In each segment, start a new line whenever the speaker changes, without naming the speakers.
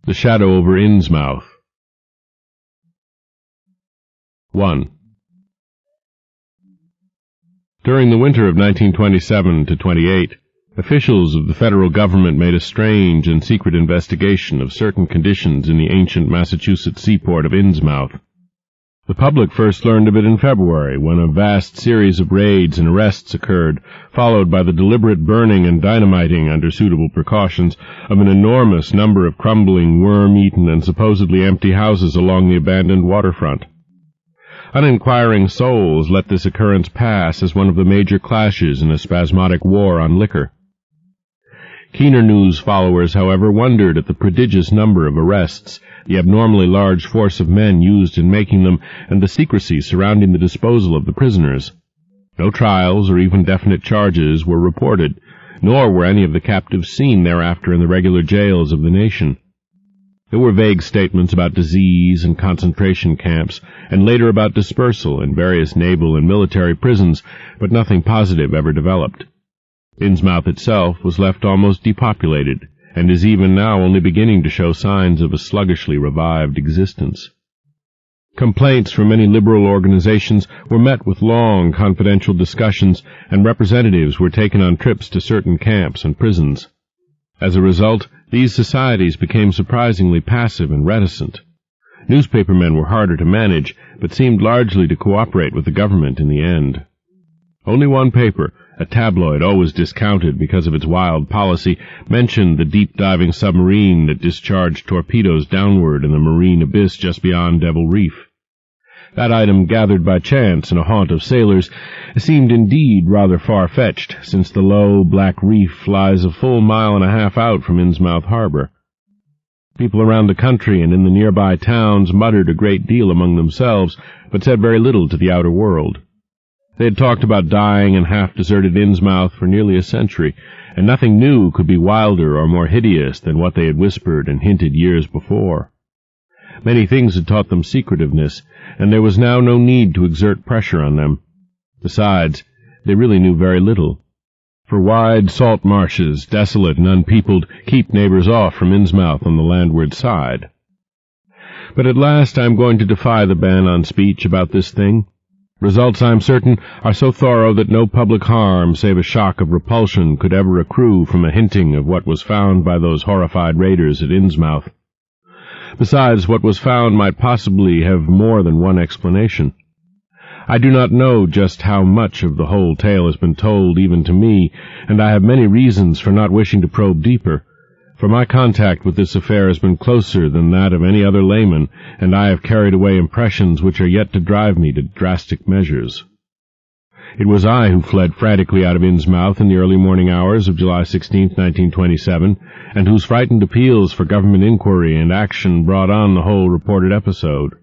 The Shadow over Innsmouth. 1. During the winter of 1927-28, officials of the federal government made a strange and secret investigation of certain conditions in the ancient Massachusetts seaport of Innsmouth. The public first learned of it in February, when a vast series of raids and arrests occurred, followed by the deliberate burning and dynamiting, under suitable precautions, of an enormous number of crumbling, worm-eaten, and supposedly empty houses along the abandoned waterfront. Uninquiring souls let this occurrence pass as one of the major clashes in a spasmodic war on liquor. Keener news followers, however, wondered at the prodigious number of arrests, the abnormally large force of men used in making them, and the secrecy surrounding the disposal of the prisoners. No trials or even definite charges were reported, nor were any of the captives seen thereafter in the regular jails of the nation. There were vague statements about disease and concentration camps, and later about dispersal in various naval and military prisons, but nothing positive ever developed. Innsmouth itself was left almost depopulated, and is even now only beginning to show signs of a sluggishly revived existence. Complaints from many liberal organizations were met with long, confidential discussions, and representatives were taken on trips to certain camps and prisons. As a result, these societies became surprisingly passive and reticent. Newspapermen were harder to manage, but seemed largely to cooperate with the government in the end. Only one paper, a tabloid always discounted because of its wild policy, mentioned the deep-diving submarine that discharged torpedoes downward in the marine abyss just beyond Devil Reef. That item, gathered by chance in a haunt of sailors, seemed indeed rather far-fetched, since the low, black reef lies a full mile and a half out from Innsmouth harbor. People around the country and in the nearby towns muttered a great deal among themselves, but said very little to the outer world. They had talked about dying and half-deserted Innsmouth for nearly a century, and nothing new could be wilder or more hideous than what they had whispered and hinted years before. Many things had taught them secretiveness, and there was now no need to exert pressure on them. Besides, they really knew very little. For wide salt marshes, desolate and unpeopled, keep neighbors off from Innsmouth on the landward side. But at last I am going to defy the ban on speech about this thing. Results, I am certain, are so thorough that no public harm save a shock of repulsion could ever accrue from a hinting of what was found by those horrified raiders at Innsmouth. Besides, what was found might possibly have more than one explanation. I do not know just how much of the whole tale has been told even to me, and I have many reasons for not wishing to probe deeper, for my contact with this affair has been closer than that of any other layman, and I have carried away impressions which are yet to drive me to drastic measures. It was I who fled frantically out of Innsmouth in the early morning hours of July 16, 1927, and whose frightened appeals for government inquiry and action brought on the whole reported episode.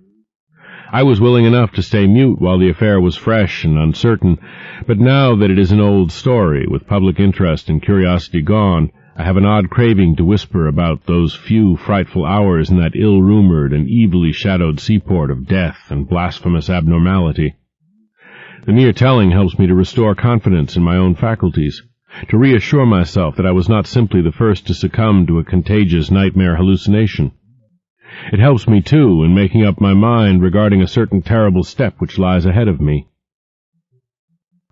I was willing enough to stay mute while the affair was fresh and uncertain, but now that it is an old story, with public interest and curiosity gone, I have an odd craving to whisper about those few frightful hours in that ill-rumored and evilly shadowed seaport of death and blasphemous abnormality. The mere telling helps me to restore confidence in my own faculties, to reassure myself that I was not simply the first to succumb to a contagious nightmare hallucination. It helps me, too, in making up my mind regarding a certain terrible step which lies ahead of me.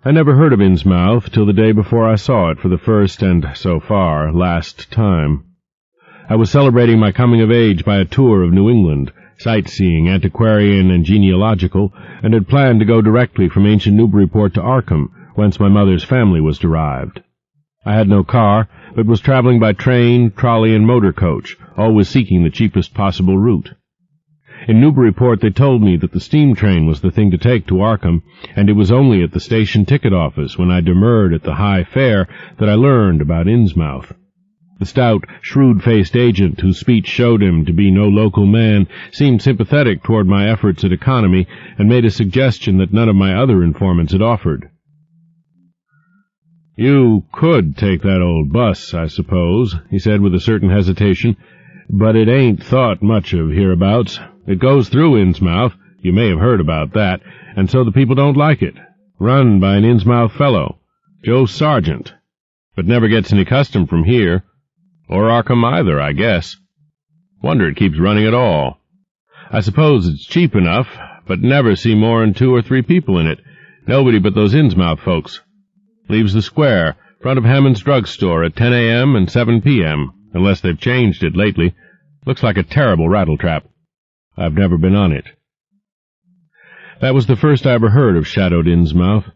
I never heard of Innsmouth till the day before I saw it for the first and, so far, last time. I was celebrating my coming of age by a tour of New England, sightseeing, antiquarian and genealogical, and had planned to go directly from ancient Newburyport to Arkham, whence my mother's family was derived. I had no car, but was traveling by train, trolley, and motor coach, always seeking the cheapest possible route. In Newburyport they told me that the steam train was the thing to take to Arkham, and it was only at the station ticket office, when I demurred at the high fare, that I learned about Innsmouth. The stout, shrewd-faced agent, whose speech showed him to be no local man, seemed sympathetic toward my efforts at economy, and made a suggestion that none of my other informants had offered. "You could take that old bus, I suppose," he said with a certain hesitation, "but it ain't thought much of hereabouts. It goes through Innsmouth, you may have heard about that, and so the people don't like it. Run by an Innsmouth fellow, Joe Sargent, but never gets any custom from here. Or Arkham either, I guess. Wonder it keeps running at all. I suppose it's cheap enough, but never see more'n 2 or 3 people in it. Nobody but those Innsmouth folks. Leaves the square, front of Hammond's drugstore at 10 a.m. and 7 p.m., unless they've changed it lately. Looks like a terrible rattletrap. I've never been on it. That was the first I ever heard of shadowed Innsmouth.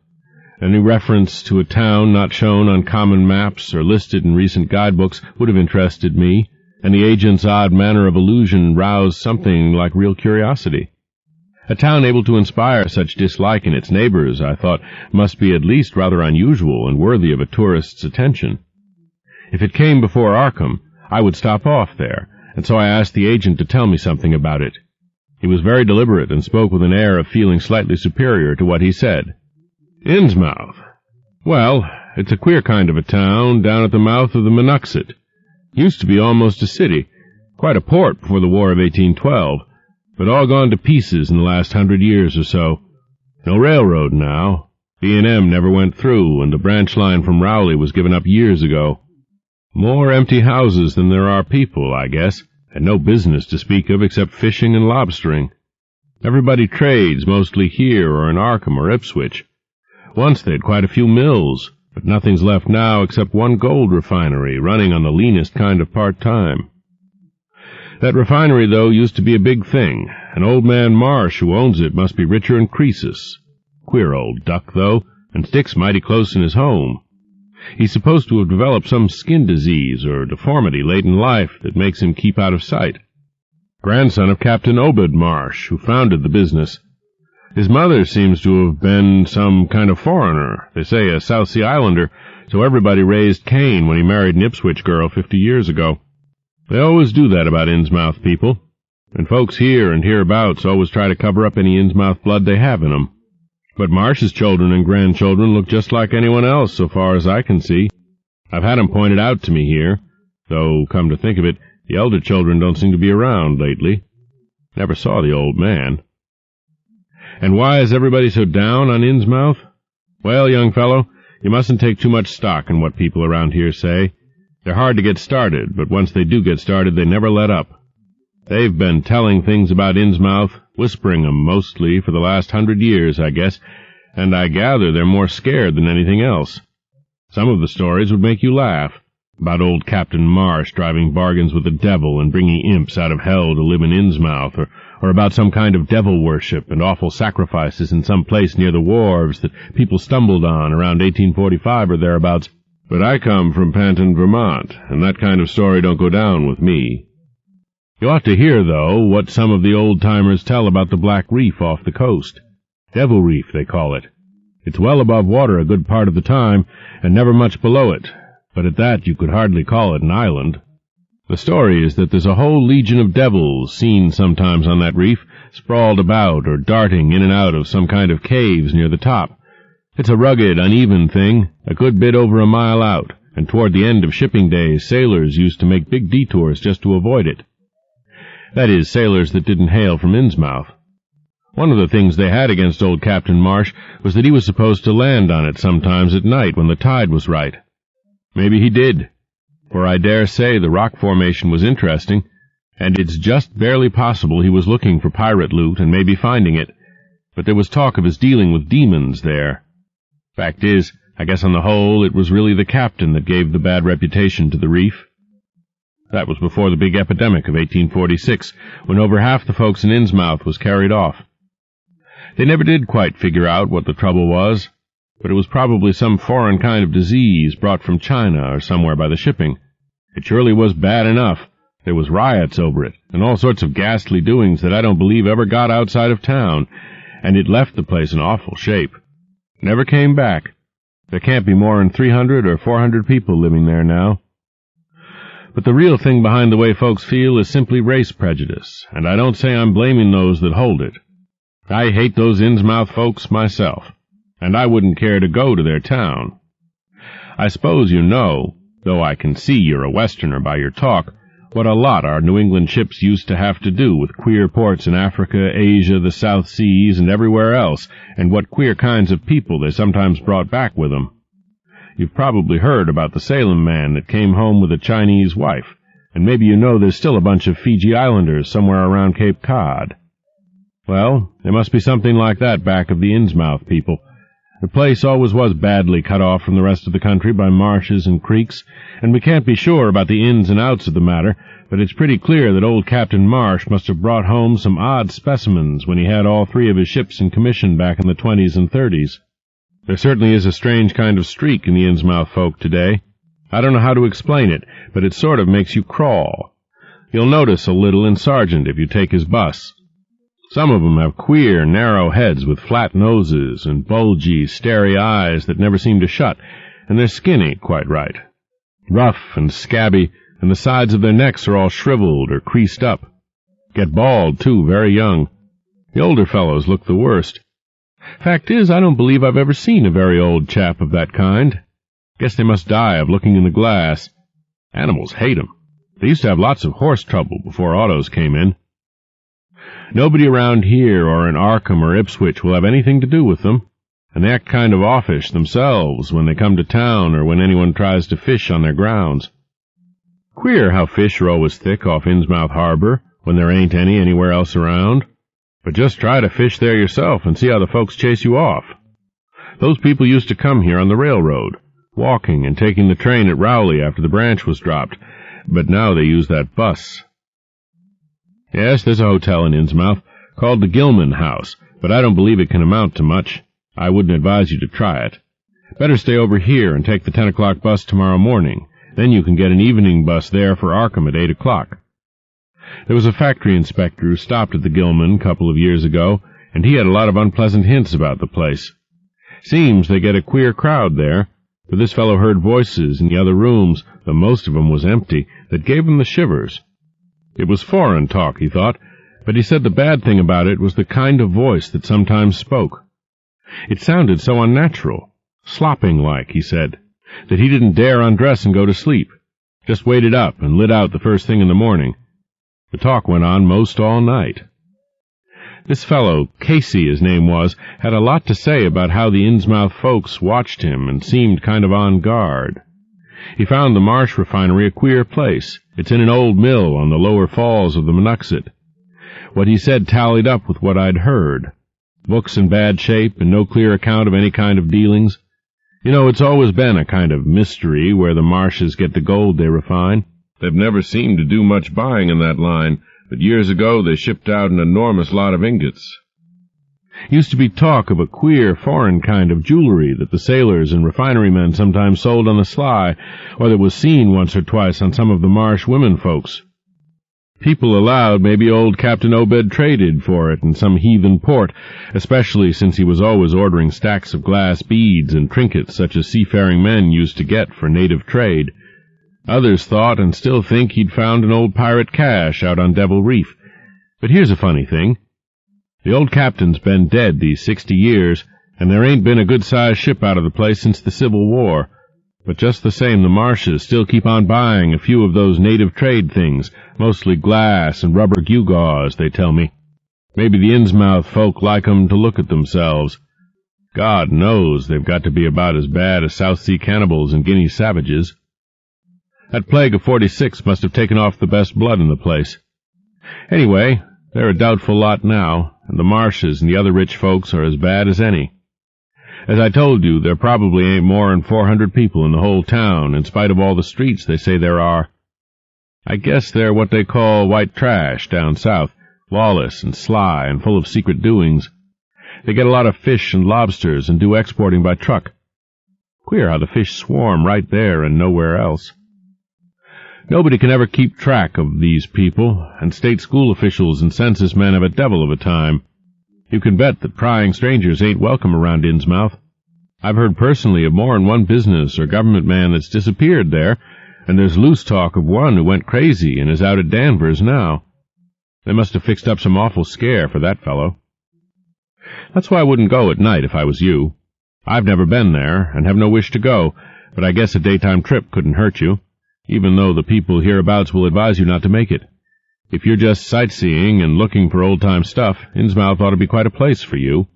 Any reference to a town not shown on common maps or listed in recent guidebooks would have interested me, and the agent's odd manner of allusion roused something like real curiosity. A town able to inspire such dislike in its neighbors, I thought, must be at least rather unusual and worthy of a tourist's attention. If it came before Arkham, I would stop off there, and so I asked the agent to tell me something about it. He was very deliberate and spoke with an air of feeling slightly superior to what he said. Innsmouth. Well, it's a queer kind of a town down at the mouth of the Monuxet. Used to be almost a city, quite a port before the War of 1812, but all gone to pieces in the last 100 years or so. No railroad now. B&M never went through, and the branch line from Rowley was given up years ago. More empty houses than there are people, I guess, and no business to speak of except fishing and lobstering. Everybody trades, mostly here or in Arkham or Ipswich. Once they had quite a few mills, but nothing's left now except one gold refinery running on the leanest kind of part-time. That refinery, though, used to be a big thing. An old man Marsh who owns it must be richer than Croesus. Queer old duck, though, and sticks mighty close in his home. He's supposed to have developed some skin disease or deformity late in life that makes him keep out of sight. Grandson of Captain Obed Marsh, who founded the business. His mother seems to have been some kind of foreigner, they say a South Sea Islander, so everybody raised Cain when he married an Ipswich girl 50 years ago. They always do that about Innsmouth people, and folks here and hereabouts always try to cover up any Innsmouth blood they have in them. But Marsh's children and grandchildren look just like anyone else so far as I can see. I've had 'em pointed out to me here, though, come to think of it, the elder children don't seem to be around lately. Never saw the old man. And why is everybody so down on Innsmouth? Well, young fellow, you mustn't take too much stock in what people around here say. They're hard to get started, but once they do get started, they never let up. They've been telling things about Innsmouth, whispering 'em mostly, for the last 100 years, I guess, and I gather they're more scared than anything else. Some of the stories would make you laugh, about old Captain Marsh driving bargains with the devil and bringing imps out of hell to live in Innsmouth, or about some kind of devil worship and awful sacrifices in some place near the wharves that people stumbled on around 1845 or thereabouts. But I come from Panton, Vermont, and that kind of story don't go down with me. You ought to hear, though, what some of the old-timers tell about the Black Reef off the coast. Devil Reef, they call it. It's well above water a good part of the time, and never much below it, but at that you could hardly call it an island. The story is that there's a whole legion of devils seen sometimes on that reef, sprawled about or darting in and out of some kind of caves near the top. It's a rugged, uneven thing, a good bit over a mile out, and toward the end of shipping days sailors used to make big detours just to avoid it. That is, sailors that didn't hail from Innsmouth. One of the things they had against old Captain Marsh was that he was supposed to land on it sometimes at night when the tide was right. Maybe he did, for I dare say the rock formation was interesting, and it's just barely possible he was looking for pirate loot and maybe finding it, but there was talk of his dealing with demons there. Fact is, I guess on the whole it was really the captain that gave the bad reputation to the reef. That was before the big epidemic of 1846, when over half the folks in Innsmouth was carried off. They never did quite figure out what the trouble was, but it was probably some foreign kind of disease brought from China or somewhere by the shipping. It surely was bad enough. There was riots over it, and all sorts of ghastly doings that I don't believe ever got outside of town, and it left the place in awful shape. Never came back. There can't be more than 300 or 400 people living there now. But the real thing behind the way folks feel is simply race prejudice, and I don't say I'm blaming those that hold it. I hate those Innsmouth folks myself, and I wouldn't care to go to their town. I suppose you know, though I can see you're a Westerner by your talk, what a lot our New England ships used to have to do with queer ports in Africa, Asia, the South Seas, and everywhere else, and what queer kinds of people they sometimes brought back with them. You've probably heard about the Salem man that came home with a Chinese wife, And maybe you know there's still a bunch of Fiji Islanders somewhere around Cape Cod. Well, there must be something like that back of the Innsmouth people. The place always was badly cut off from the rest of the country by marshes and creeks, and we can't be sure about the ins and outs of the matter, but it's pretty clear that old Captain Marsh must have brought home some odd specimens when he had all 3 of his ships in commission back in the 20s and 30s. There certainly is a strange kind of streak in the Innsmouth folk today. I don't know how to explain it, but it sort of makes you crawl. You'll notice a little in Sargent if you take his bus. Some of them have queer, narrow heads with flat noses and bulgy, starey eyes that never seem to shut, and their skin ain't quite right. Rough and scabby, and the sides of their necks are all shriveled or creased up. Get bald, too, very young. The older fellows look the worst. Fact is, I don't believe I've ever seen a very old chap of that kind. Guess they must die of looking in the glass. Animals hate 'em. They used to have lots of horse trouble before autos came in. Nobody around here or in Arkham or Ipswich will have anything to do with them, and they act kind of offish themselves when they come to town or when anyone tries to fish on their grounds. Queer how fish are always thick off Innsmouth Harbor when there ain't any anywhere else around. But just try to fish there yourself and see how the folks chase you off. Those people used to come here on the railroad, walking and taking the train at Rowley after the branch was dropped, but now they use that bus. Yes, there's a hotel in Innsmouth called the Gilman House, but I don't believe it can amount to much. I wouldn't advise you to try it. Better stay over here and take the 10 o'clock bus tomorrow morning. Then you can get an evening bus there for Arkham at 8 o'clock. There was a factory inspector who stopped at the Gilman a couple of years ago, and he had a lot of unpleasant hints about the place. Seems they get a queer crowd there, but this fellow heard voices in the other rooms, though most of 'em was empty, that gave him the shivers. It was foreign talk, he thought, but he said the bad thing about it was the kind of voice that sometimes spoke. It sounded so unnatural, slopping-like, he said, that he didn't dare undress and go to sleep, just waited up and lit out the first thing in the morning. The talk went on most all night. This fellow, Casey his name was, had a lot to say about how the Innsmouth folks watched him and seemed kind of on guard. He found the Marsh refinery a queer place. It's in an old mill on the lower falls of the Monuxet. What he said tallied up with what I'd heard. Books in bad shape and no clear account of any kind of dealings. You know, it's always been a kind of mystery where the Marshes get the gold they refine. They've never seemed to do much buying in that line, but years ago they shipped out an enormous lot of ingots. Used to be talk of a queer, foreign kind of jewelry that the sailors and refinery men sometimes sold on the sly, or that was seen once or twice on some of the Marsh women folks. People allowed maybe old Captain Obed traded for it in some heathen port, especially since he was always ordering stacks of glass beads and trinkets such as seafaring men used to get for native trade. Others thought and still think he'd found an old pirate cache out on Devil Reef. But here's a funny thing. The old captain's been dead these 60 years, and there ain't been a good-sized ship out of the place since the Civil War. But just the same, the Marshes still keep on buying a few of those native trade things, mostly glass and rubber gewgaws, they tell me. Maybe the Innsmouth folk like 'em to look at themselves. God knows they've got to be about as bad as South Sea cannibals and Guinea savages. That plague of 46 must have taken off the best blood in the place. Anyway, they're a doubtful lot now, and the Marshes and the other rich folks are as bad as any. As I told you, there probably ain't more than 400 people in the whole town, in spite of all the streets they say there are. I guess they're what they call white trash down south, lawless and sly and full of secret doings. They get a lot of fish and lobsters and do exporting by truck. Queer how the fish swarm right there and nowhere else. Nobody can ever keep track of these people, and state school officials and census men have a devil of a time. You can bet that prying strangers ain't welcome around Innsmouth. I've heard personally of more than one business or government man that's disappeared there, and there's loose talk of one who went crazy and is out at Danvers now. They must have fixed up some awful scare for that fellow. That's why I wouldn't go at night if I was you. I've never been there, and have no wish to go, but I guess a daytime trip couldn't hurt you, even though the people hereabouts will advise you not to make it. If you're just sightseeing and looking for old-time stuff, Innsmouth ought to be quite a place for you.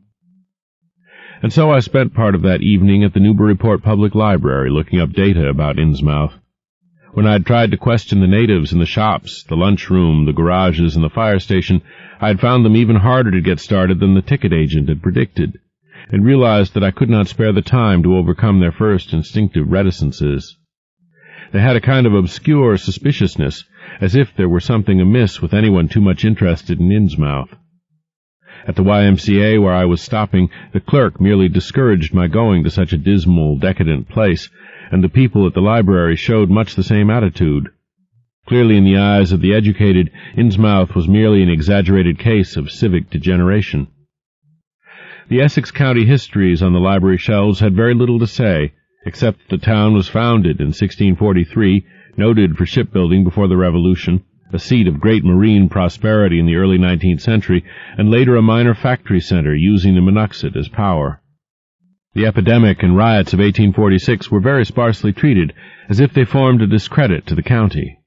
And so I spent part of that evening at the Newburyport Public Library looking up data about Innsmouth. When I had tried to question the natives in the shops, the lunchroom, the garages, and the fire station, I had found them even harder to get started than the ticket agent had predicted, and realized that I could not spare the time to overcome their first instinctive reticences. They had a kind of obscure suspiciousness, as if there were something amiss with anyone too much interested in Innsmouth. At the YMCA where I was stopping, the clerk merely discouraged my going to such a dismal, decadent place, and the people at the library showed much the same attitude. Clearly, in the eyes of the educated, Innsmouth was merely an exaggerated case of civic degeneration. The Essex County histories on the library shelves had very little to say, except that the town was founded in 1643, noted for shipbuilding before the Revolution, a seat of great marine prosperity in the early 19th century, and later a minor factory center using the Monoxide as power. The epidemic and riots of 1846 were very sparsely treated, as if they formed a discredit to the county.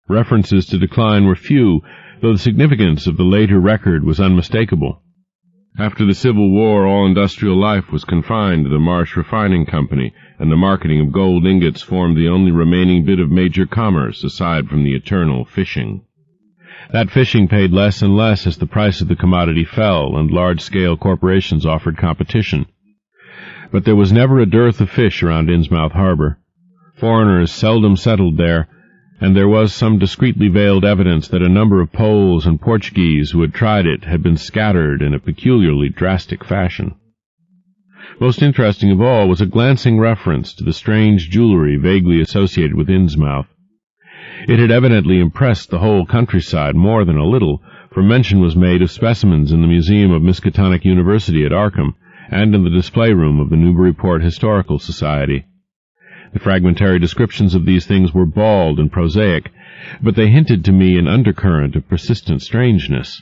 References to decline were few, though the significance of the later record was unmistakable. After the Civil War, all industrial life was confined to the Marsh Refining Company, and the marketing of gold ingots formed the only remaining bit of major commerce aside from the eternal fishing. That fishing paid less and less as the price of the commodity fell and large-scale corporations offered competition. But there was never a dearth of fish around Innsmouth harbor. Foreigners seldom settled there, and there was some discreetly veiled evidence that a number of Poles and Portuguese who had tried it had been scattered in a peculiarly drastic fashion. Most interesting of all was a glancing reference to the strange jewelry vaguely associated with Innsmouth. It had evidently impressed the whole countryside more than a little, for mention was made of specimens in the Museum of Miskatonic University at Arkham, and in the display room of the Newburyport Historical Society. The fragmentary descriptions of these things were bald and prosaic, but they hinted to me an undercurrent of persistent strangeness.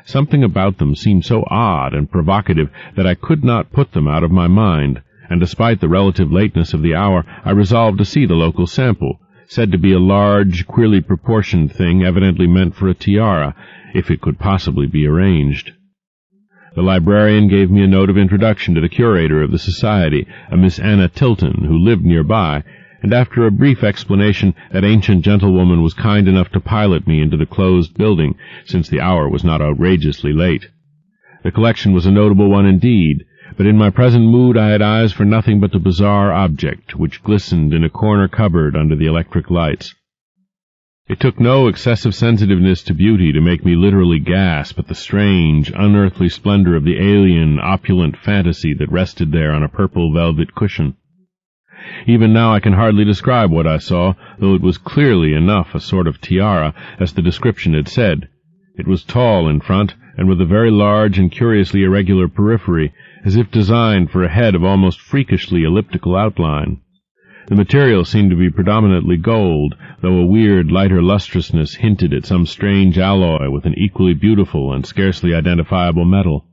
Something about them seemed so odd and provocative that I could not put them out of my mind, and despite the relative lateness of the hour, I resolved to see the local sample, said to be a large, queerly proportioned thing evidently meant for a tiara, if it could possibly be arranged. The librarian gave me a note of introduction to the curator of the society, a Miss Anna Tilton, who lived nearby, and after a brief explanation, that ancient gentlewoman was kind enough to pilot me into the closed building, since the hour was not outrageously late. The collection was a notable one indeed, but in my present mood I had eyes for nothing but the bizarre object, which glistened in a corner cupboard under the electric lights. It took no excessive sensitiveness to beauty to make me literally gasp at the strange, unearthly splendor of the alien, opulent fantasy that rested there on a purple velvet cushion. Even now I can hardly describe what I saw, though it was clearly enough a sort of tiara, as the description had said. It was tall in front, and with a very large and curiously irregular periphery, as if designed for a head of almost freakishly elliptical outline. The material seemed to be predominantly gold, though a weird, lighter lustrousness hinted at some strange alloy with an equally beautiful and scarcely identifiable metal.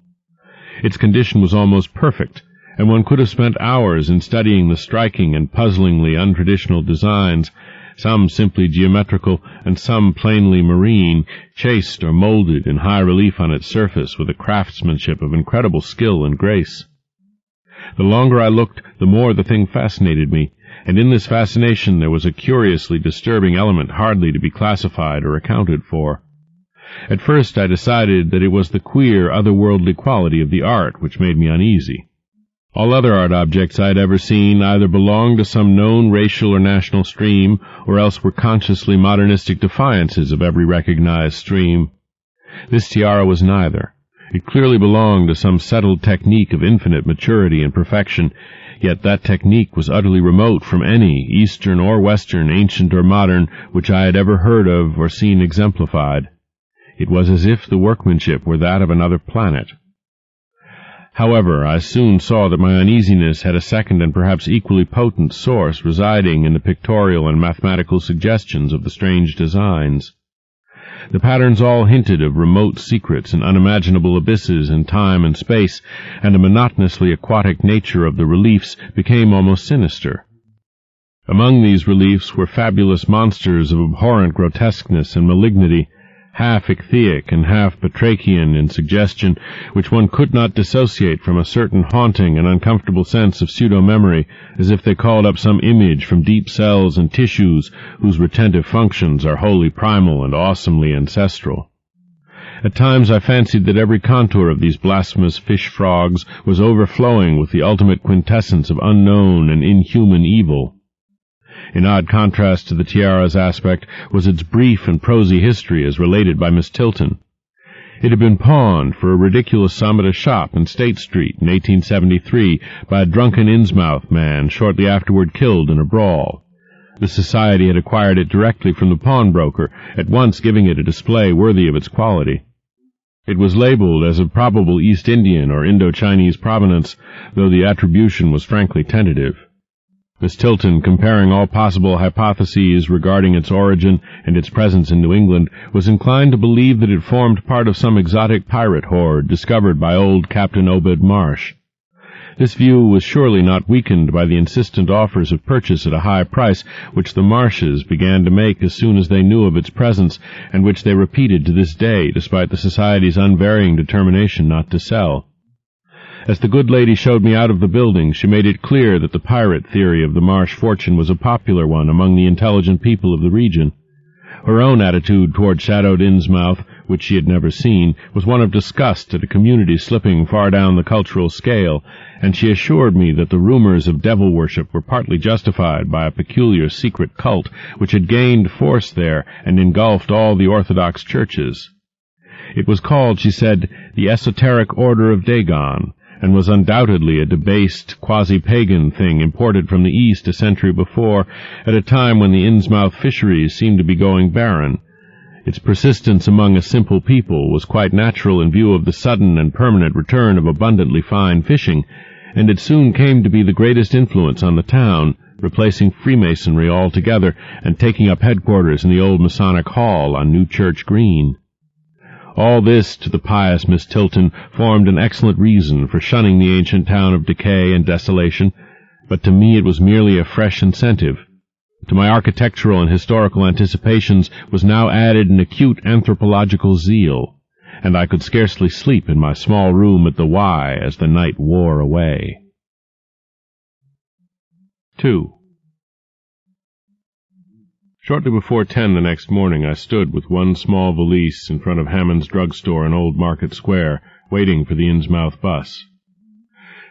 Its condition was almost perfect, and one could have spent hours in studying the striking and puzzlingly untraditional designs, some simply geometrical and some plainly marine, chased or molded in high relief on its surface with a craftsmanship of incredible skill and grace. The longer I looked, the more the thing fascinated me, and in this fascination there was a curiously disturbing element hardly to be classified or accounted for. At first I decided that it was the queer, otherworldly quality of the art which made me uneasy. All other art objects I had ever seen either belonged to some known racial or national stream, or else were consciously modernistic defiances of every recognized stream. This tiara was neither. It clearly belonged to some settled technique of infinite maturity and perfection, yet that technique was utterly remote from any, Eastern or Western, ancient or modern, which I had ever heard of or seen exemplified. It was as if the workmanship were that of another planet. However, I soon saw that my uneasiness had a second and perhaps equally potent source residing in the pictorial and mathematical suggestions of the strange designs. The patterns all hinted of remote secrets and unimaginable abysses in time and space, and the monotonously aquatic nature of the reliefs became almost sinister. Among these reliefs were fabulous monsters of abhorrent grotesqueness and malignity, half ichthyaic and half batrachian in suggestion, which one could not dissociate from a certain haunting and uncomfortable sense of pseudo-memory, as if they called up some image from deep cells and tissues whose retentive functions are wholly primal and awesomely ancestral. At times I fancied that every contour of these blasphemous fish-frogs was overflowing with the ultimate quintessence of unknown and inhuman evil. In odd contrast to the tiara's aspect was its brief and prosy history as related by Miss Tilton. It had been pawned for a ridiculous sum at a shop in State Street in 1873 by a drunken Innsmouth man shortly afterward killed in a brawl. The Society had acquired it directly from the pawnbroker, at once giving it a display worthy of its quality. It was labeled as of probable East Indian or Indo-Chinese provenance, though the attribution was frankly tentative. Miss Tilton, comparing all possible hypotheses regarding its origin and its presence in New England, was inclined to believe that it formed part of some exotic pirate horde discovered by old Captain Obed Marsh. This view was surely not weakened by the insistent offers of purchase at a high price which the Marshes began to make as soon as they knew of its presence, and which they repeated to this day, despite the Society's unvarying determination not to sell. As the good lady showed me out of the building, she made it clear that the pirate theory of the Marsh fortune was a popular one among the intelligent people of the region. Her own attitude toward shadowed Innsmouth, which she had never seen, was one of disgust at a community slipping far down the cultural scale, and she assured me that the rumors of devil worship were partly justified by a peculiar secret cult which had gained force there and engulfed all the Orthodox churches. It was called, she said, the Esoteric Order of Dagon, and was undoubtedly a debased, quasi-pagan thing imported from the East a century before, at a time when the Innsmouth fisheries seemed to be going barren. Its persistence among a simple people was quite natural in view of the sudden and permanent return of abundantly fine fishing, and it soon came to be the greatest influence on the town, replacing Freemasonry altogether and taking up headquarters in the old Masonic Hall on New Church Green. All this, to the pious Miss Tilton, formed an excellent reason for shunning the ancient town of decay and desolation, but to me it was merely a fresh incentive. To my architectural and historical anticipations was now added an acute anthropological zeal, and I could scarcely sleep in my small room at the Y as the night wore away. 2. Shortly before 10 the next morning I stood with one small valise in front of Hammond's drugstore in Old Market Square, waiting for the Innsmouth bus.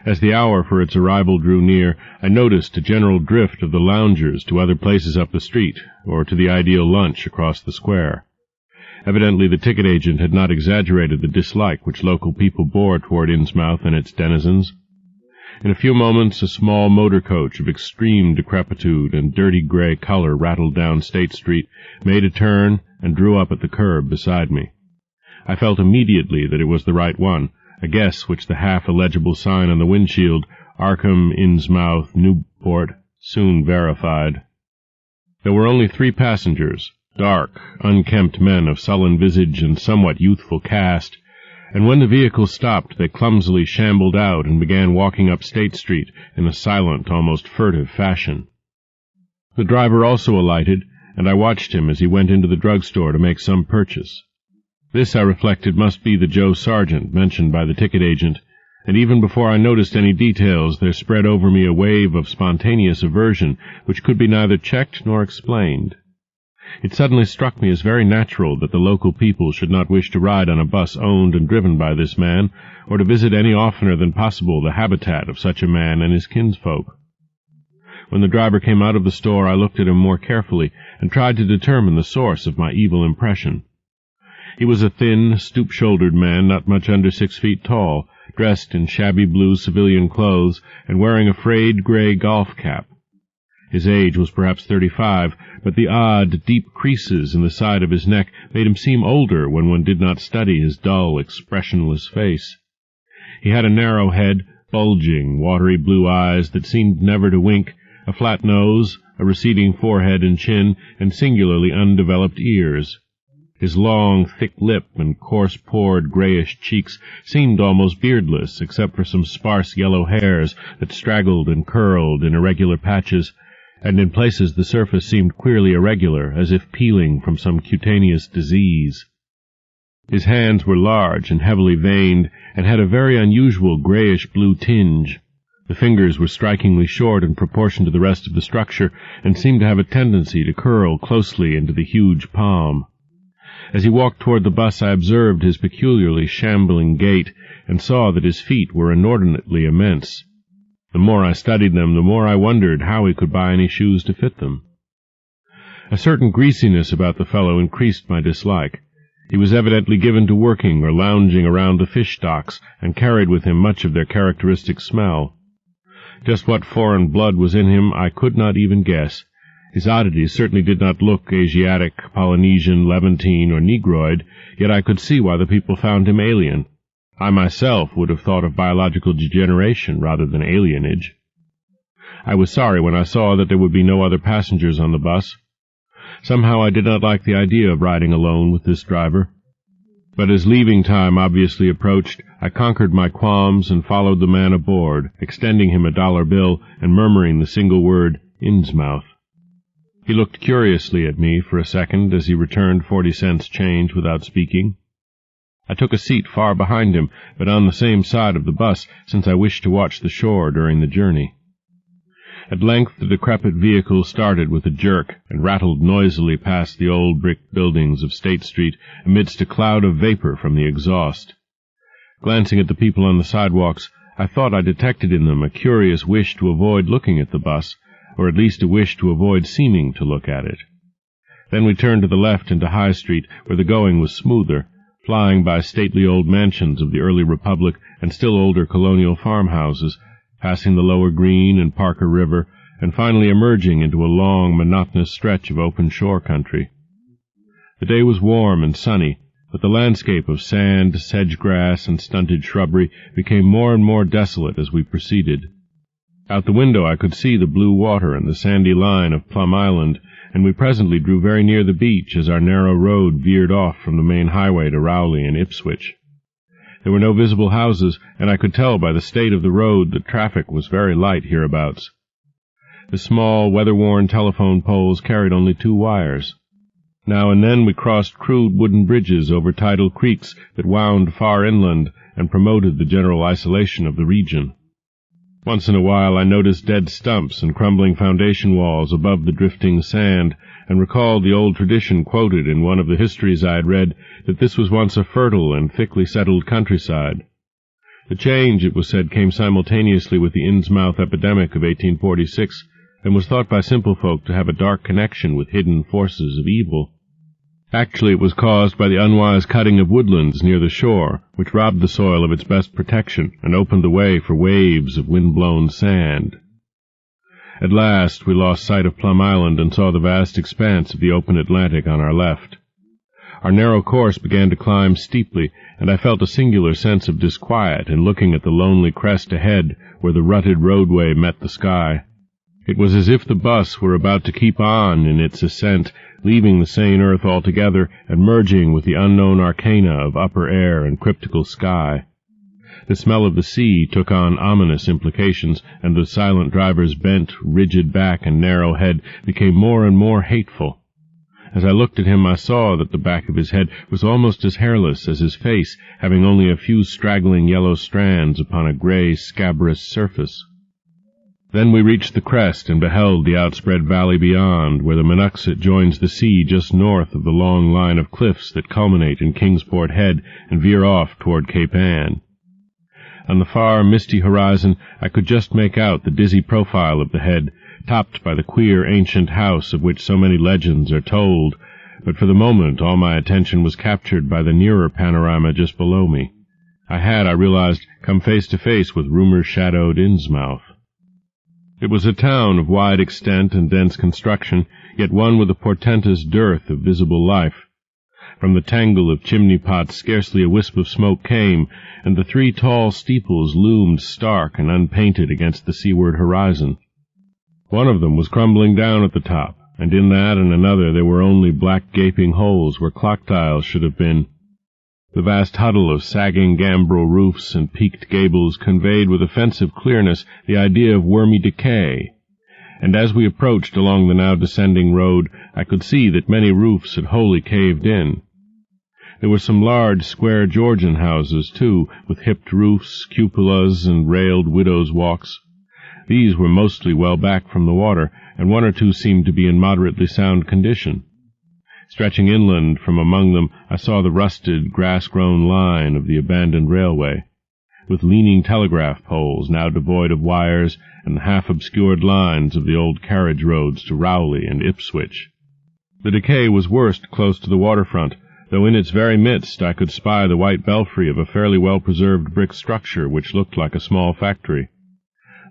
As the hour for its arrival drew near, I noticed a general drift of the loungers to other places up the street, or to the ideal lunch across the square. Evidently the ticket agent had not exaggerated the dislike which local people bore toward Innsmouth and its denizens. In a few moments a small motor coach of extreme decrepitude and dirty gray color rattled down State Street, made a turn, and drew up at the curb beside me. I felt immediately that it was the right one, a guess which the half-illegible sign on the windshield, Arkham, Innsmouth, Newport, soon verified. There were only 3 passengers, dark, unkempt men of sullen visage and somewhat youthful cast, and when the vehicle stopped they clumsily shambled out and began walking up State Street in a silent, almost furtive fashion. The driver also alighted, and I watched him as he went into the drugstore to make some purchase. This, I reflected, must be the Joe Sargent mentioned by the ticket agent, and even before I noticed any details there spread over me a wave of spontaneous aversion which could be neither checked nor explained. It suddenly struck me as very natural that the local people should not wish to ride on a bus owned and driven by this man, or to visit any oftener than possible the habitat of such a man and his kinsfolk. When the driver came out of the store I looked at him more carefully and tried to determine the source of my evil impression. He was a thin, stoop-shouldered man not much under 6 feet tall, dressed in shabby blue civilian clothes and wearing a frayed gray golf cap. His age was perhaps 35, but the odd, deep creases in the side of his neck made him seem older when one did not study his dull, expressionless face. He had a narrow head, bulging, watery blue eyes that seemed never to wink, a flat nose, a receding forehead and chin, and singularly undeveloped ears. His long, thick lip and coarse-pored grayish cheeks seemed almost beardless, except for some sparse yellow hairs that straggled and curled in irregular patches, and in places the surface seemed queerly irregular, as if peeling from some cutaneous disease. His hands were large and heavily veined, and had a very unusual grayish-blue tinge. The fingers were strikingly short in proportion to the rest of the structure, and seemed to have a tendency to curl closely into the huge palm. As he walked toward the bus, I observed his peculiarly shambling gait, and saw that his feet were inordinately immense. The more I studied them, the more I wondered how he could buy any shoes to fit them. A certain greasiness about the fellow increased my dislike. He was evidently given to working or lounging around the fish docks, and carried with him much of their characteristic smell. Just what foreign blood was in him I could not even guess. His oddities certainly did not look Asiatic, Polynesian, Levantine, or Negroid, yet I could see why the people found him alien. I myself would have thought of biological degeneration rather than alienage. I was sorry when I saw that there would be no other passengers on the bus. Somehow I did not like the idea of riding alone with this driver. But as leaving time obviously approached, I conquered my qualms and followed the man aboard, extending him a $1 bill and murmuring the single word, Innsmouth. He looked curiously at me for a second as he returned 40 cents change without speaking. I took a seat far behind him, but on the same side of the bus, since I wished to watch the shore during the journey. At length the decrepit vehicle started with a jerk and rattled noisily past the old brick buildings of State Street amidst a cloud of vapor from the exhaust. Glancing at the people on the sidewalks, I thought I detected in them a curious wish to avoid looking at the bus, or at least a wish to avoid seeming to look at it. Then we turned to the left into High Street, where the going was smoother, flying by stately old mansions of the early Republic and still older colonial farmhouses, passing the Lower Green and Parker River, and finally emerging into a long, monotonous stretch of open shore country. The day was warm and sunny, but the landscape of sand, sedge-grass, and stunted shrubbery became more and more desolate as we proceeded. Out the window I could see the blue water and the sandy line of Plum Island, and we presently drew very near the beach as our narrow road veered off from the main highway to Rowley and Ipswich. There were no visible houses, and I could tell by the state of the road that traffic was very light hereabouts. The small, weather-worn telephone poles carried only 2 wires. Now and then we crossed crude wooden bridges over tidal creeks that wound far inland and promoted the general isolation of the region. Once in a while I noticed dead stumps and crumbling foundation walls above the drifting sand, and recalled the old tradition quoted in one of the histories I had read, that this was once a fertile and thickly settled countryside. The change, it was said, came simultaneously with the Innsmouth epidemic of 1846, and was thought by simple folk to have a dark connection with hidden forces of evil. Actually, it was caused by the unwise cutting of woodlands near the shore, which robbed the soil of its best protection and opened the way for waves of wind-blown sand. At last we lost sight of Plum Island and saw the vast expanse of the open Atlantic on our left. Our narrow course began to climb steeply, and I felt a singular sense of disquiet in looking at the lonely crest ahead where the rutted roadway met the sky. It was as if the bus were about to keep on in its ascent, leaving the sane earth altogether and merging with the unknown arcana of upper air and cryptical sky. The smell of the sea took on ominous implications, and the silent driver's bent, rigid back and narrow head became more and more hateful. As I looked at him, I saw that the back of his head was almost as hairless as his face, having only a few straggling yellow strands upon a gray, scabrous surface. Then we reached the crest and beheld the outspread valley beyond, where the Monoxet joins the sea just north of the long line of cliffs that culminate in Kingsport Head and veer off toward Cape Ann. On the far, misty horizon I could just make out the dizzy profile of the head, topped by the queer ancient house of which so many legends are told, but for the moment all my attention was captured by the nearer panorama just below me. I had, I realized, come face to face with rumor-shadowed Innsmouth. It was a town of wide extent and dense construction, yet one with a portentous dearth of visible life. From the tangle of chimney-pots scarcely a wisp of smoke came, and the 3 tall steeples loomed stark and unpainted against the seaward horizon. One of them was crumbling down at the top, and in that and another there were only black gaping holes where clock dials should have been. The vast huddle of sagging gambrel roofs and peaked gables conveyed with offensive clearness the idea of wormy decay, and as we approached along the now descending road I could see that many roofs had wholly caved in. There were some large, square Georgian houses, too, with hipped roofs, cupolas, and railed widows' walks. These were mostly well back from the water, and one or two seemed to be in moderately sound condition. Stretching inland from among them, I saw the rusted, grass-grown line of the abandoned railway, with leaning telegraph poles now devoid of wires and the half-obscured lines of the old carriage roads to Rowley and Ipswich. The decay was worst close to the waterfront, though in its very midst I could spy the white belfry of a fairly well-preserved brick structure which looked like a small factory.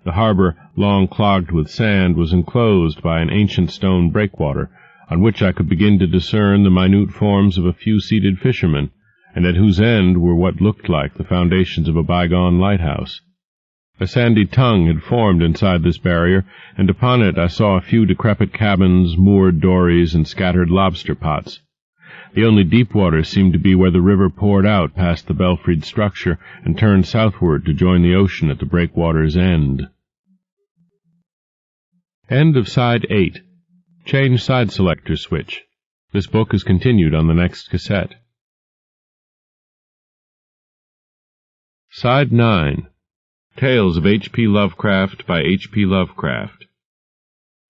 The harbor, long clogged with sand, was enclosed by an ancient stone breakwater, on which I could begin to discern the minute forms of a few seated fishermen, and at whose end were what looked like the foundations of a bygone lighthouse. A sandy tongue had formed inside this barrier, and upon it I saw a few decrepit cabins, moored dories, and scattered lobster pots. The only deep water seemed to be where the river poured out past the belfried structure and turned southward to join the ocean at the breakwater's end. End of Side 8. Change side selector switch. This book is continued on the next cassette. Side 9. Tales of H.P. Lovecraft by H.P. Lovecraft.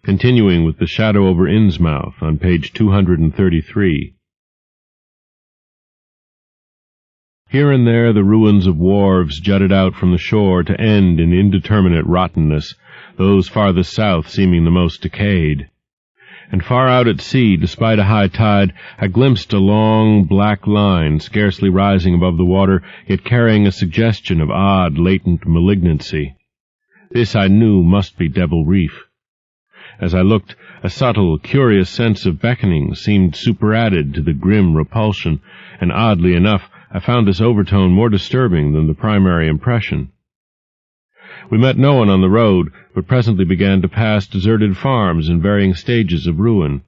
Continuing with The Shadow over Innsmouth on page 233. Here and there the ruins of wharves jutted out from the shore to end in indeterminate rottenness, those farthest south seeming the most decayed. And far out at sea, despite a high tide, I glimpsed a long, black line scarcely rising above the water, yet carrying a suggestion of odd, latent malignancy. This I knew must be Devil Reef. As I looked, a subtle, curious sense of beckoning seemed superadded to the grim repulsion, and oddly enough, I found this overtone more disturbing than the primary impression. We met no one on the road, but presently began to pass deserted farms in varying stages of ruin.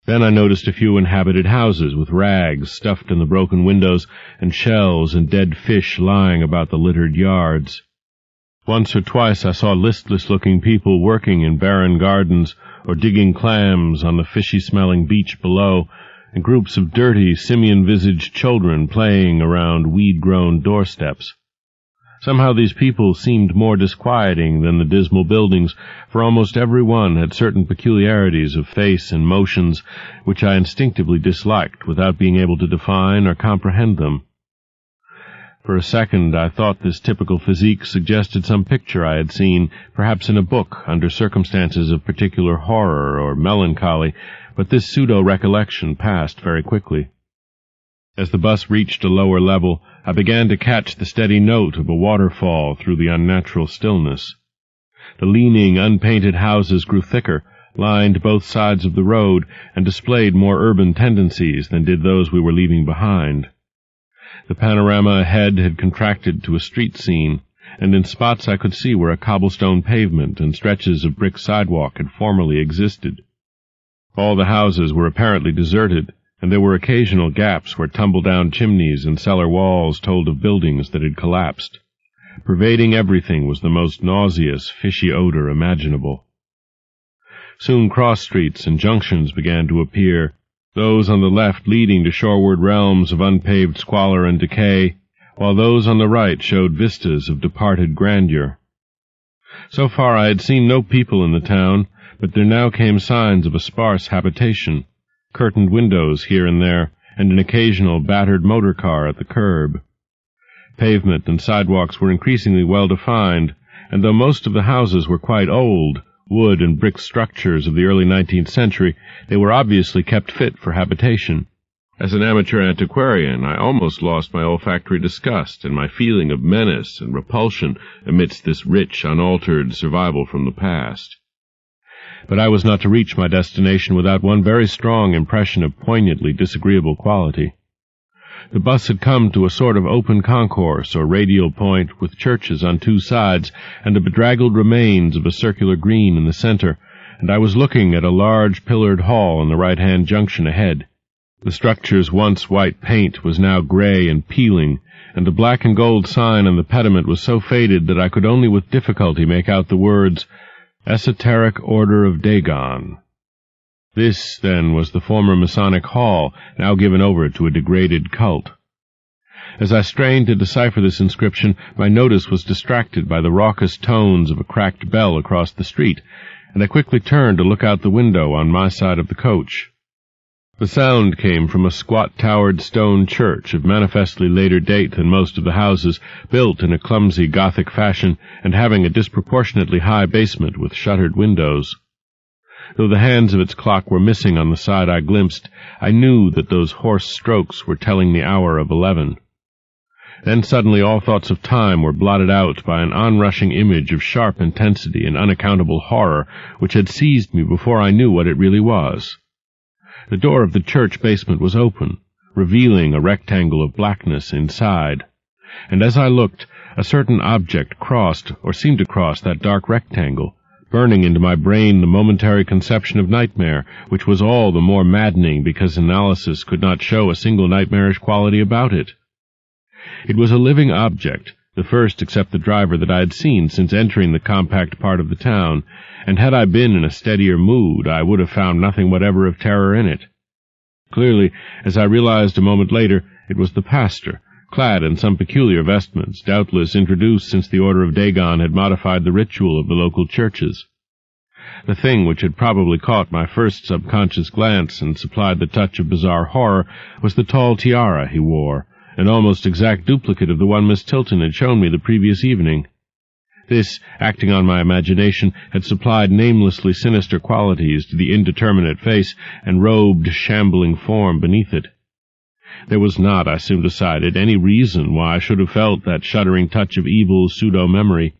Then I noticed a few inhabited houses with rags stuffed in the broken windows and shells and dead fish lying about the littered yards. Once or twice I saw listless-looking people working in barren gardens or digging clams on the fishy-smelling beach below, and groups of dirty, simian-visaged children playing around weed-grown doorsteps. Somehow these people seemed more disquieting than the dismal buildings, for almost every one had certain peculiarities of face and motions which I instinctively disliked without being able to define or comprehend them. For a second I thought this typical physique suggested some picture I had seen, perhaps in a book, under circumstances of particular horror or melancholy, but this pseudo-recollection passed very quickly. As the bus reached a lower level, I began to catch the steady note of a waterfall through the unnatural stillness. The leaning, unpainted houses grew thicker, lined both sides of the road, and displayed more urban tendencies than did those we were leaving behind. The panorama ahead had contracted to a street scene, and in spots I could see where a cobblestone pavement and stretches of brick sidewalk had formerly existed. All the houses were apparently deserted, and there were occasional gaps where tumble-down chimneys and cellar walls told of buildings that had collapsed. Pervading everything was the most nauseous, fishy odor imaginable. Soon cross-streets and junctions began to appear, those on the left leading to shoreward realms of unpaved squalor and decay, while those on the right showed vistas of departed grandeur. So far I had seen no people in the town, but there now came signs of a sparse habitation, curtained windows here and there, and an occasional battered motor car at the curb. Pavement and sidewalks were increasingly well defined, and though most of the houses were quite old, wood and brick structures of the early 19th century, they were obviously kept fit for habitation. As an amateur antiquarian, I almost lost my olfactory disgust and my feeling of menace and repulsion amidst this rich, unaltered survival from the past. But I was not to reach my destination without one very strong impression of poignantly disagreeable quality. The bus had come to a sort of open concourse or radial point with churches on two sides and the bedraggled remains of a circular green in the center, and I was looking at a large pillared hall in the right-hand junction ahead. The structure's once white paint was now gray and peeling, and the black and gold sign on the pediment was so faded that I could only with difficulty make out the words, Esoteric Order of Dagon. This, then, was the former Masonic Hall, now given over to a degraded cult. As I strained to decipher this inscription, my notice was distracted by the raucous tones of a cracked bell across the street, and I quickly turned to look out the window on my side of the coach. The sound came from a squat towered stone church of manifestly later date than most of the houses, built in a clumsy Gothic fashion and having a disproportionately high basement with shuttered windows. Though the hands of its clock were missing on the side I glimpsed, I knew that those hoarse strokes were telling the hour of 11. Then suddenly all thoughts of time were blotted out by an onrushing image of sharp intensity and unaccountable horror which had seized me before I knew what it really was. The door of the church basement was open, revealing a rectangle of blackness inside, and as I looked, a certain object crossed, or seemed to cross, that dark rectangle, burning into my brain the momentary conception of nightmare, which was all the more maddening because analysis could not show a single nightmarish quality about it. It was a living object, the first except the driver that I had seen since entering the compact part of the town, and had I been in a steadier mood, I would have found nothing whatever of terror in it. Clearly, as I realized a moment later, it was the pastor, clad in some peculiar vestments, doubtless introduced since the Order of Dagon had modified the ritual of the local churches. The thing which had probably caught my first subconscious glance and supplied the touch of bizarre horror was the tall tiara he wore, an almost exact duplicate of the one Miss Tilton had shown me the previous evening. This, acting on my imagination, had supplied namelessly sinister qualities to the indeterminate face and robed, shambling form beneath it. There was not, I soon decided, any reason why I should have felt that shuddering touch of evil pseudo-memory.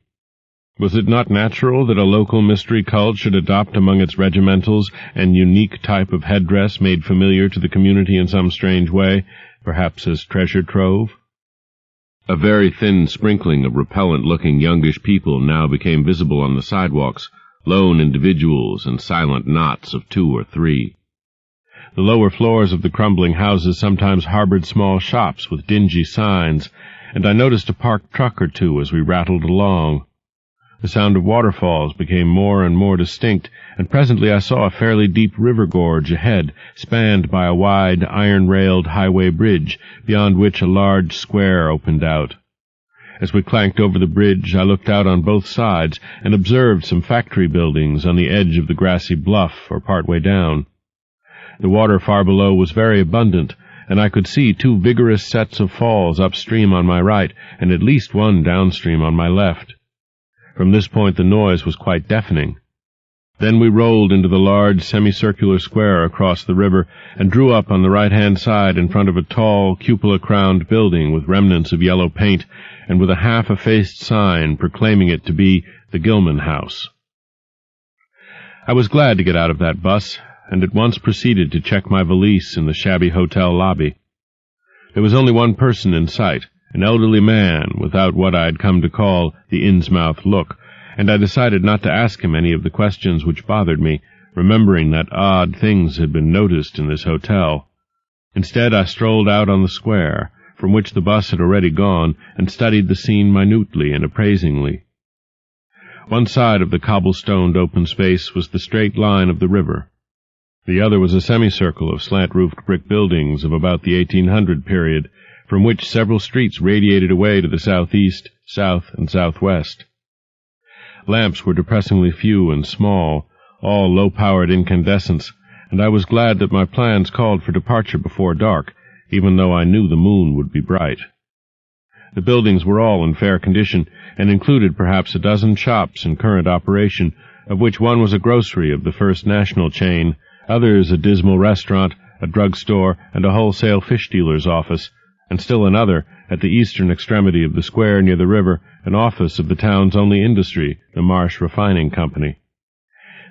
Was it not natural that a local mystery cult should adopt among its regimentals an unique type of headdress made familiar to the community in some strange way, perhaps as treasure trove? A very thin sprinkling of repellent-looking youngish people now became visible on the sidewalks, lone individuals and silent knots of 2 or 3. The lower floors of the crumbling houses sometimes harbored small shops with dingy signs, and I noticed a parked truck or two as we rattled along. The sound of waterfalls became more and more distinct, and presently I saw a fairly deep river gorge ahead, spanned by a wide, iron-railed highway bridge, beyond which a large square opened out. As we clanked over the bridge, I looked out on both sides and observed some factory buildings on the edge of the grassy bluff or part way down. The water far below was very abundant, and I could see 2 vigorous sets of falls upstream on my right and at least one downstream on my left. From this point the noise was quite deafening. Then we rolled into the large semicircular square across the river and drew up on the right-hand side in front of a tall, cupola-crowned building with remnants of yellow paint and with a half-effaced sign proclaiming it to be the Gilman House. I was glad to get out of that bus, and at once proceeded to check my valise in the shabby hotel lobby. There was only one person in sight, an elderly man without what I had come to call the Innsmouth look, and I decided not to ask him any of the questions which bothered me, remembering that odd things had been noticed in this hotel. Instead, I strolled out on the square, from which the bus had already gone, and studied the scene minutely and appraisingly. One side of the cobblestoned open space was the straight line of the river. The other was a semicircle of slant-roofed brick buildings of about the 1800 period, from which several streets radiated away to the southeast, south, and southwest. Lamps were depressingly few and small, all low-powered incandescents, and I was glad that my plans called for departure before dark, even though I knew the moon would be bright. The buildings were all in fair condition, and included perhaps a dozen shops in current operation, of which one was a grocery of the First National chain, others a dismal restaurant, a drug-store, and a wholesale fish dealer's office, and still another, at the eastern extremity of the square near the river, an office of the town's only industry, the Marsh Refining Company.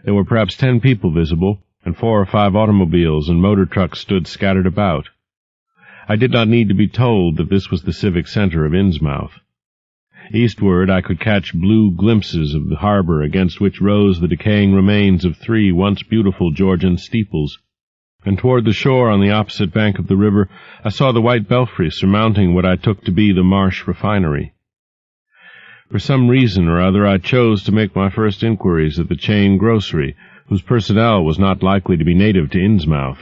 There were perhaps 10 people visible, and 4 or 5 automobiles and motor trucks stood scattered about. I did not need to be told that this was the civic center of Innsmouth. Eastward I could catch blue glimpses of the harbor against which rose the decaying remains of 3 once beautiful Georgian steeples, and toward the shore on the opposite bank of the river I saw the white belfry surmounting what I took to be the Marsh Refinery. For some reason or other I chose to make my first inquiries at the chain grocery, whose personnel was not likely to be native to Innsmouth.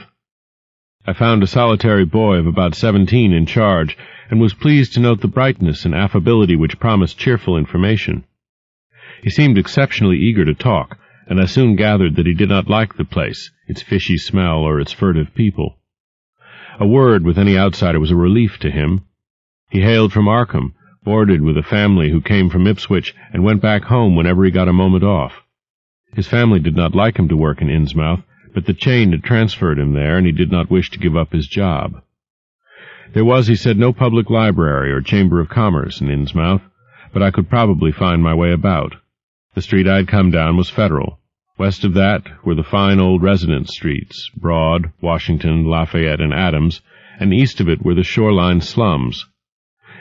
I found a solitary boy of about 17 in charge, and was pleased to note the brightness and affability which promised cheerful information. He seemed exceptionally eager to talk, and I soon gathered that he did not like the place, its fishy smell, or its furtive people. A word with any outsider was a relief to him. He hailed from Arkham, boarded with a family who came from Ipswich, and went back home whenever he got a moment off. His family did not like him to work in Innsmouth, but the chain had transferred him there, and he did not wish to give up his job. There was, he said, no public library or chamber of commerce in Innsmouth, but I could probably find my way about. The street I'd come down was Federal. West of that were the fine old residence streets, Broad, Washington, Lafayette, and Adams, and east of it were the shoreline slums.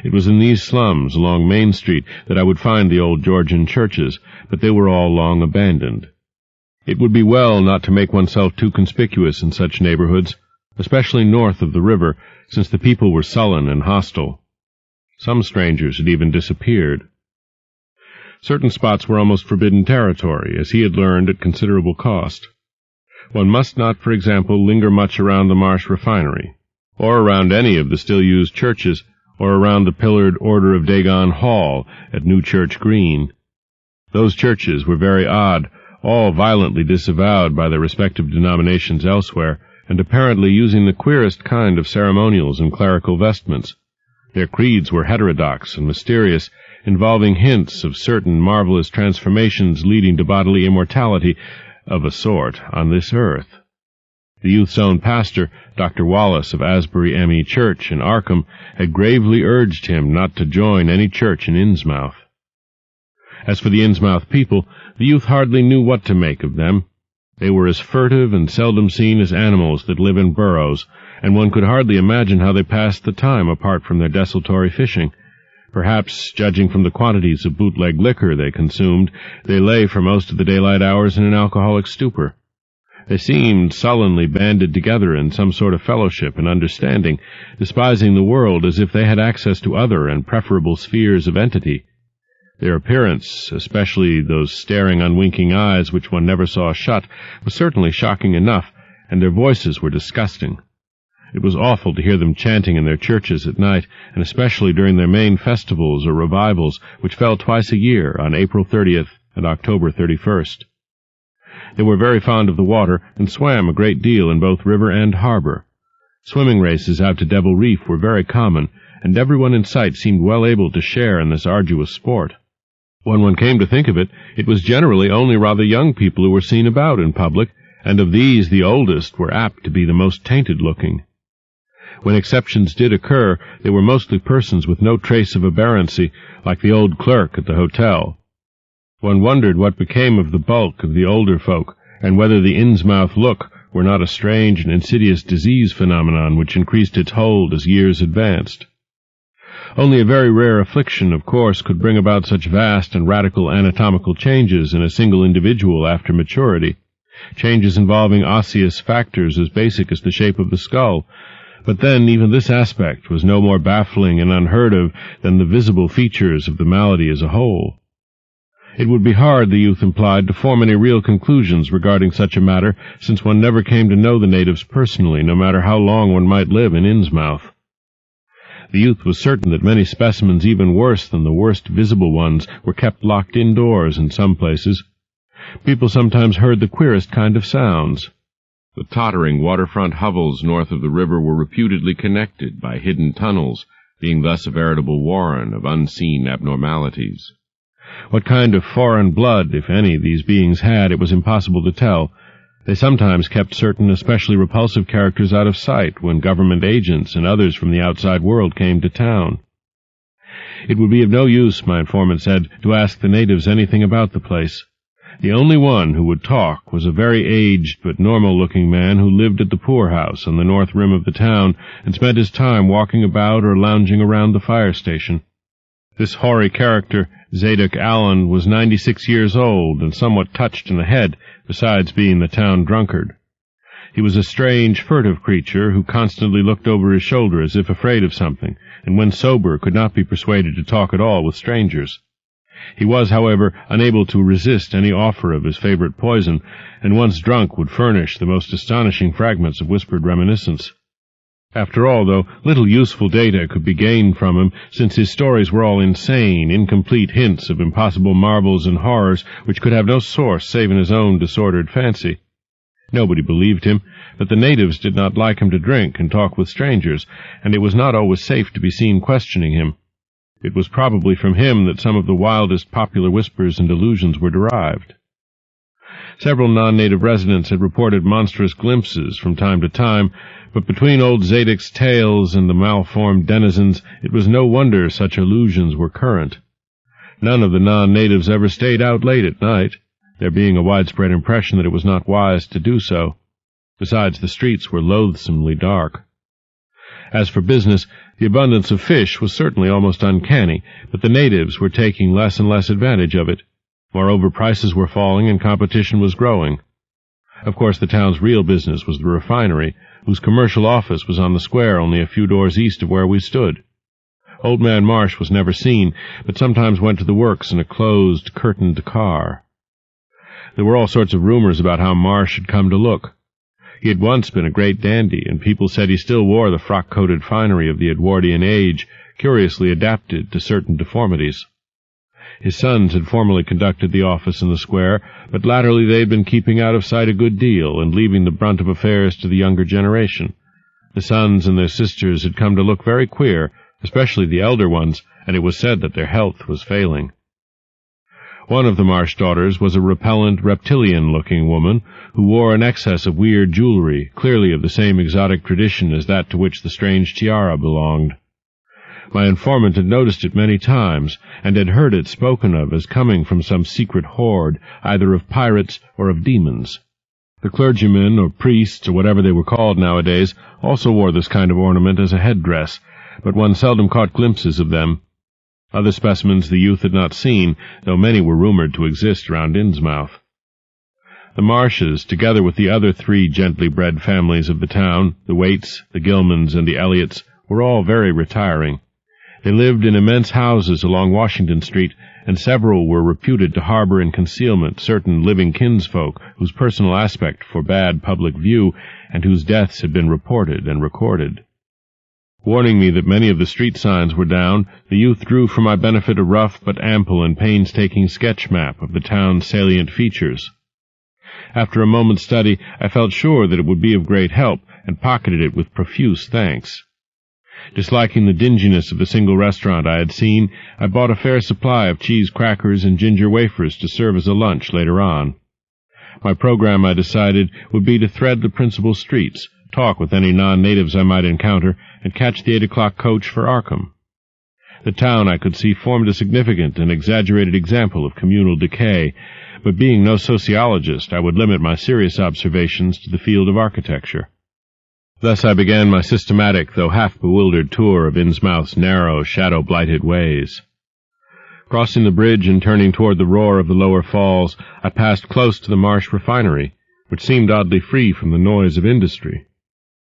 It was in these slums, along Main Street, that I would find the old Georgian churches, but they were all long abandoned. It would be well not to make oneself too conspicuous in such neighborhoods, especially north of the river, since the people were sullen and hostile. Some strangers had even disappeared. Certain spots were almost forbidden territory, as he had learned at considerable cost. One must not, for example, linger much around the Marsh refinery, or around any of the still-used churches, or around the pillared Order of Dagon Hall at New Church Green. Those churches were very odd, all violently disavowed by their respective denominations elsewhere, and apparently using the queerest kind of ceremonials and clerical vestments. Their creeds were heterodox and mysterious, involving hints of certain marvelous transformations leading to bodily immortality, of a sort, on this earth. The youth's own pastor, Dr. Wallace of Asbury M.E. Church in Arkham, had gravely urged him not to join any church in Innsmouth. As for the Innsmouth people, the youth hardly knew what to make of them. They were as furtive and seldom seen as animals that live in burrows, and one could hardly imagine how they passed the time apart from their desultory fishing. Perhaps, judging from the quantities of bootleg liquor they consumed, they lay for most of the daylight hours in an alcoholic stupor. They seemed sullenly banded together in some sort of fellowship and understanding, despising the world as if they had access to other and preferable spheres of entity. Their appearance, especially those staring, unwinking eyes which one never saw shut, was certainly shocking enough, and their voices were disgusting. It was awful to hear them chanting in their churches at night, and especially during their main festivals or revivals, which fell twice a year, on April 30th and October 31st. They were very fond of the water, and swam a great deal in both river and harbor. Swimming races out to Devil Reef were very common, and everyone in sight seemed well able to share in this arduous sport. When one came to think of it, it was generally only rather young people who were seen about in public, and of these the oldest were apt to be the most tainted-looking. When exceptions did occur, they were mostly persons with no trace of aberrancy, like the old clerk at the hotel. One wondered what became of the bulk of the older folk, and whether the Innsmouth look were not a strange and insidious disease phenomenon which increased its hold as years advanced. Only a very rare affliction, of course, could bring about such vast and radical anatomical changes in a single individual after maturity, changes involving osseous factors as basic as the shape of the skull. But then even this aspect was no more baffling and unheard of than the visible features of the malady as a whole. It would be hard, the youth implied, to form any real conclusions regarding such a matter, since one never came to know the natives personally, no matter how long one might live in Innsmouth. The youth was certain that many specimens even worse than the worst visible ones were kept locked indoors in some places. People sometimes heard the queerest kind of sounds. The tottering waterfront hovels north of the river were reputedly connected by hidden tunnels, being thus a veritable warren of unseen abnormalities. What kind of foreign blood, if any, these beings had, it was impossible to tell. They sometimes kept certain especially repulsive characters out of sight when government agents and others from the outside world came to town. It would be of no use, my informant said, to ask the natives anything about the place. The only one who would talk was a very aged but normal-looking man who lived at the poorhouse on the north rim of the town and spent his time walking about or lounging around the fire station. This hoary character, Zadok Allen, was 96 years old and somewhat touched in the head, besides being the town drunkard. He was a strange, furtive creature who constantly looked over his shoulder as if afraid of something, and when sober could not be persuaded to talk at all with strangers. He was, however, unable to resist any offer of his favorite poison, and once drunk would furnish the most astonishing fragments of whispered reminiscence. After all, though, little useful data could be gained from him, since his stories were all insane, incomplete hints of impossible marvels and horrors which could have no source save in his own disordered fancy. Nobody believed him, but the natives did not like him to drink and talk with strangers, and it was not always safe to be seen questioning him. It was probably from him that some of the wildest popular whispers and delusions were derived. Several non-native residents had reported monstrous glimpses from time to time, but between old Zadok's tales and the malformed denizens, it was no wonder such illusions were current. None of the non-natives ever stayed out late at night, there being a widespread impression that it was not wise to do so. Besides, the streets were loathsomely dark. As for business, the abundance of fish was certainly almost uncanny, but the natives were taking less and less advantage of it. Moreover, prices were falling and competition was growing. Of course, the town's real business was the refinery, whose commercial office was on the square only a few doors east of where we stood. Old Man Marsh was never seen, but sometimes went to the works in a closed, curtained car. There were all sorts of rumors about how Marsh had come to look. He had once been a great dandy, and people said he still wore the frock-coated finery of the Edwardian age, curiously adapted to certain deformities. His sons had formerly conducted the office in the square, but latterly they had been keeping out of sight a good deal and leaving the brunt of affairs to the younger generation. The sons and their sisters had come to look very queer, especially the elder ones, and it was said that their health was failing. One of the Marsh daughters was a repellent, reptilian-looking woman who wore an excess of weird jewelry, clearly of the same exotic tradition as that to which the strange tiara belonged. My informant had noticed it many times, and had heard it spoken of as coming from some secret horde, either of pirates or of demons. The clergymen, or priests, or whatever they were called nowadays, also wore this kind of ornament as a headdress, but one seldom caught glimpses of them. Other specimens the youth had not seen, though many were rumored to exist around Innsmouth. The Marshes, together with the other 3 gently bred families of the town, the Waits, the Gilmans, and the Elliots, were all very retiring. They lived in immense houses along Washington Street, and several were reputed to harbor in concealment certain living kinsfolk whose personal aspect forbade public view, and whose deaths had been reported and recorded. Warning me that many of the street signs were down, the youth drew for my benefit a rough but ample and painstaking sketch map of the town's salient features. After a moment's study, I felt sure that it would be of great help, and pocketed it with profuse thanks. Disliking the dinginess of the single restaurant I had seen, I bought a fair supply of cheese crackers and ginger wafers to serve as a lunch later on. My program, I decided, would be to thread the principal streets, talk with any non-natives I might encounter, and catch the 8 o'clock coach for Arkham. The town, I could see, formed a significant and exaggerated example of communal decay, but being no sociologist, I would limit my serious observations to the field of architecture. Thus I began my systematic, though half-bewildered tour of Innsmouth's narrow, shadow-blighted ways. Crossing the bridge and turning toward the roar of the lower falls, I passed close to the Marsh refinery, which seemed oddly free from the noise of industry.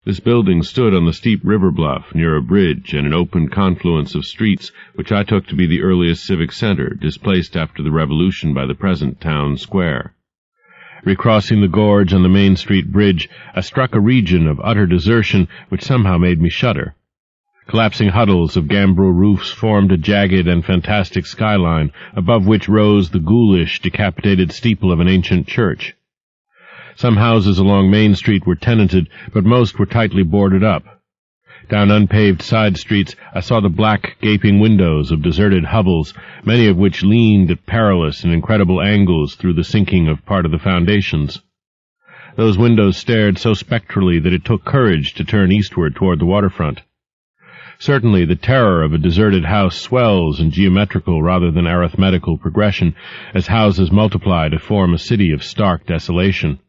This building stood on the steep river bluff near a bridge and an open confluence of streets which I took to be the earliest civic center, displaced after the Revolution by the present town square. Recrossing the gorge on the Main Street bridge, I struck a region of utter desertion which somehow made me shudder. Collapsing huddles of gambrel roofs formed a jagged and fantastic skyline, above which rose the ghoulish, decapitated steeple of an ancient church. Some houses along Main Street were tenanted, but most were tightly boarded up. Down unpaved side streets I saw the black, gaping windows of deserted hovels, many of which leaned at perilous and incredible angles through the sinking of part of the foundations. Those windows stared so spectrally that it took courage to turn eastward toward the waterfront. Certainly the terror of a deserted house swells in geometrical rather than arithmetical progression, as houses multiply to form a city of stark desolation.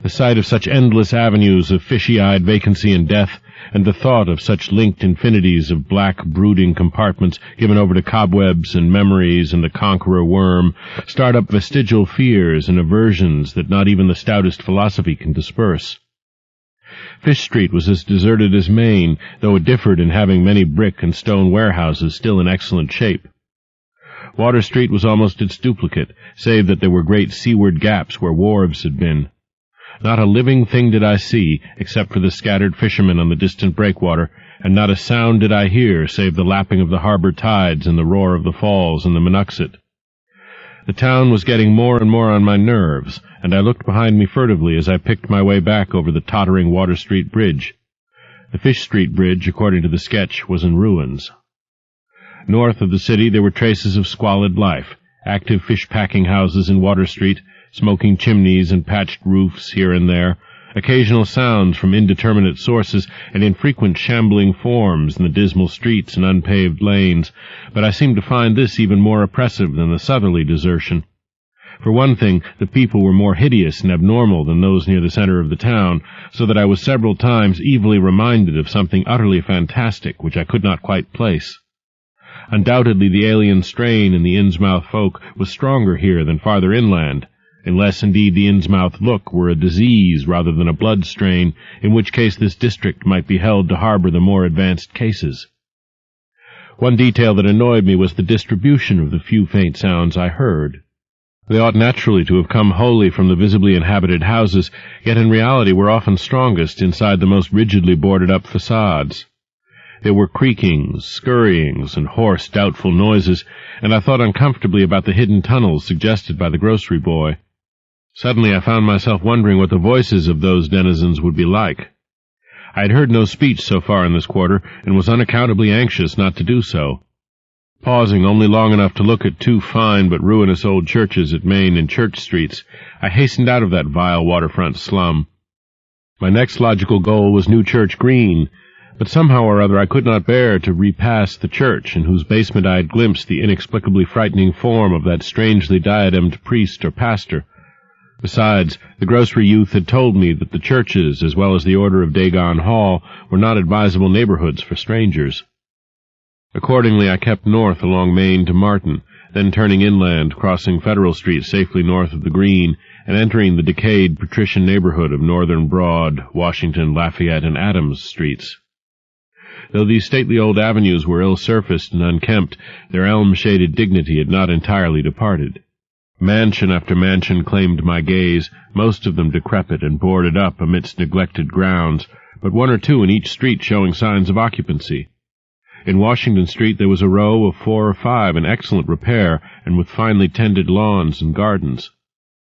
The sight of such endless avenues of fishy-eyed vacancy and death, and the thought of such linked infinities of black, brooding compartments given over to cobwebs and memories and the conqueror worm, start up vestigial fears and aversions that not even the stoutest philosophy can disperse. Fish Street was as deserted as Main, though it differed in having many brick and stone warehouses still in excellent shape. Water Street was almost its duplicate, save that there were great seaward gaps where wharves had been. Not a living thing did I see, except for the scattered fishermen on the distant breakwater, and not a sound did I hear, save the lapping of the harbor tides and the roar of the falls and the Monuxet. The town was getting more and more on my nerves, and I looked behind me furtively as I picked my way back over the tottering Water Street Bridge. The Fish Street Bridge, according to the sketch, was in ruins. North of the city there were traces of squalid life, active fish-packing houses in Water Street, smoking chimneys and patched roofs here and there, occasional sounds from indeterminate sources, and infrequent shambling forms in the dismal streets and unpaved lanes, but I seemed to find this even more oppressive than the southerly desertion. For one thing, the people were more hideous and abnormal than those near the center of the town, so that I was several times evilly reminded of something utterly fantastic which I could not quite place. Undoubtedly the alien strain in the Innsmouth folk was stronger here than farther inland, unless indeed the Innsmouth look were a disease rather than a blood strain, in which case this district might be held to harbor the more advanced cases. One detail that annoyed me was the distribution of the few faint sounds I heard. They ought naturally to have come wholly from the visibly inhabited houses, yet in reality were often strongest inside the most rigidly boarded-up facades. There were creakings, scurryings, and hoarse, doubtful noises, and I thought uncomfortably about the hidden tunnels suggested by the grocery boy. Suddenly I found myself wondering what the voices of those denizens would be like. I had heard no speech so far in this quarter, and was unaccountably anxious not to do so. Pausing only long enough to look at two fine but ruinous old churches at Main and Church Streets, I hastened out of that vile waterfront slum. My next logical goal was New Church Green, but somehow or other I could not bear to repass the church in whose basement I had glimpsed the inexplicably frightening form of that strangely diademed priest or pastor. Besides, the grocery youth had told me that the churches, as well as the order of Dagon Hall, were not advisable neighborhoods for strangers. Accordingly, I kept north along Main to Martin, then turning inland, crossing Federal Street safely north of the Green, and entering the decayed patrician neighborhood of Northern Broad, Washington, Lafayette, and Adams Streets. Though these stately old avenues were ill-surfaced and unkempt, their elm-shaded dignity had not entirely departed. Mansion after mansion claimed my gaze, most of them decrepit and boarded up amidst neglected grounds, but one or two in each street showing signs of occupancy. In Washington Street there was a row of 4 or 5 in excellent repair and with finely tended lawns and gardens.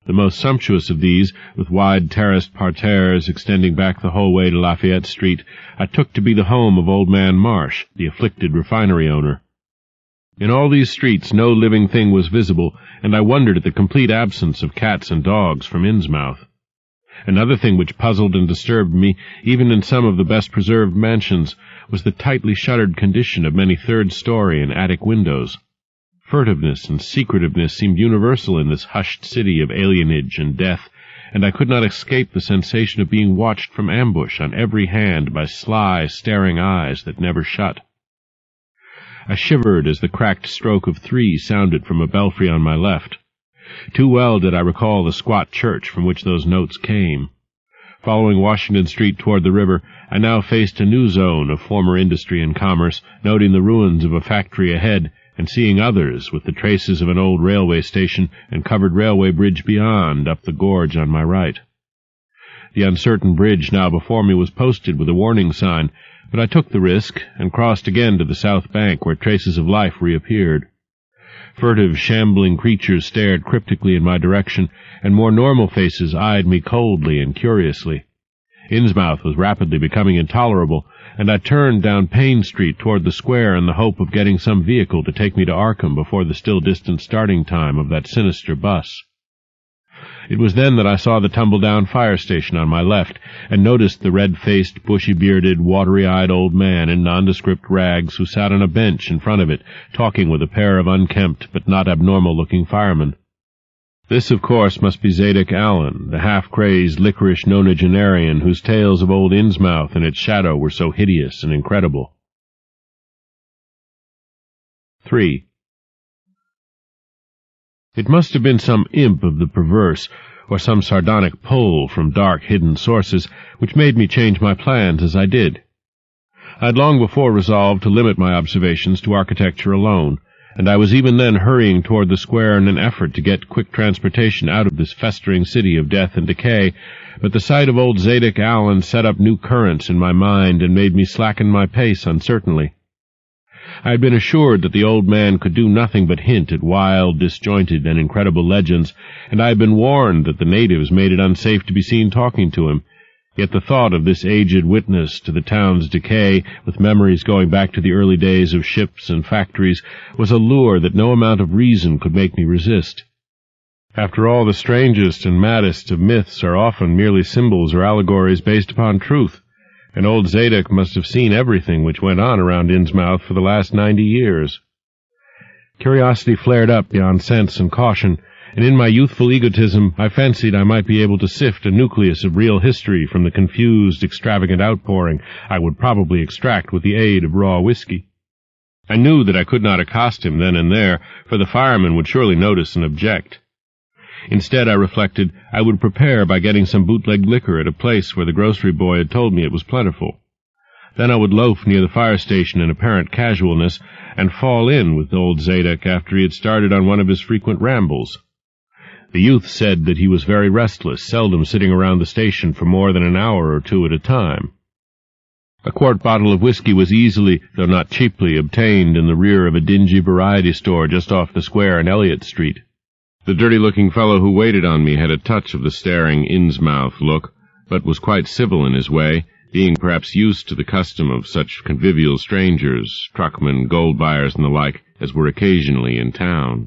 The most sumptuous of these, with wide terraced parterres extending back the whole way to Lafayette Street, I took to be the home of old man Marsh, the afflicted refinery owner. In all these streets no living thing was visible, and I wondered at the complete absence of cats and dogs from Innsmouth. Another thing which puzzled and disturbed me, even in some of the best-preserved mansions, was the tightly shuttered condition of many third-story and attic windows. Furtiveness and secretiveness seemed universal in this hushed city of alienage and death, and I could not escape the sensation of being watched from ambush on every hand by sly, staring eyes that never shut. I shivered as the cracked stroke of 3 sounded from a belfry on my left. Too well did I recall the squat church from which those notes came. Following Washington Street toward the river, I now faced a new zone of former industry and commerce, noting the ruins of a factory ahead, and seeing others with the traces of an old railway station and covered railway bridge beyond, up the gorge on my right. The uncertain bridge now before me was posted with a warning sign, but I took the risk and crossed again to the south bank where traces of life reappeared. Furtive, shambling creatures stared cryptically in my direction, and more normal faces eyed me coldly and curiously. Innsmouth was rapidly becoming intolerable, and I turned down Payne Street toward the square in the hope of getting some vehicle to take me to Arkham before the still distant starting time of that sinister bus. It was then that I saw the tumble-down fire station on my left, and noticed the red-faced, bushy-bearded, watery-eyed old man in nondescript rags who sat on a bench in front of it, talking with a pair of unkempt but not abnormal-looking firemen. This, of course, must be Zadok Allen, the half-crazed, licorice nonagenarian whose tales of old Innsmouth and its shadow were so hideous and incredible. 3. It must have been some imp of the perverse, or some sardonic pull from dark, hidden sources, which made me change my plans as I did. I had long before resolved to limit my observations to architecture alone, and I was even then hurrying toward the square in an effort to get quick transportation out of this festering city of death and decay, but the sight of old Zadok Allen set up new currents in my mind and made me slacken my pace uncertainly. I had been assured that the old man could do nothing but hint at wild, disjointed, and incredible legends, and I had been warned that the natives made it unsafe to be seen talking to him. Yet the thought of this aged witness to the town's decay, with memories going back to the early days of ships and factories, was a lure that no amount of reason could make me resist. After all, the strangest and maddest of myths are often merely symbols or allegories based upon truth, and old Zadok must have seen everything which went on around Innsmouth for the last 90 years. Curiosity flared up beyond sense and caution, and in my youthful egotism I fancied I might be able to sift a nucleus of real history from the confused, extravagant outpouring I would probably extract with the aid of raw whiskey. I knew that I could not accost him then and there, for the fireman would surely notice and object. Instead, I reflected, I would prepare by getting some bootleg liquor at a place where the grocery boy had told me it was plentiful. Then I would loaf near the fire station in apparent casualness, and fall in with old Zadok after he had started on one of his frequent rambles. The youth said that he was very restless, seldom sitting around the station for more than an hour or two at a time. A quart bottle of whiskey was easily, though not cheaply, obtained in the rear of a dingy variety store just off the square in Elliott Street. The dirty-looking fellow who waited on me had a touch of the staring Innsmouth look, but was quite civil in his way, being perhaps used to the custom of such convivial strangers, truckmen, gold buyers, and the like, as were occasionally in town.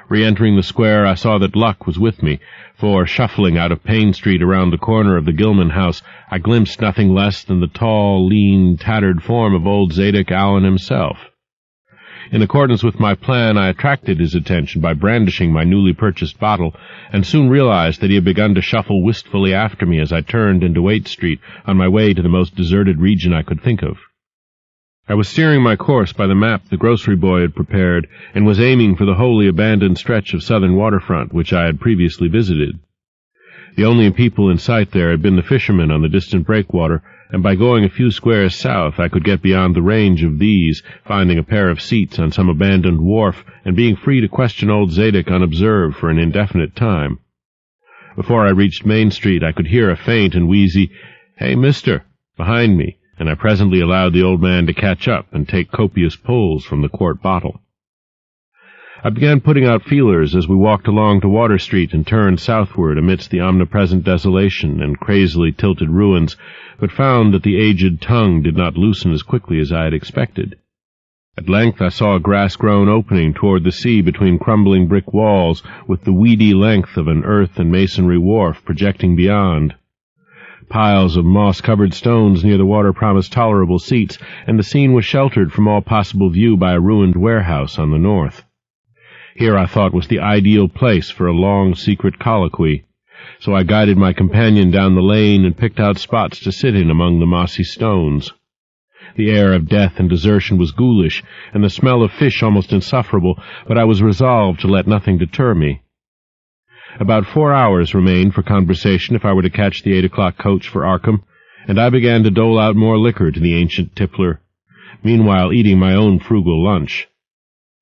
Re-entering the square, I saw that luck was with me, for, shuffling out of Payne Street around the corner of the Gilman house, I glimpsed nothing less than the tall, lean, tattered form of old Zadok Allen himself. In accordance with my plan, I attracted his attention by brandishing my newly purchased bottle, and soon realized that he had begun to shuffle wistfully after me as I turned into Waite Street on my way to the most deserted region I could think of. I was steering my course by the map the grocery boy had prepared, and was aiming for the wholly abandoned stretch of southern waterfront which I had previously visited. The only people in sight there had been the fishermen on the distant breakwater, and by going a few squares south I could get beyond the range of these, finding a pair of seats on some abandoned wharf, and being free to question old Zadok unobserved for an indefinite time. Before I reached Main Street I could hear a faint and wheezy, "Hey, mister," behind me, and I presently allowed the old man to catch up and take copious pulls from the quart bottle. I began putting out feelers as we walked along to Water Street and turned southward amidst the omnipresent desolation and crazily tilted ruins, but found that the aged tongue did not loosen as quickly as I had expected. At length I saw a grass-grown opening toward the sea between crumbling brick walls, with the weedy length of an earth and masonry wharf projecting beyond. Piles of moss-covered stones near the water promised tolerable seats, and the scene was sheltered from all possible view by a ruined warehouse on the north. Here I thought was the ideal place for a long, secret colloquy, so I guided my companion down the lane and picked out spots to sit in among the mossy stones. The air of death and desertion was ghoulish, and the smell of fish almost insufferable, but I was resolved to let nothing deter me. About 4 hours remained for conversation if I were to catch the 8 o'clock coach for Arkham, and I began to dole out more liquor to the ancient tippler, meanwhile eating my own frugal lunch.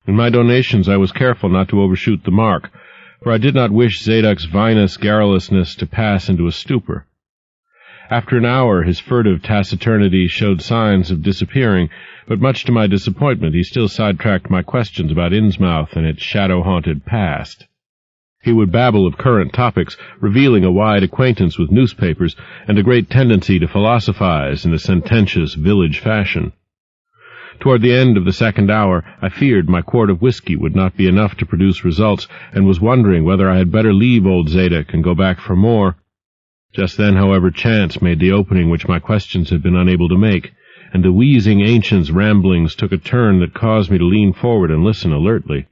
In my donations I was careful not to overshoot the mark, for I did not wish Zadok's vinous garrulousness to pass into a stupor. After an hour his furtive taciturnity showed signs of disappearing, but much to my disappointment he still sidetracked my questions about Innsmouth and its shadow-haunted past. He would babble of current topics, revealing a wide acquaintance with newspapers and a great tendency to philosophize in a sententious village fashion. Toward the end of the second hour, I feared my quart of whiskey would not be enough to produce results, and was wondering whether I had better leave old Zadok and go back for more. Just then, however, chance made the opening which my questions had been unable to make, and the wheezing ancient's ramblings took a turn that caused me to lean forward and listen alertly.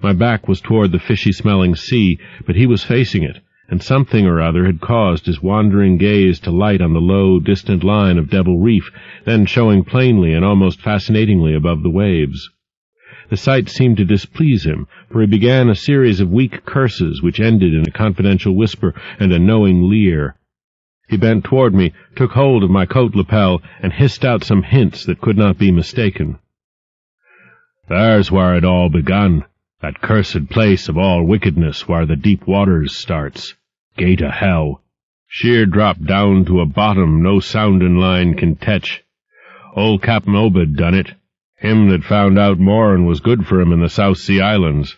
My back was toward the fishy-smelling sea, but he was facing it, and something or other had caused his wandering gaze to light on the low, distant line of Devil Reef, then showing plainly and almost fascinatingly above the waves. The sight seemed to displease him, for he began a series of weak curses which ended in a confidential whisper and a knowing leer. He bent toward me, took hold of my coat lapel, and hissed out some hints that could not be mistaken. There's where it all begun, that cursed place of all wickedness where the deep waters starts. Gate o' hell. Sheer drop down to a bottom no soundin' line can tetch. Old Captain Obed done it, him that found out more'n was good for him in the South Sea Islands.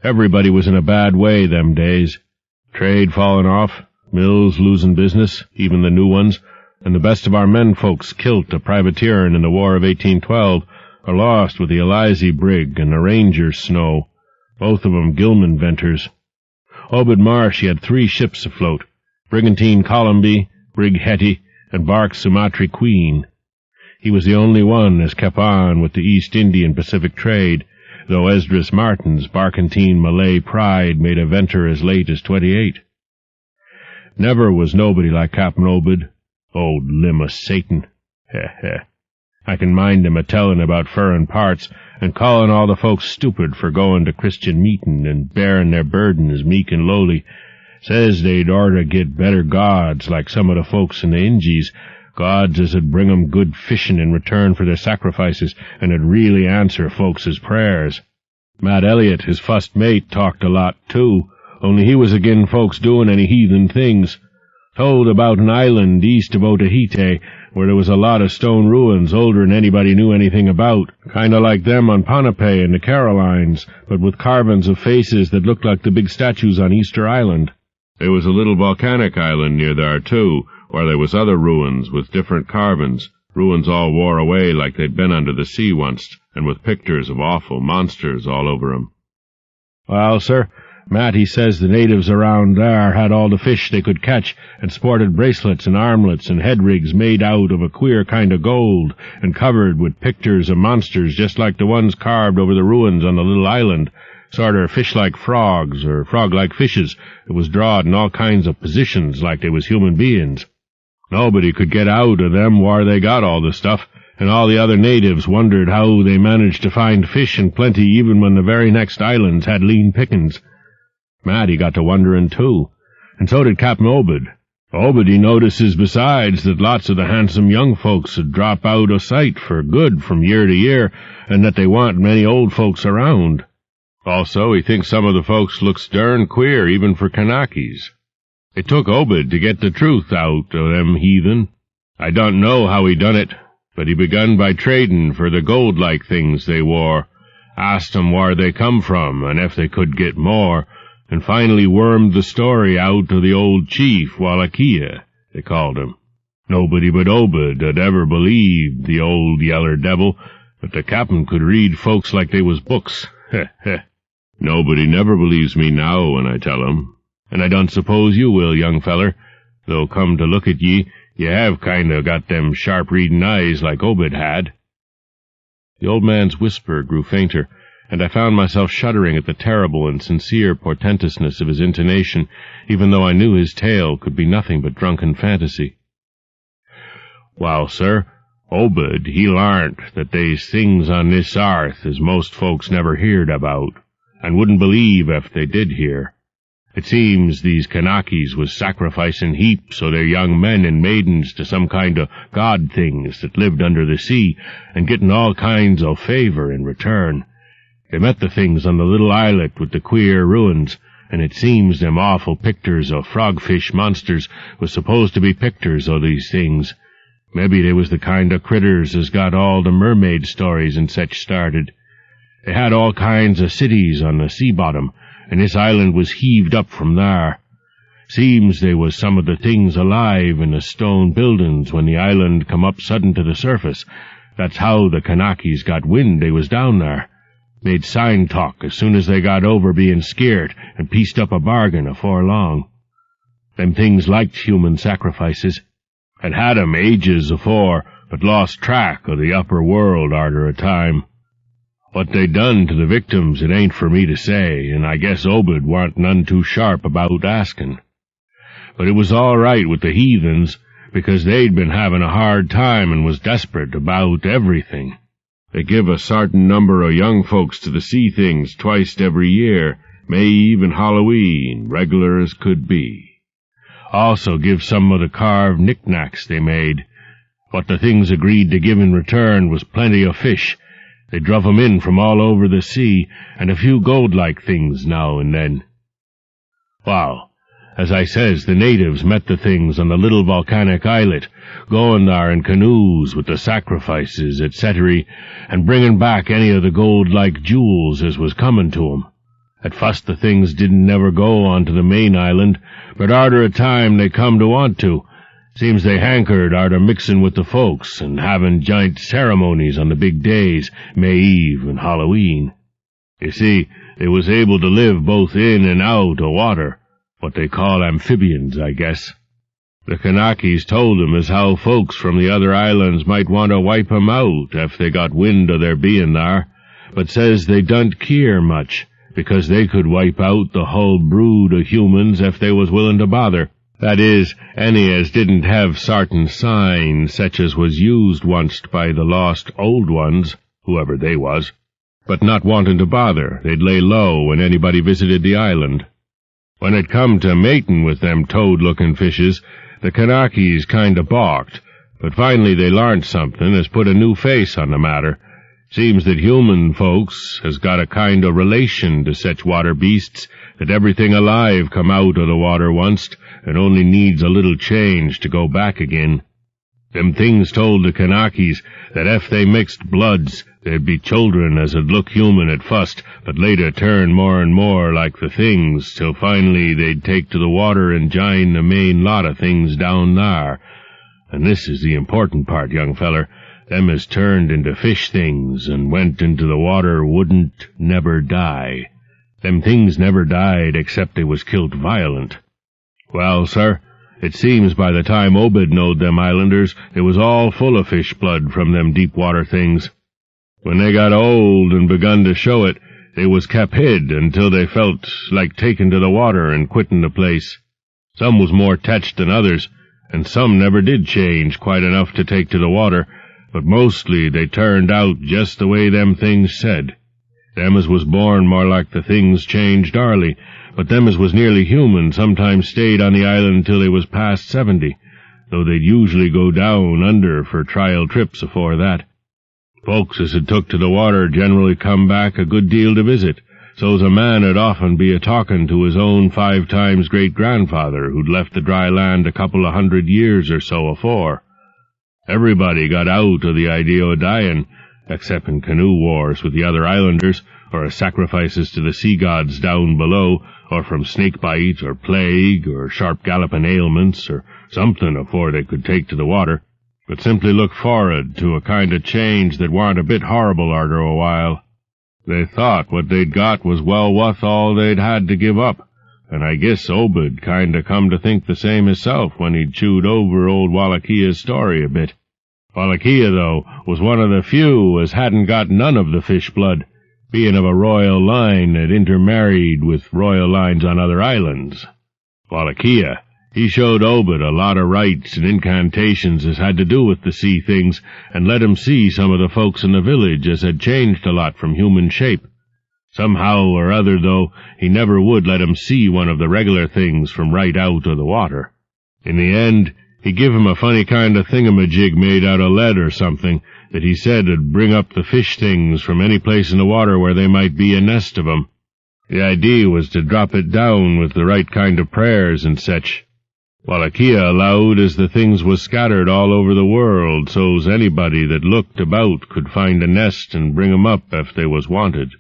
Everybody was in a bad way them days. Trade falling off, mills losing business, even the new ones, and the best of our men folks kilt a privateerin' in the War of 1812, or lost with the Elizy brig and the Ranger's Snow, both of 'em Gilman venters. Obed Marsh he had 3 ships afloat, Brigantine Columby, Brig Hetty, and bark Sumatry Queen. He was the only one as kept on with the East Indian Pacific trade, though Esdras Martin's barkentine Malay Pride made a venture as late as 28. Never was nobody like Captain Obed, old limb o' Satan. Heh. I can mind him a-tellin' about furrin parts, and callin' all the folks stupid for goin' to Christian meetin' and bearin' their burdens meek and lowly. Says they'd orter get better gods like some of the folks in the Injies, gods as 'ud bring 'em good fishin' in return for their sacrifices, and 'ud really answer folks' prayers. Matt Elliott, his fust mate, talked a lot, too, only he was agin folks doin' any heathen things. Told about an island east of Otaheite, where there was a lot of stone ruins older'n anybody knew anything about, kind of like them on Ponape and the Carolines, but with carvings of faces that looked like the big statues on Easter Island. There was a little volcanic island near there, too, where there was other ruins with different carvings, ruins all wore away like they'd been under the sea once, and with pictures of awful monsters all over 'em. Well, sir, Matt, he says the natives around there had all the fish they could catch, and sported bracelets and armlets and head rigs made out of a queer kind of gold, and covered with pictures of monsters just like the ones carved over the ruins on the little island, sorter fish-like frogs, or frog-like fishes, that was drawed in all kinds of positions like they was human beings. Nobody could get out of them where they got all the stuff, and all the other natives wondered how they managed to find fish in plenty even when the very next islands had lean pickin's. Matt, he got to wonderin', too, and so did Captain Obed. Obed, he notices besides that lots of the handsome young folks would drop out o' sight for good from year to year, and that they want many old folks around. Also, he thinks some of the folks looks dern queer even for Kanakas. It took Obed to get the truth out o' them heathen. I don't know how he done it, but he begun by tradin' for the gold-like things they wore, asked 'em where they come from, and if they could get more, and finally wormed the story out of the old chief, Wallachia, they called him. Nobody but Obed had ever believed the old yeller devil, but the captain could read folks like they was books. Heh. Nobody never believes me now when I tell 'em, and I don't suppose you will, young feller, though come to look at ye, you have kind of got them sharp-readin' eyes like Obed had. The old man's whisper grew fainter, and I found myself shuddering at the terrible and sincere portentousness of his intonation, even though I knew his tale could be nothing but drunken fantasy. Well, sir, Obed, he larnt that they's things on this arth as most folks never heerd about, and wouldn't believe if they did hear. It seems these Kanakas was sacrificing heaps o' their young men and maidens to some kind o' god things that lived under the sea, and getting all kinds o' favor in return. They met the things on the little islet with the queer ruins, and it seems them awful pictures o' frogfish monsters was supposed to be pictures o' these things. Maybe they was the kind o' critters as got all the mermaid stories and such started. They had all kinds o' cities on the sea bottom, and this island was heaved up from there. Seems they was some of the things alive in the stone buildings when the island come up sudden to the surface. That's how the Kanakas got wind they was down there. Made sign talk as soon as they got over being scared, and pieced up a bargain afore long. Them things liked human sacrifices, had 'em ages afore, but lost track o' the upper world arter a time. What they done to the victims it ain't for me to say, and I guess Obed warn't none too sharp about asking. But it was all right with the heathens, because they'd been having a hard time and was desperate about everything. They give a sartain number o' young folks to the sea things twice every year, May Eve and Halloween, regular as could be. Also give some o' the carved knick-knacks they made. What the things agreed to give in return was plenty o' fish, They druv 'em in from all over the sea, and a few gold-like things now and then. Well, as I says, the natives met the things on the little volcanic islet, going there in canoes with the sacrifices, etc., and bringing back any of the gold-like jewels as was coming to 'em. At fust the things didn't never go on to the main island, but arter a time they come to want to. Seems they hankered arter mixing with the folks and having giant ceremonies on the big days, May Eve and Halloween. You see, they was able to live both in and out o' water, what they call amphibians, I guess. The Kanakas told 'em as how folks from the other islands might want to wipe 'em out if they got wind o' their being there, but says they don't keer much, because they could wipe out the whole brood o' humans if they was willing to bother. That is, any as didn't have sartain signs, such as was used once by the lost old ones, whoever they was. But not wanting to bother, they'd lay low when anybody visited the island. When it come to matin' with them toad-looking fishes, the Kanakas kind balked, but finally they larnt something as put a new face on the matter. Seems that human folks has got a kind o' relation to such water beasts, that everything alive come out o' the water onct, and only needs a little change to go back again. Them things told the Kanakas that if they mixed bloods, there'd be children as 'ud look human at fust, but later turn more and more like the things, till finally they'd take to the water and jine the main lot o' things down there. And this is the important part, young feller. Them as turned into fish things and went into the water wouldn't never die. Them things never died except they was killed violent. Well, sir, it seems by the time Obed knowed them islanders, they was all full of fish blood from them deep-water things. When they got old and begun to show it, they was kept hid until they felt like taking to the water and quitting the place. Some was more tetched than others, and some never did change quite enough to take to the water, but mostly they turned out just the way them things said. Them as was born more like the things changed early, but them as was nearly human sometimes stayed on the island till they was past 70, though they'd usually go down under for trial trips afore that. Folks as had took to the water generally come back a good deal to visit, so's a man 'ud often be a-talking to his own 5 times great-grandfather who'd left the dry land a couple of 100 years or so afore. Everybody got out of the idea o' dying, except in canoe wars with the other islanders, or as sacrifices to the sea gods down below, or from snake-bite, or plague, or sharp galloping ailments, or something afore they could take to the water, but simply look for'ard to a kind of change that warn't a bit horrible arter a while. They thought what they'd got was well wuth all they'd had to give up, and I guess Obed kind of come to think the same hisself when he'd chewed over old Wallacheia's story a bit. Wallachia, though, was one of the few as hadn't got none of the fish blood, being of a royal line that intermarried with royal lines on other islands. Wallachia, he showed Obed a lot of rites and incantations as had to do with the sea things, and let him see some of the folks in the village as had changed a lot from human shape. Somehow or other, though, he never would let him see one of the regular things from right out of the water. In the end, he give him a funny kind of thingamajig made out of lead or something that he said would bring up the fish things from any place in the water where they might be a nest of 'em. The idea was to drop it down with the right kind of prayers and such. Wallachia allowed as the things was scattered all over the world, so's anybody that looked about could find a nest and bring 'em up if they was wanted.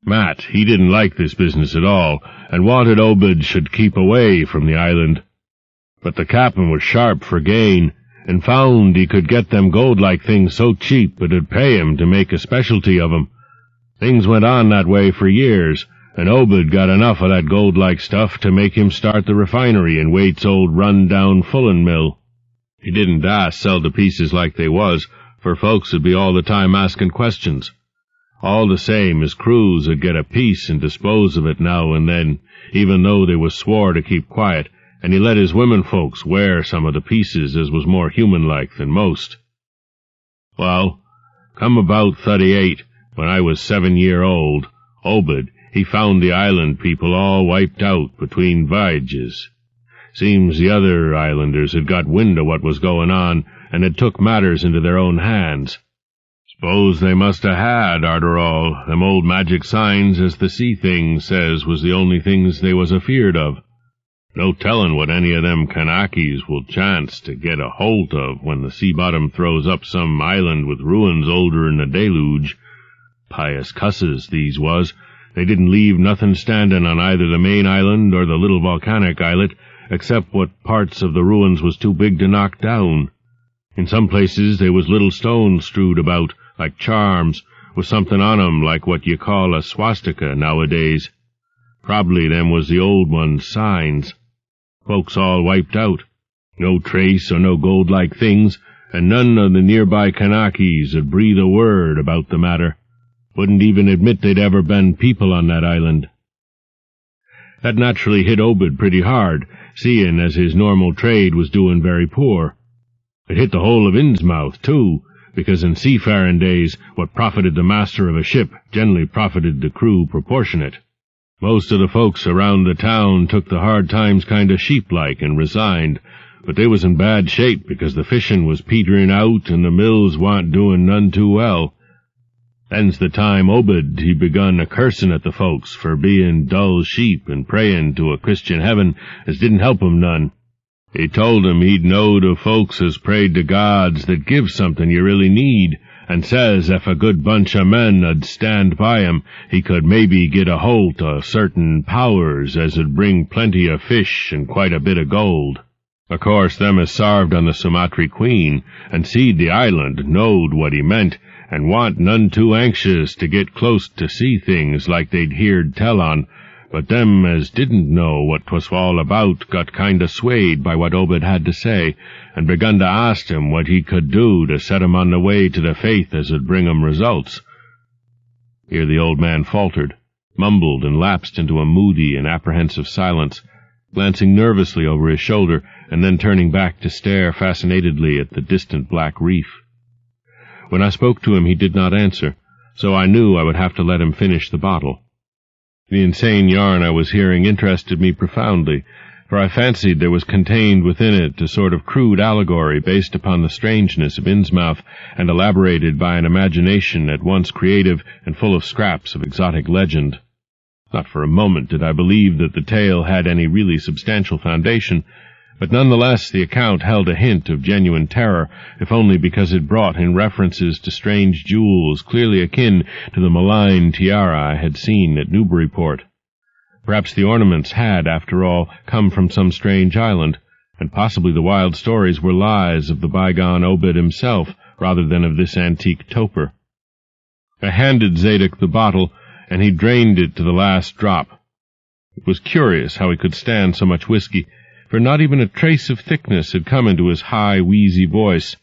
Matt, he didn't like this business at all, and wanted Obed should keep away from the island. But the captain was sharp for gain, and found he could get them gold-like things so cheap it'd pay him to make a specialty of 'em. Things went on that way for years, and Obed got enough of that gold-like stuff to make him start the refinery in Waite's old run-down fullin' mill. He didn't sell the pieces like they was, for folks would be all the time asking questions. All the same, his crews would get a piece and dispose of it now and then, even though they was swore to keep quiet, and he let his women folks wear some of the pieces as was more human-like than most. Well, come about 38, when I was 7-year-old, Obed, he found the island people all wiped out between voyages. Seems the other islanders had got wind of what was going on, and had took matters into their own hands. S'pose they must ha' had, arter all. Them old magic signs, as the sea thing says, was the only things they was afeard of. No tellin' what any of them Kanakas will chance to get a holt of when the sea bottom throws up some island with ruins older'n the deluge. Pious cusses, these was. They didn't leave nothin' standin' on either the main island or the little volcanic islet, except what parts of the ruins was too big to knock down. In some places they was little stones strewed about, like charms, with somethin' on 'em like what you call a swastika nowadays. Prob'ly them was the old ones' signs. Folks all wiped out. No trace or no gold-like things, and none of the nearby Kanakas 'ud breathe a word about the matter. Wouldn't even admit they'd ever been people on that island. That naturally hit Obed pretty hard, seein' as his normal trade was doin' very poor. It hit the whole of Innsmouth, too, because in seafarin' days what profited the master of a ship generally profited the crew proportionate. Most of the folks around the town took the hard times kind of sheep-like and resigned, but they was in bad shape because the fishin' was peterin' out and the mills wa'n't doin' none too well. Then's the time Obed he begun a-cursin' at the folks for bein' dull sheep and prayin' to a Christian heaven as didn't help 'em none. He told 'em he'd knowed of folks as prayed to gods that give something you really need, and says if a good bunch of men 'ud stand by him, he could maybe get a holt o' certain powers as 'ud bring plenty of fish and quite a bit of gold. O' course, them as sarved on the Sumatry Queen and seed the island knowed what he meant, and wa'n't none too anxious to get close to see things like they'd heerd tell on, but them as didn't know what 'twas all about got kind of swayed by what Obed had to say, and begun to ask him what he could do to set 'em on the way to the faith as 'ud bring 'em results. Here the old man faltered, mumbled, and lapsed into a moody and apprehensive silence, glancing nervously over his shoulder, and then turning back to stare fascinatedly at the distant black reef. When I spoke to him he did not answer, so I knew I would have to let him finish the bottle. The insane yarn I was hearing interested me profoundly, for I fancied there was contained within it a sort of crude allegory based upon the strangeness of Innsmouth and elaborated by an imagination at once creative and full of scraps of exotic legend. Not for a moment did I believe that the tale had any really substantial foundation, but nonetheless the account held a hint of genuine terror, if only because it brought in references to strange jewels clearly akin to the malign tiara I had seen at Newburyport. Perhaps the ornaments had, after all, come from some strange island, and possibly the wild stories were lies of the bygone Obed himself, rather than of this antique toper. I handed Zadok the bottle, and he drained it to the last drop. It was curious how he could stand so much whiskey, for not even a trace of thickness had come into his high, wheezy voice.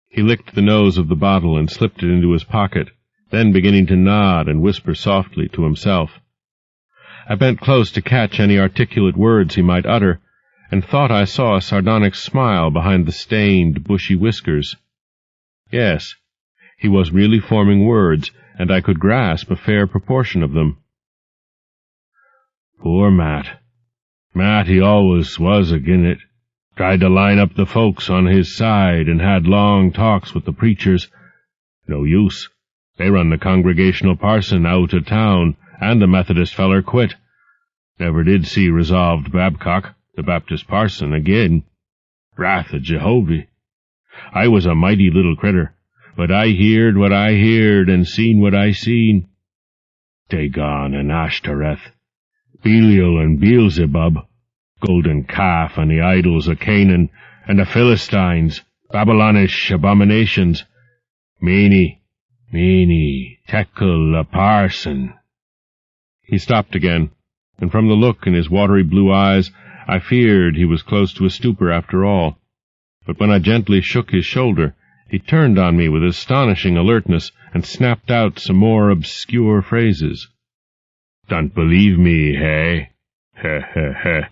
He licked the nose of the bottle and slipped it into his pocket, then beginning to nod and whisper softly to himself. I bent close to catch any articulate words he might utter, and thought I saw a sardonic smile behind the stained, bushy whiskers. Yes, he was really forming words, and I could grasp a fair proportion of them. Poor Matt. Matt, he always was agin it. Tried to line up the folks on his side and had long talks with the preachers. No use. They run the Congregational parson out of town, and the Methodist feller quit. Never did see Resolved Babcock, the Baptist parson, again. Wrath of Jehovah. I was a mighty little critter, but I heerd what I heerd and seen what I seen. Dagon and Ashtoreth, Belial and Beelzebub, golden calf and the idols of Canaan, and the Philistines, Babylonish abominations. Meany, Tekel a parson. He stopped again, and from the look in his watery blue eyes, I feared he was close to a stupor after all. But when I gently shook his shoulder, he turned on me with astonishing alertness and snapped out some more obscure phrases. Don't believe me, hey? Heh, heh, heh.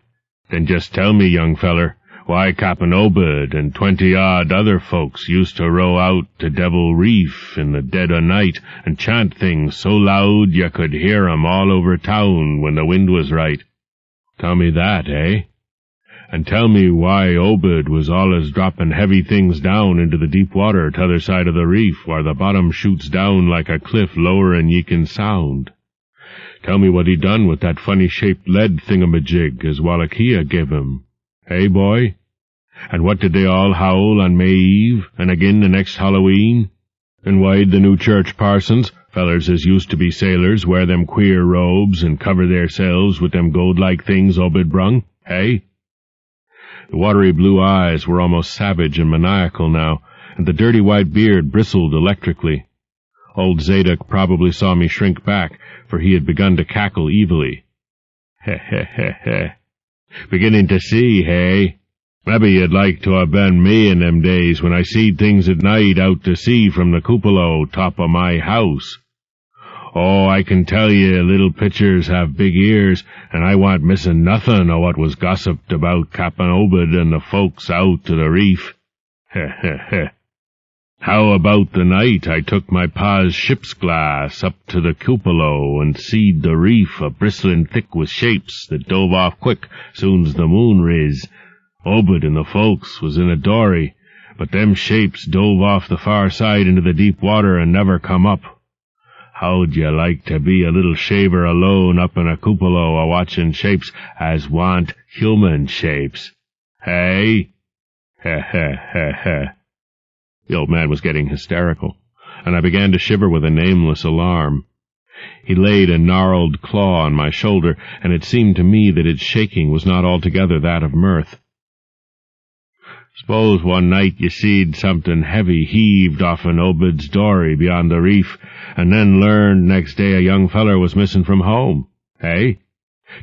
Then just tell me, young feller, why Cap'n Obed and 20-odd other folks used to row out to Devil Reef in the dead o' night and chant things so loud you could hear 'em all over town when the wind was right. Tell me that, eh? And tell me why Obed was allus dropping heavy things down into the deep water t'other side of the reef, where the bottom shoots down like a cliff lower'n ye can sound. Tell me what he done with that funny-shaped lead thingamajig as Wallachia give him. Hey, boy? And what did they all howl on May Eve, and agin the next Halloween? And why'd the new church parsons, fellers as used to be sailors, wear them queer robes and cover theirselves with them gold-like things Obed brung? Hey? The watery blue eyes were almost savage and maniacal now, and the dirty white beard bristled electrically. Old Zadok probably saw me shrink back, for he had begun to cackle evilly. Heh, heh, heh, heh. Beginning to see, hey? Maybe you'd like to have been me in them days when I seed things at night out to sea from the cupola top of my house. Oh, I can tell ye, little pitchers have big ears, and I want missing nothing o' what was gossiped about Cap'n Obed and the folks out to the reef. Heh, heh, heh. How about the night I took my pa's ship's glass up to the cupola and seed the reef a-bristling thick with shapes that dove off quick soon's the moon riz. Obed and the folks was in a dory, but them shapes dove off the far side into the deep water and never come up. How'd you like to be a little shaver alone up in a cupola a-watching shapes as want human shapes? Hey? Heh, heh, heh, heh. The old man was getting hysterical, and I began to shiver with a nameless alarm. He laid a gnarled claw on my shoulder, and it seemed to me that its shaking was not altogether that of mirth. S'pose one night you seed something heavy heaved off'n Obed's dory beyond the reef, and then learned next day a young feller was missing from home, eh?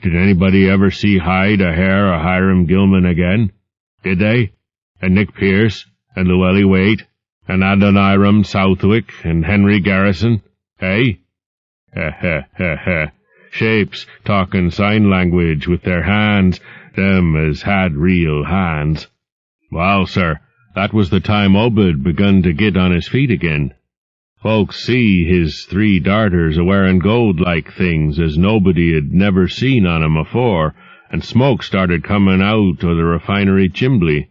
Did anybody ever see hide or hair or Hiram Gilman again? Did they? And Nick Pierce, and Llewellyn Waite, and Adoniram Southwick, and Henry Garrison, eh? Heh, heh, heh, heh. Shapes talking sign language with their hands, them as had real hands. Well, sir, that was the time Obed begun to git on his feet again. Folks see his 3 darters a-wearing gold-like things as nobody had never seen on 'em afore, and smoke started comin' out o' the refinery chimbley.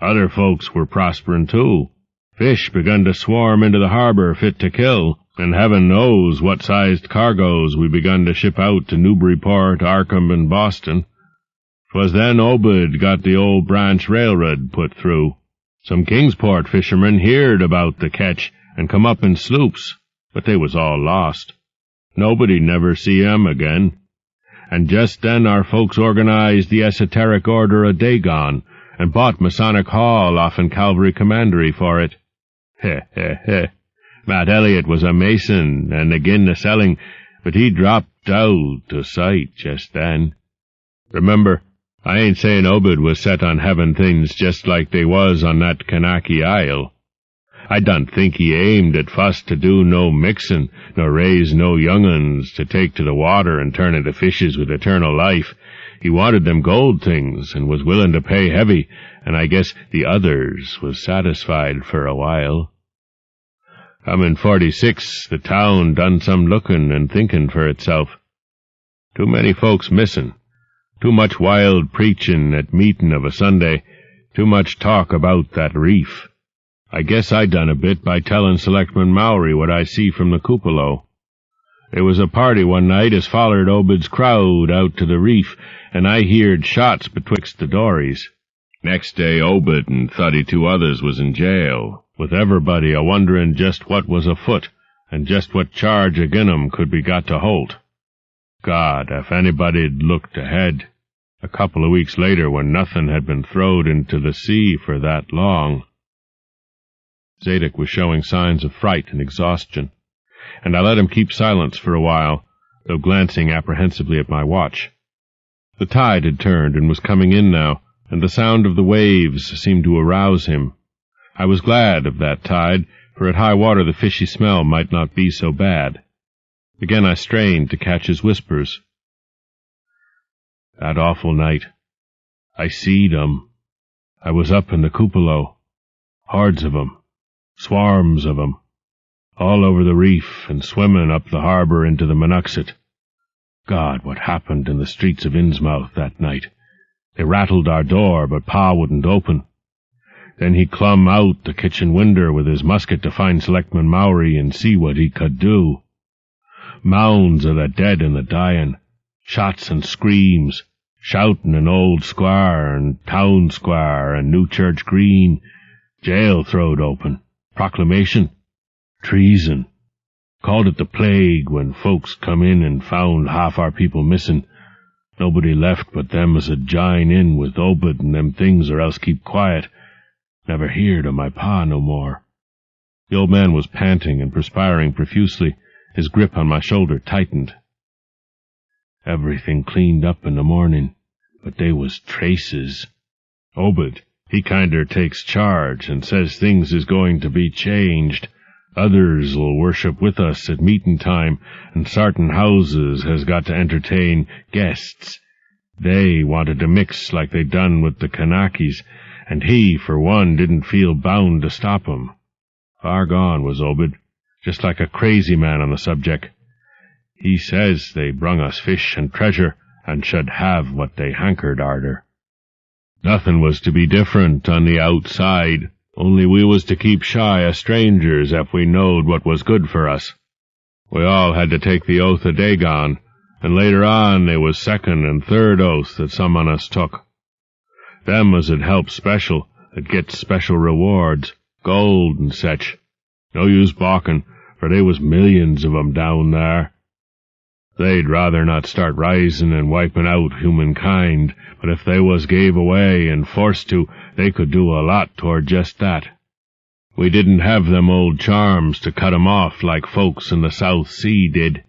Other folks were prosperin' too. Fish begun to swarm into the harbor fit to kill, and heaven knows what sized cargoes we begun to ship out to Newburyport, Arkham, and Boston. 'Twas then Obed got the old branch railroad put through. Some Kingsport fishermen heerd about the ketch and come up in sloops, but they was all lost. Nobody never see 'em again. And just then our folks organized the Esoteric Order of Dagon and bought Masonic Hall offen Calvary Commandery for it. Heh, heh, heh. Matt Elliott was a Mason and agin the selling, but he dropped out o' sight just then. Remember, I ain't saying Obed was set on having things just like they was on that Kanaki Isle. I don't think he aimed at fust to do no mixin', nor raise no young'uns to take to the water and turn into fishes with eternal life. He wanted them gold things, and was willin' to pay heavy, and I guess the others was satisfied for a while. Come in 46, the town done some lookin' and thinkin' for itself. Too many folks missin'. Too much wild preachin' at meetin' of a Sunday, too much talk about that reef. I guess I done a bit by tellin' Selectman Mowry what I see from the cupola. There was a party one night as follered Obed's crowd out to the reef, and I heerd shots betwixt the dories. Next day Obed and 32 others was in jail, with everybody a-wonderin' just what was afoot, and just what charge agin 'em could be got to Holt. God, if anybody'd looked ahead, a couple of weeks later when nothing had been throwed into the sea for that long. Zadok was showing signs of fright and exhaustion, and I let him keep silence for a while, though glancing apprehensively at my watch. The tide had turned and was coming in now, and the sound of the waves seemed to arouse him. I was glad of that tide, for at high water the fishy smell might not be so bad. Again I strained to catch his whispers. That awful night, I seed 'em. I was up in the cupola. Hordes of 'em, swarms of 'em, all over the reef and swimmin' up the harbor into the Monuxet. God, what happened in the streets of Innsmouth that night? They rattled our door, but Pa wouldn't open. Then he clum out the kitchen winder with his musket to find Selectman Mowry and see what he could do. Mounds of the dead and the dying, shots and screams, shouting in Old Square and Town Square and New Church Green. Jail throwed open. Proclamation. Treason. Called it the plague when folks come in and found half our people missing. Nobody left but them as had jine in with Obed and them things or else keep quiet. Never heard of my pa no more. The old man was panting and perspiring profusely. His grip on my shoulder tightened. Everything cleaned up in the morning, but they was traces. Obed, he kinder takes charge and says things is going to be changed. Others'll worship with us at meetin' time, and sartin houses has got to entertain guests. They wanted to mix like they done with the Kanaki's, and he, for one, didn't feel bound to stop 'em. Far gone was Obed, just like a crazy man on the subject. He says they brung us fish and treasure, and should have what they hankered arter. Nothin' was to be different on the outside, only we was to keep shy of strangers if we knowed what was good for us. We all had to take the oath of Dagon, and later on they was second and third oaths that some on us took. Them as 'ud help special, that get special rewards, gold and sech. No use balkin', for they was millions of 'em down there. They'd rather not start rising and wiping out humankind, but if they was gave away and forced to, they could do a lot toward just that. We didn't have them old charms to cut 'em off like folks in the South Sea did,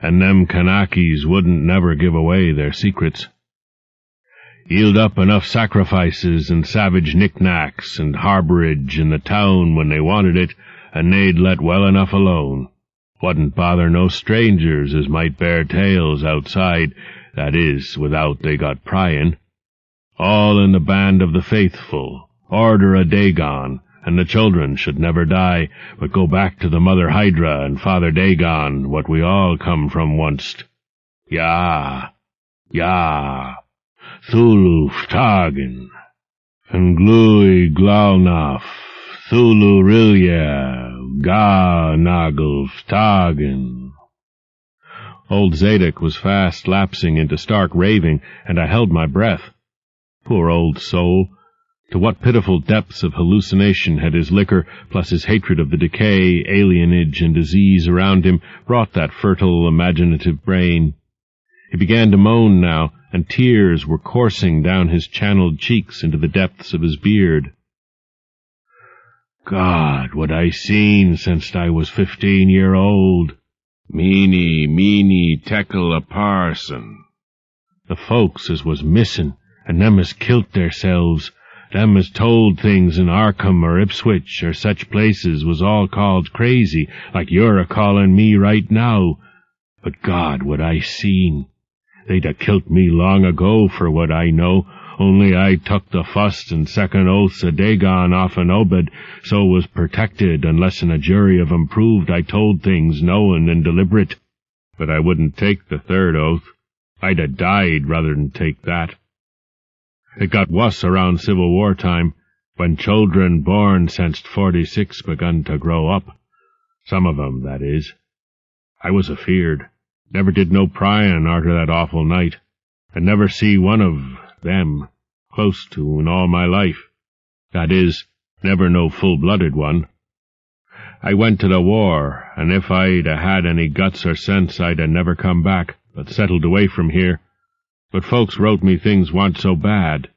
and them Kanakis wouldn't never give away their secrets. Yield up enough sacrifices and savage knickknacks and harborage in the town when they wanted it, and they'd let well enough alone. Wouldn't bother no strangers as might bear tales outside, that is, without they got pryin'. All in the band of the faithful, order a Dagon, and the children should never die, but go back to the Mother Hydra and Father Dagon, what we all come from onct. Ya, ya, Thulu Ftagen, Fenglui Glaunaf, Thulu Rilya, Ga Nagel Ftagen. Old Zadok was fast lapsing into stark raving, and I held my breath. Poor old soul! To what pitiful depths of hallucination had his liquor, plus his hatred of the decay, alienage, and disease around him, brought that fertile, imaginative brain? He began to moan now, and tears were coursing down his channeled cheeks into the depths of his beard. God, what I seen since I was 15-year-old. Meeny, tekel a parson. The folks as was missin', and them as kilt theirselves, them as told things in Arkham or Ipswich or such places was all called crazy, like you're a-callin' me right now. But God, what I seen. They'd a-kilt me long ago for what I know, only I took the fust and second oaths of Dagon off an Obed, so was protected unless in a jury of 'em proved I told things knowin' and deliberate. But I wouldn't take the third oath. I'd a died rather than take that. It got wuss around Civil War time, when children born since 46 begun to grow up. Some of 'em, that is. I was afeard. Never did no pryin' arter that awful night, and never see one of them close to in all my life. That is, never no full-blooded one. I went to the war, and if I'd had any guts or sense, I'd never come back, but settled away from here. But folks wrote me things wa'n't so bad.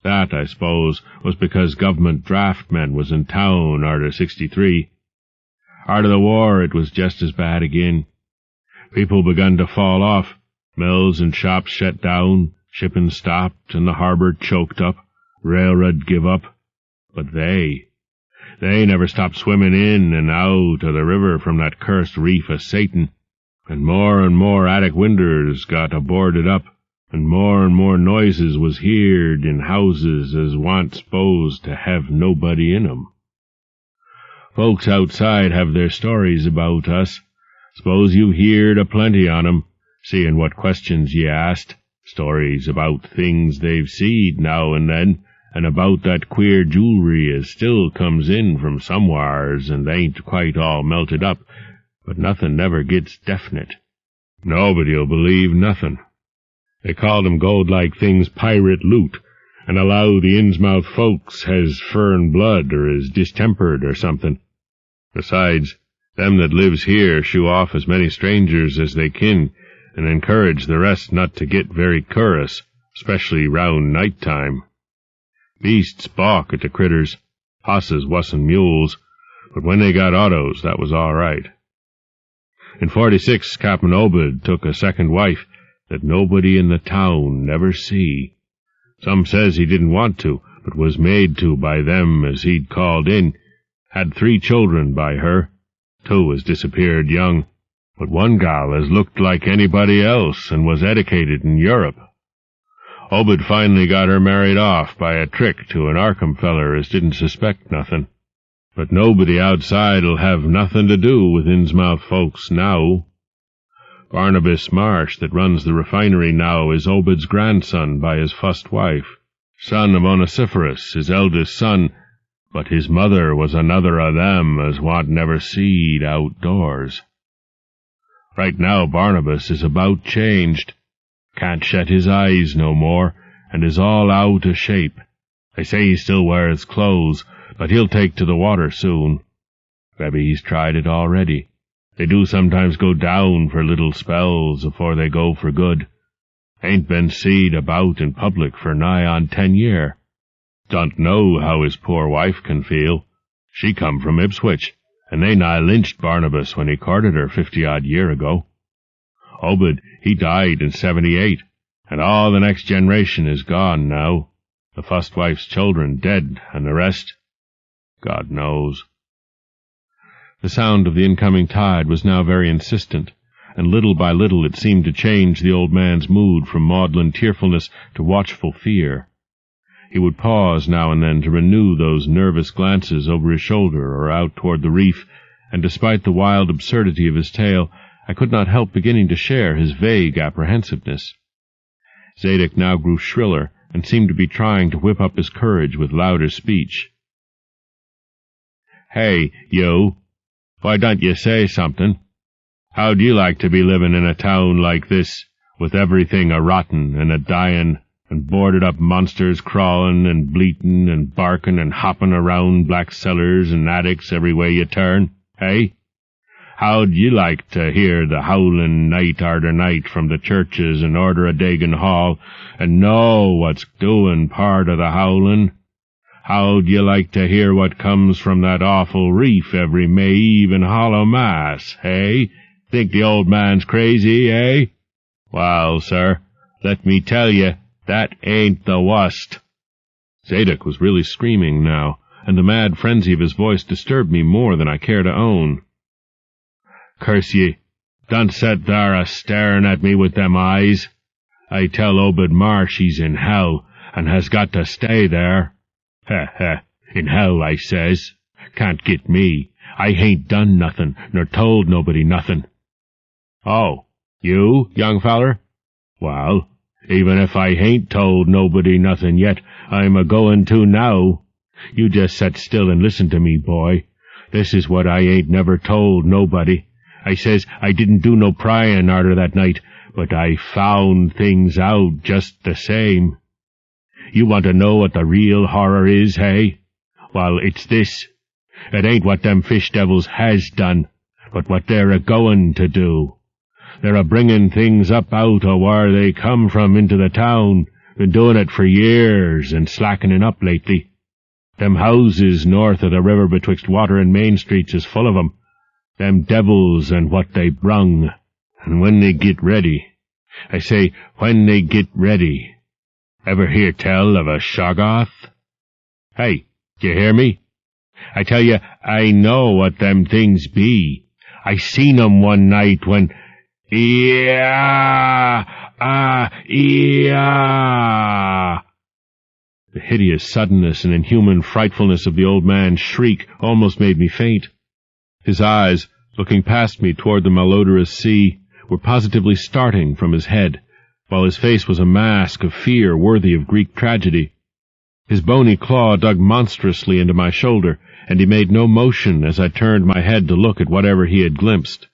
That, I suppose, was because government draftmen was in town arter 63. Arter the war it was just as bad again. People begun to fall off. Mills and shops shut down, shipping stopped, and the harbor choked up, railroad give up. But they never stopped swimming in and out of the river from that cursed reef of Satan, and more attic windows got boarded up, and more noises was heard in houses as wa'n't s'posed to have nobody in 'em. Folks outside have their stories about us. S'pose you heerd a plenty on 'em, seein' what questions ye asked, Stories about things they've seed now and then, and about that queer jewelry as still comes in from somewheres and ain't quite all melted up, but nothing never gets definite. Nobody'll believe nothing. They call them gold-like things pirate loot, and allow the Innsmouth folks has furrin blood or is distempered or something. Besides, them that lives here shoo off as many strangers as they kin, and encourage the rest not to get very cur'ous, especially round night time. Beasts balk at the critters. Hosses wuss'n mules, but when they got autos, that was all right. In 46, Captain Obed took a second wife that nobody in the town never see. Some says he didn't want to, but was made to by them as he'd called in. Had 3 children by her. 2 has disappeared young, but one gal has looked like anybody else and was educated in Europe. Obed finally got her married off by a trick to an Arkham feller as didn't suspect nothing. But nobody outside'll have nothing to do with Innsmouth folks now. Barnabas Marsh, that runs the refinery now, is Obed's grandson by his first wife, son of Onesiphorus, his eldest son, but his mother was another of them as wa'n't never seed outdoors. Right now Barnabas is about changed. Can't shut his eyes no more, and is all out of shape. They say he still wears clothes, but he'll take to the water soon. Maybe he's tried it already. They do sometimes go down for little spells afore they go for good. Ain't been seed about in public for nigh on 10 year. Don't know how his poor wife can feel. She come from Ipswich, and they nigh lynched Barnabas when he courted her 50-odd year ago. Obed, he died in 78, and all the next generation is gone now. The first wife's children dead, and the rest, God knows. The sound of the incoming tide was now very insistent, and little by little it seemed to change the old man's mood from maudlin tearfulness to watchful fear. He would pause now and then to renew those nervous glances over his shoulder or out toward the reef, and despite the wild absurdity of his tale, I could not help beginning to share his vague apprehensiveness. Zadok now grew shriller, and seemed to be trying to whip up his courage with louder speech. "Hey, you! Why don't you say something? How'd you like to be living in a town like this, with everything a-rotten and a-dying, and boarded-up monsters crawling and bleating and barking and hopping around black cellars and attics every way you turn, hey? How'd you like to hear the howling night arter night from the churches and order a Dagon Hall, and know what's doing part of the howling? How'd you like to hear what comes from that awful reef every May Eve and Hollow Mass, hey? Think the old man's crazy, eh? Well, sir, let me tell you, that ain't the wust." Zadok was really screaming now, and the mad frenzy of his voice disturbed me more than I care to own. "Curse ye, don't set there a-staring at me with them eyes. I tell Obed Marsh he's in hell, and has got to stay there. In hell, I says. Can't get me. I hain't done nothing, nor told nobody nothing." "Oh, you, young feller? Well, even if I hain't told nobody nothing yet, I'm a-goin' to now. You just set still and listen to me, boy. This is what I ain't never told nobody. I says I didn't do no pryin' arter that night, but I found things out just the same. You want to know what the real horror is, hey? Well, it's this. It ain't what them fish devils has done, but what they're a-goin' to do. They're a-bringin' things up out o' where they come from into the town, been doin' it for years and slackening up lately. Them houses north of the river betwixt Water and Main Streets is full of 'em. Them devils and what they brung. And when they git ready, I say, when they git ready. Ever hear tell of a Shoggoth? Hey, d'ye hear me? I tell you, I know what them things be. I seen 'em one night when... Yeah! The hideous suddenness and inhuman frightfulness of the old man's shriek almost made me faint. His eyes, looking past me toward the malodorous sea, were positively starting from his head, while his face was a mask of fear worthy of Greek tragedy. His bony claw dug monstrously into my shoulder, and he made no motion as I turned my head to look at whatever he had glimpsed.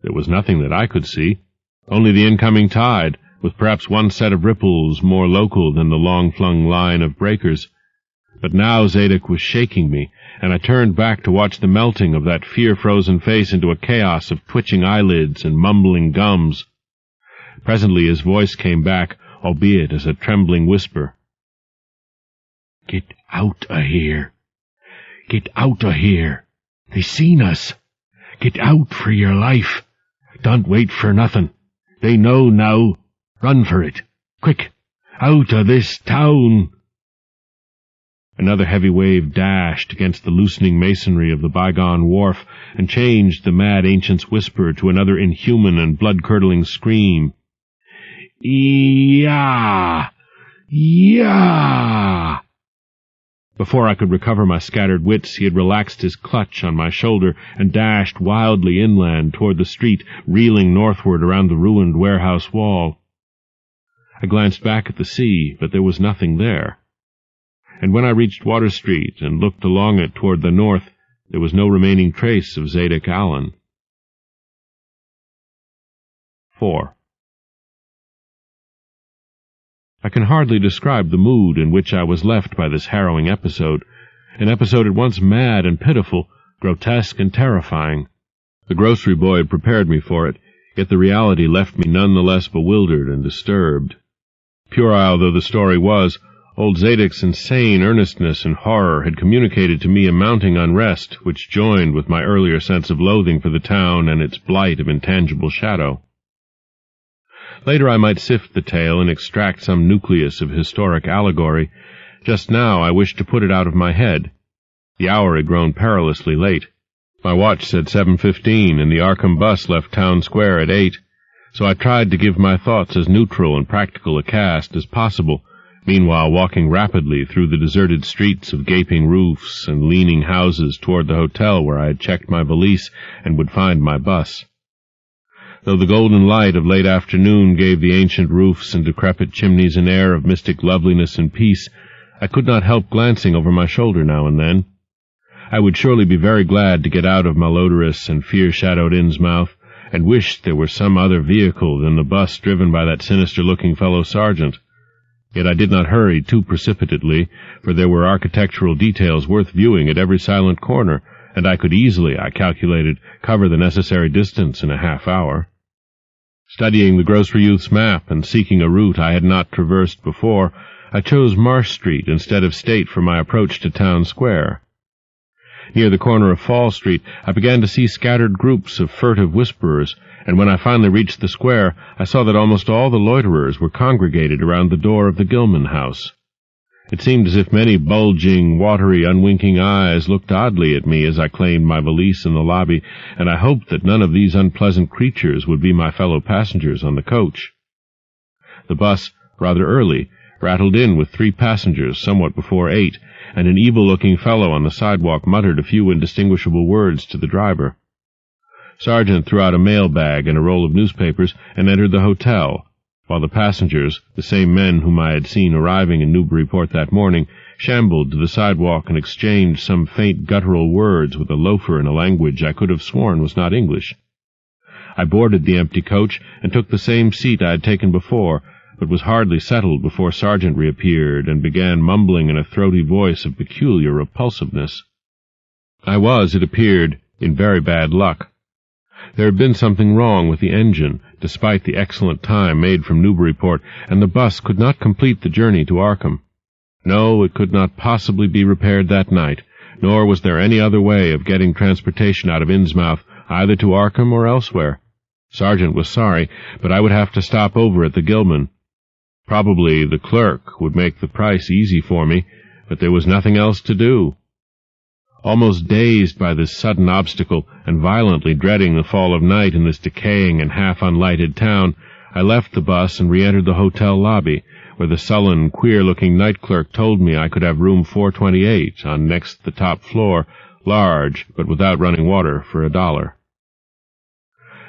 There was nothing that I could see, only the incoming tide, with perhaps one set of ripples more local than the long-flung line of breakers. But now Zadok was shaking me, and I turned back to watch the melting of that fear-frozen face into a chaos of twitching eyelids and mumbling gums. Presently his voice came back, albeit as a trembling whisper. "Get out o' here. Get out o' here. They seen us. Get out for your life. Don't wait for nothing. They know now. Run for it. Quick. Out o' this town." Another heavy wave dashed against the loosening masonry of the bygone wharf and changed the mad ancient's whisper to another inhuman and blood-curdling scream. "Yah! Yah!" Before I could recover my scattered wits, he had relaxed his clutch on my shoulder and dashed wildly inland toward the street, reeling northward around the ruined warehouse wall. I glanced back at the sea, but there was nothing there. And when I reached Water Street and looked along it toward the north, there was no remaining trace of Zadok Allen. 4. I can hardly describe the mood in which I was left by this harrowing episode, an episode at once mad and pitiful, grotesque and terrifying. The grocery boy had prepared me for it, yet the reality left me none the less bewildered and disturbed. Puerile though the story was, old Zadok's insane earnestness and horror had communicated to me a mounting unrest which joined with my earlier sense of loathing for the town and its blight of intangible shadow. Later I might sift the tale and extract some nucleus of historic allegory. Just now I wished to put it out of my head. The hour had grown perilously late. My watch said 7:15, and the Arkham bus left Town Square at 8, so I tried to give my thoughts as neutral and practical a cast as possible, meanwhile walking rapidly through the deserted streets of gaping roofs and leaning houses toward the hotel where I had checked my valise and would find my bus. Though the golden light of late afternoon gave the ancient roofs and decrepit chimneys an air of mystic loveliness and peace, I could not help glancing over my shoulder now and then. I would surely be very glad to get out of malodorous and fear-shadowed Innsmouth, and wished there were some other vehicle than the bus driven by that sinister-looking fellow sergeant. Yet I did not hurry too precipitately, for there were architectural details worth viewing at every silent corner, and I could easily, I calculated, cover the necessary distance in a half-hour. Studying the grocery youth's map and seeking a route I had not traversed before, I chose Marsh Street instead of State for my approach to Town Square. Near the corner of Fall Street, I began to see scattered groups of furtive whisperers, and when I finally reached the square, I saw that almost all the loiterers were congregated around the door of the Gilman house. It seemed as if many bulging, watery, unwinking eyes looked oddly at me as I claimed my valise in the lobby, and I hoped that none of these unpleasant creatures would be my fellow passengers on the coach. The bus, rather early, rattled in with 3 passengers somewhat before 8, and an evil-looking fellow on the sidewalk muttered a few indistinguishable words to the driver. Sergeant threw out a mail bag and a roll of newspapers and entered the hotel, while the passengers, the same men whom I had seen arriving in Newburyport that morning, shambled to the sidewalk and exchanged some faint guttural words with a loafer in a language I could have sworn was not English. I boarded the empty coach and took the same seat I had taken before, but was hardly settled before Sergeant reappeared and began mumbling in a throaty voice of peculiar repulsiveness. I was, it appeared, in very bad luck. There had been something wrong with the engine, despite the excellent time made from Newburyport, and the bus could not complete the journey to Arkham. No, it could not possibly be repaired that night, nor was there any other way of getting transportation out of Innsmouth, either to Arkham or elsewhere. Sergeant was sorry, but I would have to stop over at the Gilman. Probably the clerk would make the price easy for me, but there was nothing else to do. Almost dazed by this sudden obstacle, and violently dreading the fall of night in this decaying and half-unlighted town, I left the bus and re-entered the hotel lobby, where the sullen, queer-looking night clerk told me I could have room 428 on next the top floor, large, but without running water, for $1.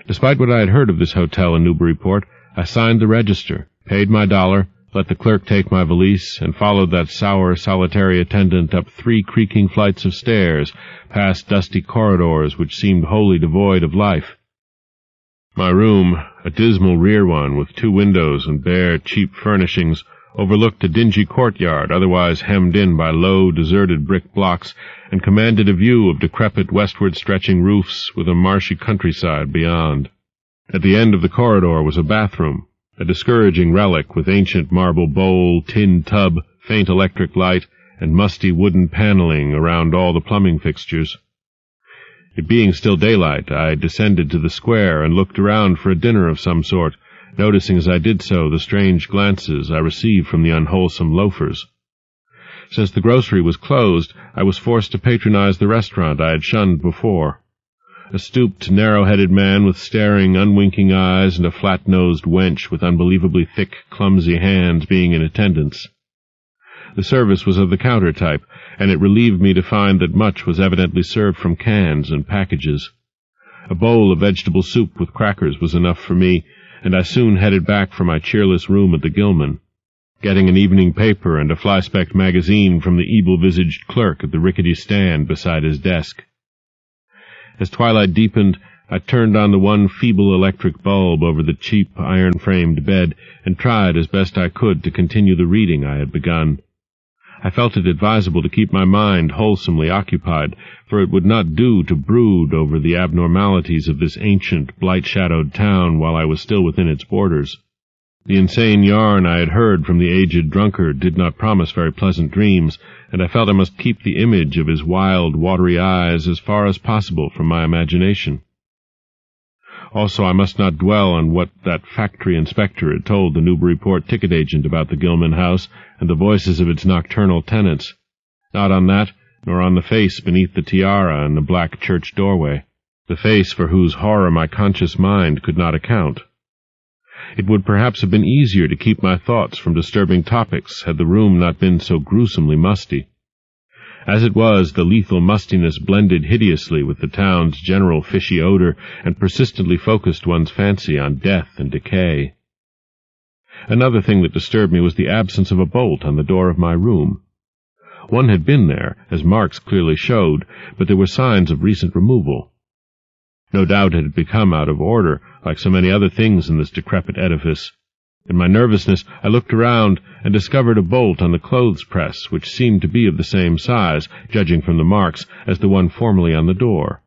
Despite what I had heard of this hotel in Newburyport, I signed the register, paid my $1, let the clerk take my valise, and followed that sour, solitary attendant up 3 creaking flights of stairs, past dusty corridors which seemed wholly devoid of life. My room, a dismal rear one with 2 windows and bare, cheap furnishings, overlooked a dingy courtyard otherwise hemmed in by low, deserted brick blocks, and commanded a view of decrepit westward-stretching roofs with a marshy countryside beyond. At the end of the corridor was a bathroom, a discouraging relic with ancient marble bowl, tin tub, faint electric light, and musty wooden paneling around all the plumbing fixtures. It being still daylight, I descended to the square and looked around for a dinner of some sort, noticing as I did so the strange glances I received from the unwholesome loafers. Since the grocery was closed, I was forced to patronize the restaurant I had shunned before. A stooped, narrow-headed man with staring, unwinking eyes and a flat-nosed wench with unbelievably thick, clumsy hands being in attendance. The service was of the counter type, and it relieved me to find that much was evidently served from cans and packages. A bowl of vegetable soup with crackers was enough for me, and I soon headed back for my cheerless room at the Gilman, getting an evening paper and a fly-specked magazine from the evil-visaged clerk at the rickety stand beside his desk. As twilight deepened, I turned on the one feeble electric bulb over the cheap, iron-framed bed and tried as best I could to continue the reading I had begun. I felt it advisable to keep my mind wholesomely occupied, for it would not do to brood over the abnormalities of this ancient, blight-shadowed town while I was still within its borders. The insane yarn I had heard from the aged drunkard did not promise very pleasant dreams, and I felt I must keep the image of his wild, watery eyes as far as possible from my imagination. Also, I must not dwell on what that factory inspector had told the Newburyport ticket agent about the Gilman house and the voices of its nocturnal tenants. Not on that, nor on the face beneath the tiara and the black church doorway, the face for whose horror my conscious mind could not account. It would perhaps have been easier to keep my thoughts from disturbing topics had the room not been so gruesomely musty. As it was, the lethal mustiness blended hideously with the town's general fishy odor and persistently focused one's fancy on death and decay. Another thing that disturbed me was the absence of a bolt on the door of my room. One had been there, as marks clearly showed, but there were signs of recent removal. No doubt it had become out of order, like so many other things in this decrepit edifice. In my nervousness, I looked around and discovered a bolt on the clothes press, which seemed to be of the same size, judging from the marks, as the one formerly on the door.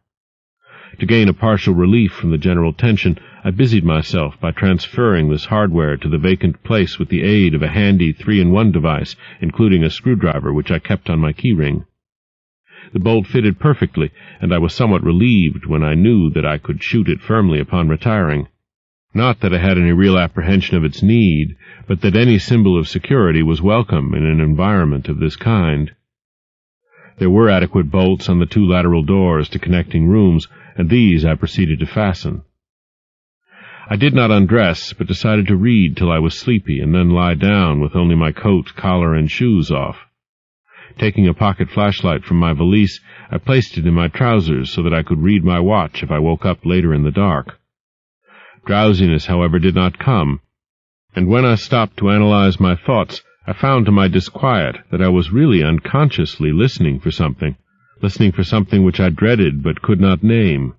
To gain a partial relief from the general tension, I busied myself by transferring this hardware to the vacant place with the aid of a handy 3-in-1 device, including a screwdriver which I kept on my keyring. The bolt fitted perfectly, and I was somewhat relieved when I knew that I could shoot it firmly upon retiring. Not that I had any real apprehension of its need, but that any symbol of security was welcome in an environment of this kind. There were adequate bolts on the 2 lateral doors to connecting rooms, and these I proceeded to fasten. I did not undress, but decided to read till I was sleepy and then lie down with only my coat, collar, and shoes off. Taking a pocket flashlight from my valise, I placed it in my trousers so that I could read my watch if I woke up later in the dark. Drowsiness, however, did not come, and when I stopped to analyze my thoughts, I found to my disquiet that I was really unconsciously listening for something which I dreaded but could not name.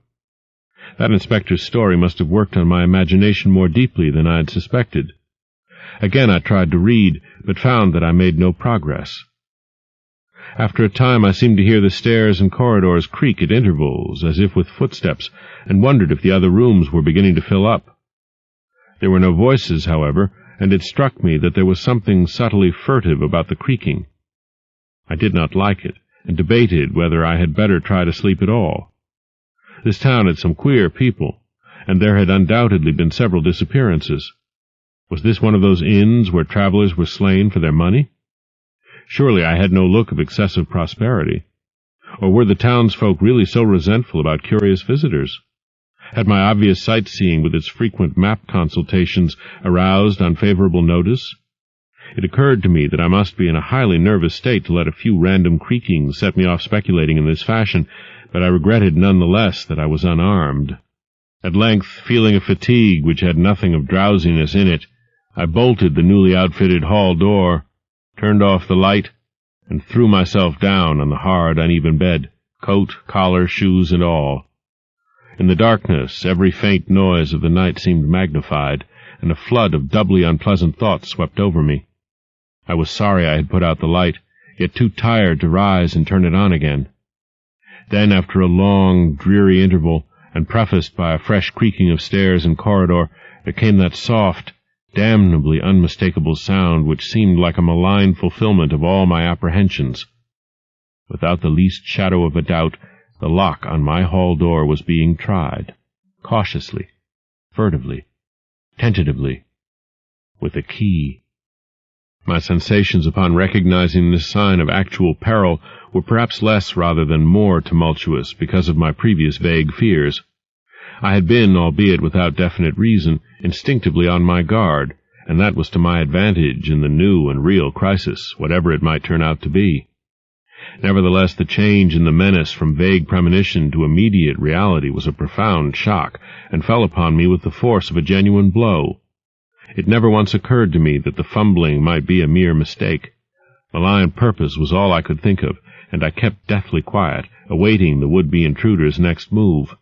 That inspector's story must have worked on my imagination more deeply than I had suspected. Again I tried to read, but found that I made no progress. After a time I seemed to hear the stairs and corridors creak at intervals, as if with footsteps, and wondered if the other rooms were beginning to fill up. There were no voices, however, and it struck me that there was something subtly furtive about the creaking. I did not like it, and debated whether I had better try to sleep at all. This town had some queer people, and there had undoubtedly been several disappearances. Was this one of those inns where travelers were slain for their money? Surely I had no look of excessive prosperity. Or were the townsfolk really so resentful about curious visitors? Had my obvious sightseeing with its frequent map consultations aroused unfavorable notice? It occurred to me that I must be in a highly nervous state to let a few random creakings set me off speculating in this fashion, but I regretted none the less that I was unarmed. At length, feeling a fatigue which had nothing of drowsiness in it, I bolted the newly outfitted hall door, turned off the light, and threw myself down on the hard, uneven bed, coat, collar, shoes, and all. In the darkness, every faint noise of the night seemed magnified, and a flood of doubly unpleasant thoughts swept over me. I was sorry I had put out the light, yet too tired to rise and turn it on again. Then, after a long, dreary interval, and prefaced by a fresh creaking of stairs and corridor, there came that soft, damnably unmistakable sound which seemed like a malign fulfillment of all my apprehensions. Without the least shadow of a doubt, the lock on my hall door was being tried, cautiously, furtively, tentatively, with a key. My sensations upon recognizing this sign of actual peril were perhaps less rather than more tumultuous because of my previous vague fears. I had been, albeit without definite reason, instinctively on my guard, and that was to my advantage in the new and real crisis, whatever it might turn out to be. Nevertheless, the change in the menace from vague premonition to immediate reality was a profound shock, and fell upon me with the force of a genuine blow. It never once occurred to me that the fumbling might be a mere mistake. Malign purpose was all I could think of, and I kept deathly quiet, awaiting the would-be intruder's next move.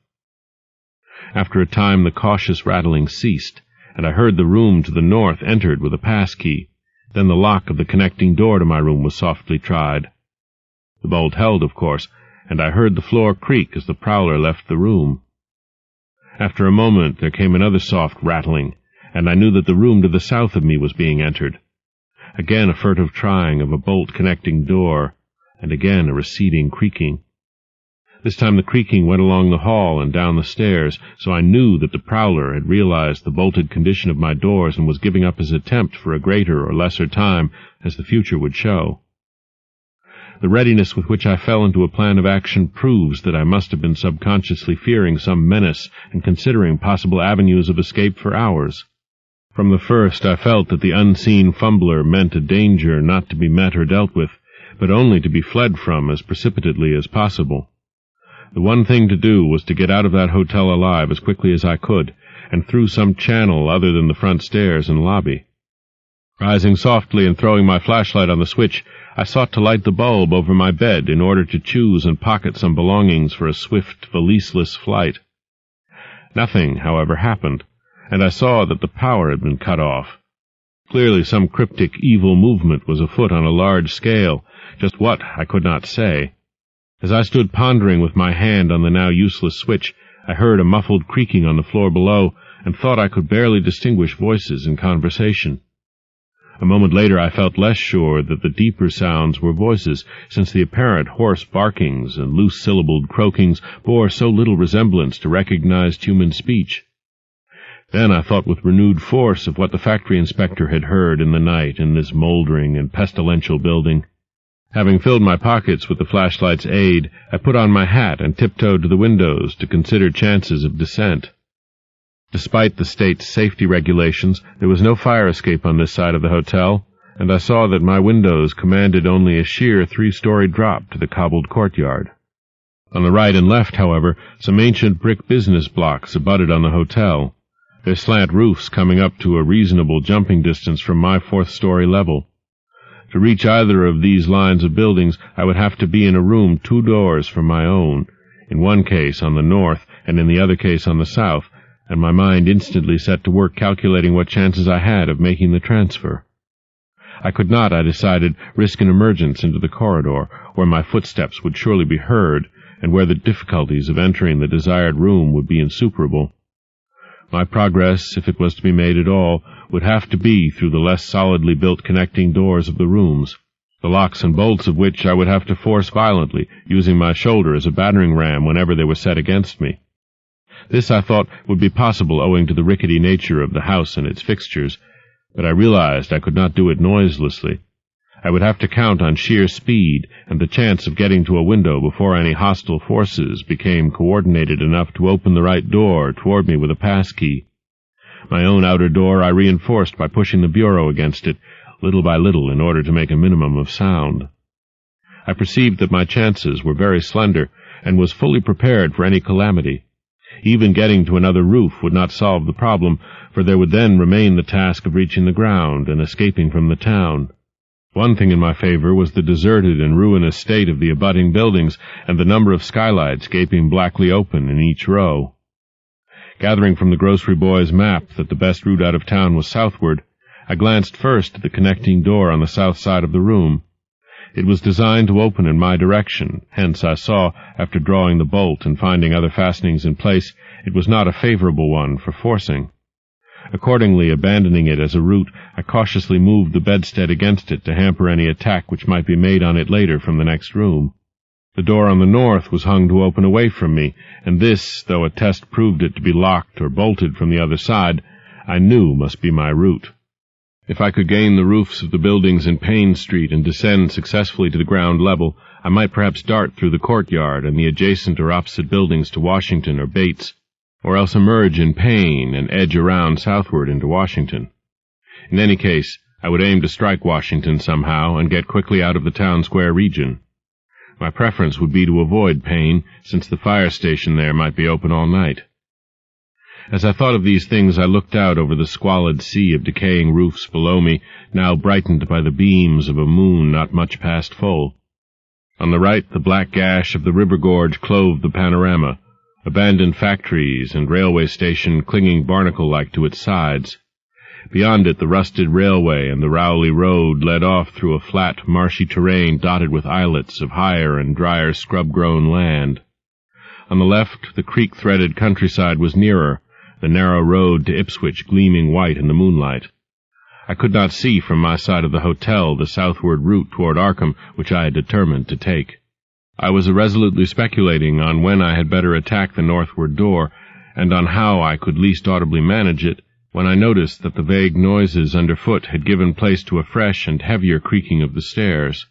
After a time the cautious rattling ceased, and I heard the room to the north entered with a pass-key. Then the lock of the connecting door to my room was softly tried. The bolt held, of course, and I heard the floor creak as the prowler left the room. After a moment there came another soft rattling, and I knew that the room to the south of me was being entered. Again a furtive trying of a bolt-connecting door, and again a receding creaking. This time the creaking went along the hall and down the stairs, so I knew that the prowler had realized the bolted condition of my doors and was giving up his attempt for a greater or lesser time, as the future would show. The readiness with which I fell into a plan of action proves that I must have been subconsciously fearing some menace and considering possible avenues of escape for hours. From the first I felt that the unseen fumbler meant a danger not to be met or dealt with, but only to be fled from as precipitately as possible. The one thing to do was to get out of that hotel alive as quickly as I could, and through some channel other than the front stairs and lobby. Rising softly and throwing my flashlight on the switch, I sought to light the bulb over my bed in order to choose and pocket some belongings for a swift, valiseless flight. Nothing, however, happened, and I saw that the power had been cut off. Clearly some cryptic evil movement was afoot on a large scale, just what I could not say. As I stood pondering with my hand on the now useless switch, I heard a muffled creaking on the floor below, and thought I could barely distinguish voices in conversation. A moment later I felt less sure that the deeper sounds were voices, since the apparent hoarse barkings and loose-syllabled croakings bore so little resemblance to recognized human speech. Then I thought with renewed force of what the factory inspector had heard in the night in this moldering and pestilential building. Having filled my pockets with the flashlight's aid, I put on my hat and tiptoed to the windows to consider chances of descent. Despite the state's safety regulations, there was no fire escape on this side of the hotel, and I saw that my windows commanded only a sheer 3-story drop to the cobbled courtyard. On the right and left, however, some ancient brick business blocks abutted on the hotel, their slant roofs coming up to a reasonable jumping distance from my 4th-story level. To reach either of these lines of buildings, I would have to be in a room 2 doors from my own, in one case on the north and in the other case on the south, and my mind instantly set to work calculating what chances I had of making the transfer. I could not, I decided, risk an emergence into the corridor, where my footsteps would surely be heard, and where the difficulties of entering the desired room would be insuperable. My progress, if it was to be made at all, would have to be through the less solidly built connecting doors of the rooms, the locks and bolts of which I would have to force violently, using my shoulder as a battering ram whenever they were set against me. This, I thought, would be possible owing to the rickety nature of the house and its fixtures, but I realized I could not do it noiselessly. I would have to count on sheer speed and the chance of getting to a window before any hostile forces became coordinated enough to open the right door toward me with a pass-key. My own outer door I reinforced by pushing the bureau against it, little by little, in order to make a minimum of sound. I perceived that my chances were very slender, and was fully prepared for any calamity. Even getting to another roof would not solve the problem, for there would then remain the task of reaching the ground and escaping from the town. One thing in my favor was the deserted and ruinous state of the abutting buildings and the number of skylights gaping blackly open in each row. Gathering from the grocery boy's map that the best route out of town was southward, I glanced first at the connecting door on the south side of the room. It was designed to open in my direction, hence I saw, after drawing the bolt and finding other fastenings in place, it was not a favorable one for forcing. Accordingly, abandoning it as a route, I cautiously moved the bedstead against it to hamper any attack which might be made on it later from the next room. The door on the north was hung to open away from me, and this, though a test proved it to be locked or bolted from the other side, I knew must be my route. If I could gain the roofs of the buildings in Payne Street and descend successfully to the ground level, I might perhaps dart through the courtyard and the adjacent or opposite buildings to Washington or Bates, or else emerge in Payne and edge around southward into Washington. In any case, I would aim to strike Washington somehow and get quickly out of the town square region. My preference would be to avoid Payne, since the fire station there might be open all night. As I thought of these things, I looked out over the squalid sea of decaying roofs below me, now brightened by the beams of a moon not much past full. On the right, the black gash of the river gorge clove the panorama, abandoned factories and railway station clinging barnacle-like to its sides. Beyond it, the rusted railway and the Rowley Road led off through a flat, marshy terrain dotted with islets of higher and drier scrub-grown land. On the left, the creek-threaded countryside was nearer, the narrow road to Ipswich gleaming white in the moonlight. I could not see from my side of the hotel the southward route toward Arkham which I had determined to take. I was irresolutely speculating on when I had better attack the northward door, and on how I could least audibly manage it, when I noticed that the vague noises underfoot had given place to a fresh and heavier creaking of the stairs.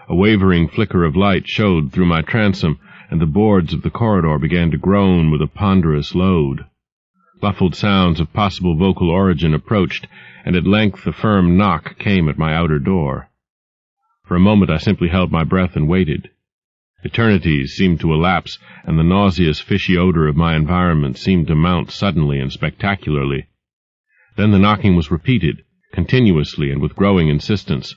A wavering flicker of light showed through my transom, and the boards of the corridor began to groan with a ponderous load. Muffled sounds of possible vocal origin approached, and at length a firm knock came at my outer door. For a moment I simply held my breath and waited. Eternities seemed to elapse, and the nauseous, fishy odor of my environment seemed to mount suddenly and spectacularly. Then the knocking was repeated, continuously and with growing insistence.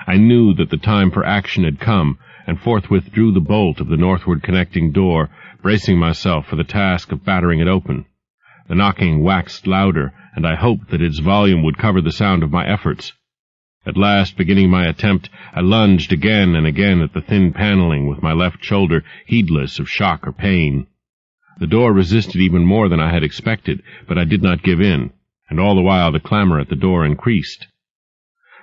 I knew that the time for action had come, and forthwith drew the bolt of the northward connecting door, bracing myself for the task of battering it open. The knocking waxed louder, and I hoped that its volume would cover the sound of my efforts. At last, beginning my attempt, I lunged again and again at the thin paneling with my left shoulder, heedless of shock or pain. The door resisted even more than I had expected, but I did not give in, and all the while the clamor at the door increased.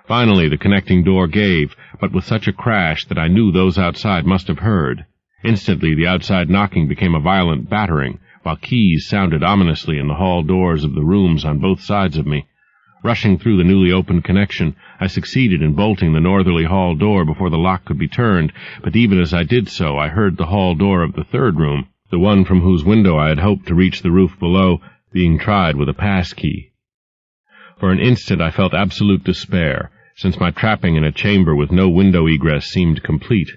Finally, the connecting door gave, but with such a crash that I knew those outside must have heard. Instantly, the outside knocking became a violent battering, while keys sounded ominously in the hall doors of the rooms on both sides of me. Rushing through the newly opened connection, I succeeded in bolting the northerly hall door before the lock could be turned, but even as I did so, I heard the hall door of the third room, the one from whose window I had hoped to reach the roof below, being tried with a pass-key. For an instant I felt absolute despair, since my trapping in a chamber with no window egress seemed complete.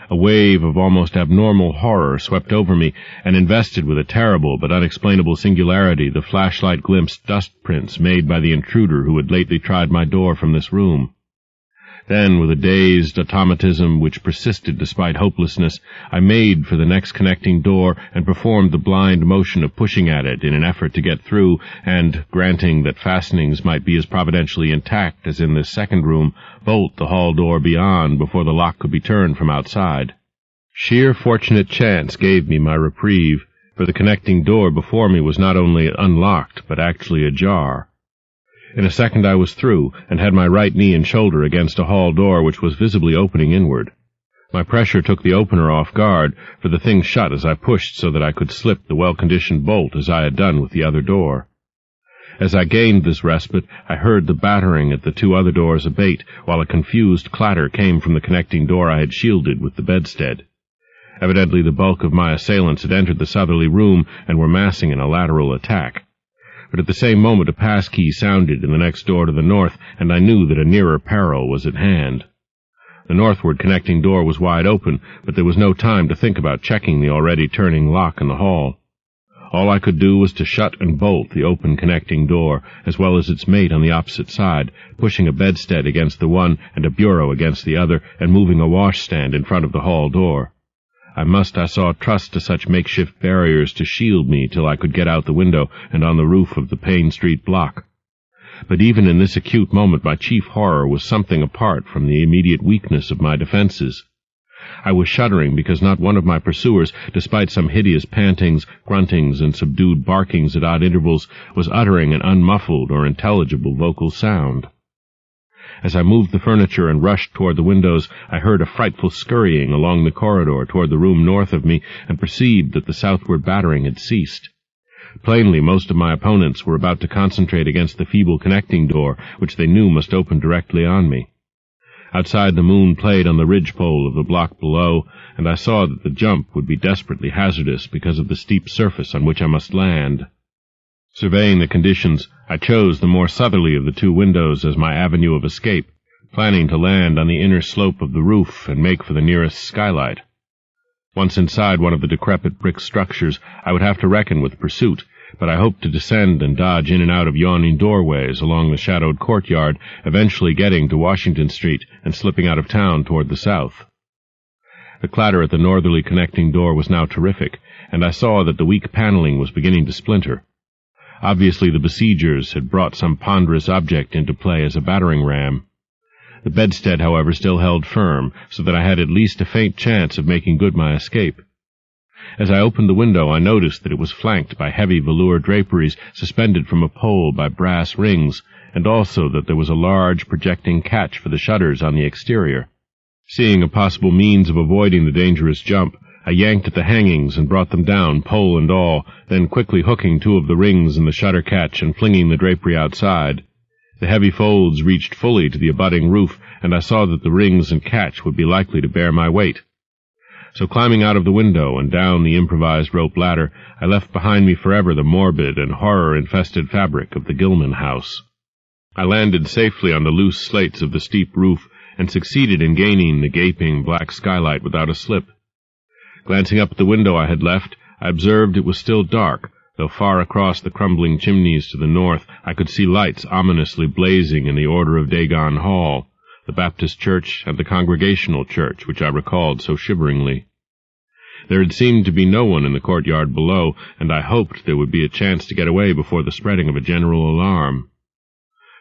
A wave of almost abnormal horror swept over me, and invested with a terrible but unexplainable singularity the flashlight glimpsed dust prints made by the intruder who had lately tried my door from this room. Then, with a dazed automatism which persisted despite hopelessness, I made for the next connecting door and performed the blind motion of pushing at it in an effort to get through and, granting that fastenings might be as providentially intact as in this second room, bolt the hall door beyond before the lock could be turned from outside. Sheer fortunate chance gave me my reprieve, for the connecting door before me was not only unlocked, but actually ajar. In a second I was through, and had my right knee and shoulder against a hall door which was visibly opening inward. My pressure took the opener off guard, for the thing shut as I pushed so that I could slip the well-conditioned bolt as I had done with the other door. As I gained this respite, I heard the battering at the two other doors abate, while a confused clatter came from the connecting door I had shielded with the bedstead. Evidently the bulk of my assailants had entered the southerly room and were massing in a lateral attack. But at the same moment a pass-key sounded in the next door to the north, and I knew that a nearer peril was at hand. The northward connecting door was wide open, but there was no time to think about checking the already turning lock in the hall. All I could do was to shut and bolt the open connecting door, as well as its mate on the opposite side, pushing a bedstead against the one and a bureau against the other, and moving a washstand in front of the hall door. I saw, trust to such makeshift barriers to shield me till I could get out the window and on the roof of the Payne Street block. But even in this acute moment my chief horror was something apart from the immediate weakness of my defenses. I was shuddering because not one of my pursuers, despite some hideous pantings, gruntings, and subdued barkings at odd intervals, was uttering an unmuffled or intelligible vocal sound. As I moved the furniture and rushed toward the windows, I heard a frightful scurrying along the corridor toward the room north of me, and perceived that the southward battering had ceased. Plainly, most of my opponents were about to concentrate against the feeble connecting door, which they knew must open directly on me. Outside, the moon played on the ridgepole of the block below, and I saw that the jump would be desperately hazardous because of the steep surface on which I must land. Surveying the conditions, I chose the more southerly of the two windows as my avenue of escape, planning to land on the inner slope of the roof and make for the nearest skylight. Once inside one of the decrepit brick structures, I would have to reckon with pursuit, but I hoped to descend and dodge in and out of yawning doorways along the shadowed courtyard, eventually getting to Washington Street and slipping out of town toward the south. The clatter at the northerly connecting door was now terrific, and I saw that the weak paneling was beginning to splinter. Obviously the besiegers had brought some ponderous object into play as a battering ram. The bedstead, however, still held firm, so that I had at least a faint chance of making good my escape. As I opened the window, I noticed that it was flanked by heavy velour draperies suspended from a pole by brass rings, and also that there was a large projecting catch for the shutters on the exterior. Seeing a possible means of avoiding the dangerous jump, I yanked at the hangings and brought them down, pole and all, then quickly hooking two of the rings in the shutter catch and flinging the drapery outside. The heavy folds reached fully to the abutting roof, and I saw that the rings and catch would be likely to bear my weight. So climbing out of the window and down the improvised rope ladder, I left behind me forever the morbid and horror-infested fabric of the Gilman house. I landed safely on the loose slates of the steep roof, and succeeded in gaining the gaping black skylight without a slip. Glancing up at the window I had left, I observed it was still dark, though far across the crumbling chimneys to the north I could see lights ominously blazing in the Order of Dagon Hall, the Baptist church and the Congregational church, which I recalled so shiveringly. There had seemed to be no one in the courtyard below, and I hoped there would be a chance to get away before the spreading of a general alarm.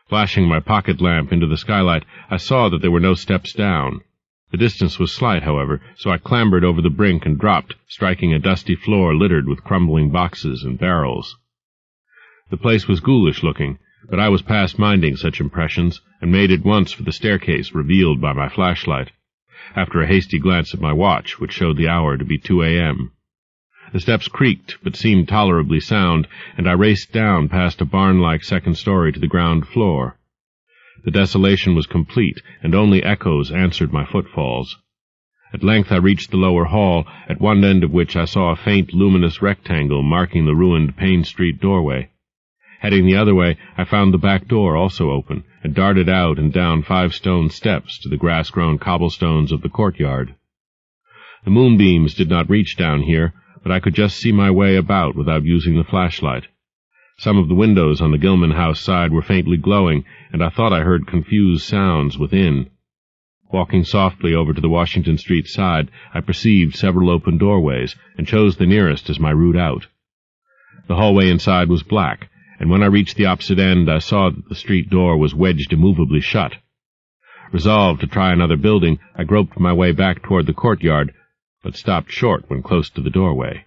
Flashing my pocket lamp into the skylight, I saw that there were no steps down. The distance was slight, however, so I clambered over the brink and dropped, striking a dusty floor littered with crumbling boxes and barrels. The place was ghoulish-looking, but I was past minding such impressions, and made at once for the staircase revealed by my flashlight, after a hasty glance at my watch, which showed the hour to be 2 a.m. The steps creaked, but seemed tolerably sound, and I raced down past a barn-like second story to the ground floor. The desolation was complete, and only echoes answered my footfalls. At length I reached the lower hall, at one end of which I saw a faint luminous rectangle marking the ruined Payne Street doorway. Heading the other way, I found the back door also open, and darted out and down 5 stone steps to the grass-grown cobblestones of the courtyard. The moonbeams did not reach down here, but I could just see my way about without using the flashlight. Some of the windows on the Gilman house side were faintly glowing, and I thought I heard confused sounds within. Walking softly over to the Washington Street side, I perceived several open doorways, and chose the nearest as my route out. The hallway inside was black, and when I reached the opposite end I saw that the street door was wedged immovably shut. Resolved to try another building, I groped my way back toward the courtyard, but stopped short when close to the doorway.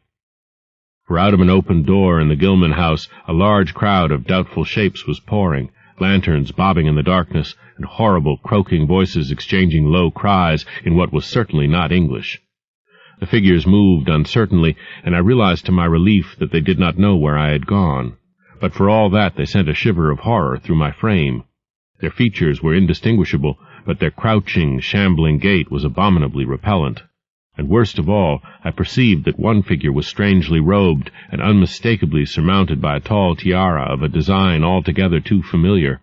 For out of an open door in the Gilman house a large crowd of doubtful shapes was pouring, lanterns bobbing in the darkness, and horrible croaking voices exchanging low cries in what was certainly not English. The figures moved uncertainly, and I realized to my relief that they did not know where I had gone. But for all that they sent a shiver of horror through my frame. Their features were indistinguishable, but their crouching, shambling gait was abominably repellent. And worst of all, I perceived that one figure was strangely robed and unmistakably surmounted by a tall tiara of a design altogether too familiar.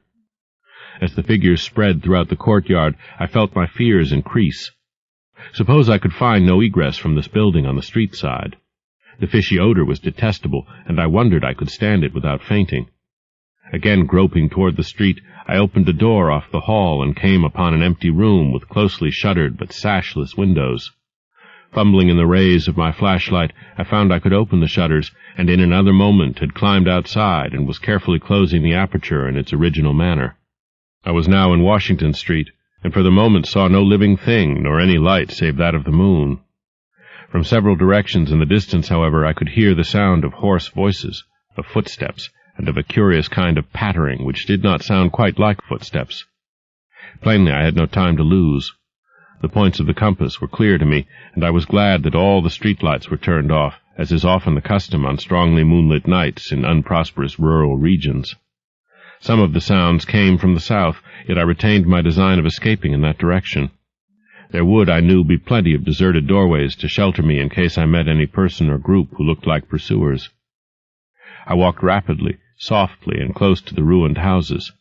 As the figures spread throughout the courtyard, I felt my fears increase. Suppose I could find no egress from this building on the street side. The fishy odor was detestable, and I wondered I could stand it without fainting. Again groping toward the street, I opened a door off the hall and came upon an empty room with closely shuttered but sashless windows. Fumbling in the rays of my flashlight, I found I could open the shutters, and in another moment had climbed outside and was carefully closing the aperture in its original manner. I was now in Washington Street, and for the moment saw no living thing, nor any light save that of the moon. From several directions in the distance, however, I could hear the sound of hoarse voices, of footsteps, and of a curious kind of pattering which did not sound quite like footsteps. Plainly, I had no time to lose. The points of the compass were clear to me, and I was glad that all the street lights were turned off, as is often the custom on strongly moonlit nights in unprosperous rural regions. Some of the sounds came from the south, yet I retained my design of escaping in that direction. There would, I knew, be plenty of deserted doorways to shelter me in case I met any person or group who looked like pursuers. I walked rapidly, softly, and close to the ruined houses.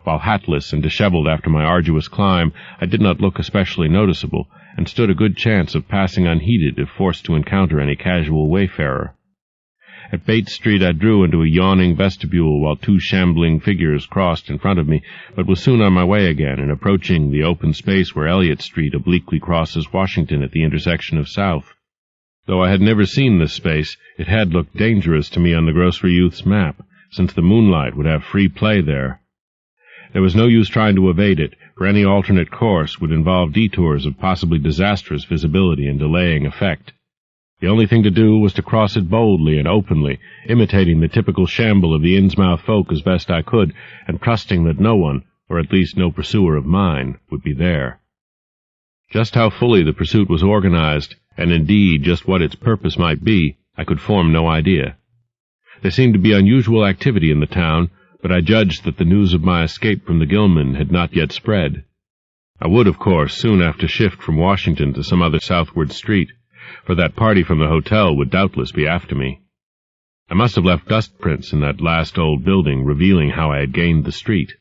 While hatless and disheveled after my arduous climb, I did not look especially noticeable, and stood a good chance of passing unheeded if forced to encounter any casual wayfarer. At Bates Street I drew into a yawning vestibule while two shambling figures crossed in front of me, but was soon on my way again and approaching the open space where Elliott Street obliquely crosses Washington at the intersection of South. Though I had never seen this space, it had looked dangerous to me on the grocery youth's map, since the moonlight would have free play there. There was no use trying to evade it, for any alternate course would involve detours of possibly disastrous visibility and delaying effect. The only thing to do was to cross it boldly and openly, imitating the typical shamble of the Innsmouth folk as best I could, and trusting that no one, or at least no pursuer of mine, would be there. Just how fully the pursuit was organized, and indeed just what its purpose might be, I could form no idea. There seemed to be unusual activity in the town, but I judged that the news of my escape from the Gilman had not yet spread. I would, of course, soon have to shift from Washington to some other southward street, for that party from the hotel would doubtless be after me. I must have left dust prints in that last old building, revealing how I had gained the street.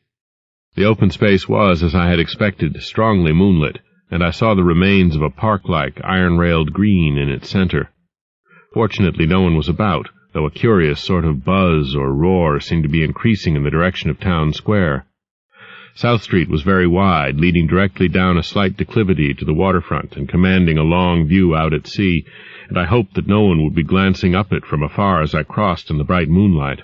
The open space was, as I had expected, strongly moonlit, and I saw the remains of a park-like, iron-railed green in its center. Fortunately, no one was about, though a curious sort of buzz or roar seemed to be increasing in the direction of Town Square. South Street was very wide, leading directly down a slight declivity to the waterfront and commanding a long view out at sea, and I hoped that no one would be glancing up it from afar as I crossed in the bright moonlight.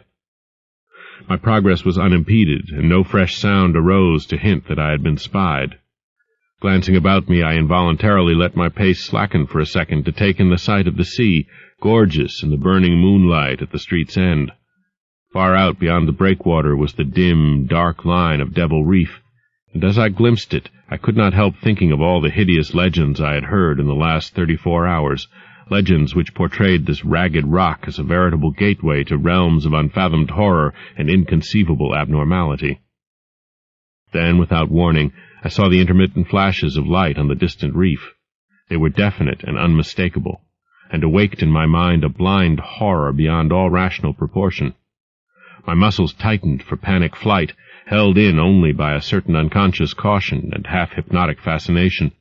My progress was unimpeded, and no fresh sound arose to hint that I had been spied. Glancing about me, I involuntarily let my pace slacken for a second to take in the sight of the sea, gorgeous in the burning moonlight at the street's end. Far out beyond the breakwater was the dim, dark line of Devil Reef, and as I glimpsed it, I could not help thinking of all the hideous legends I had heard in the last 34 hours, legends which portrayed this ragged rock as a veritable gateway to realms of unfathomed horror and inconceivable abnormality. Then, without warning, I saw the intermittent flashes of light on the distant reef. They were definite and unmistakable, and awaked in my mind a blind horror beyond all rational proportion. My muscles tightened for panic flight, held in only by a certain unconscious caution and half-hypnotic fascination.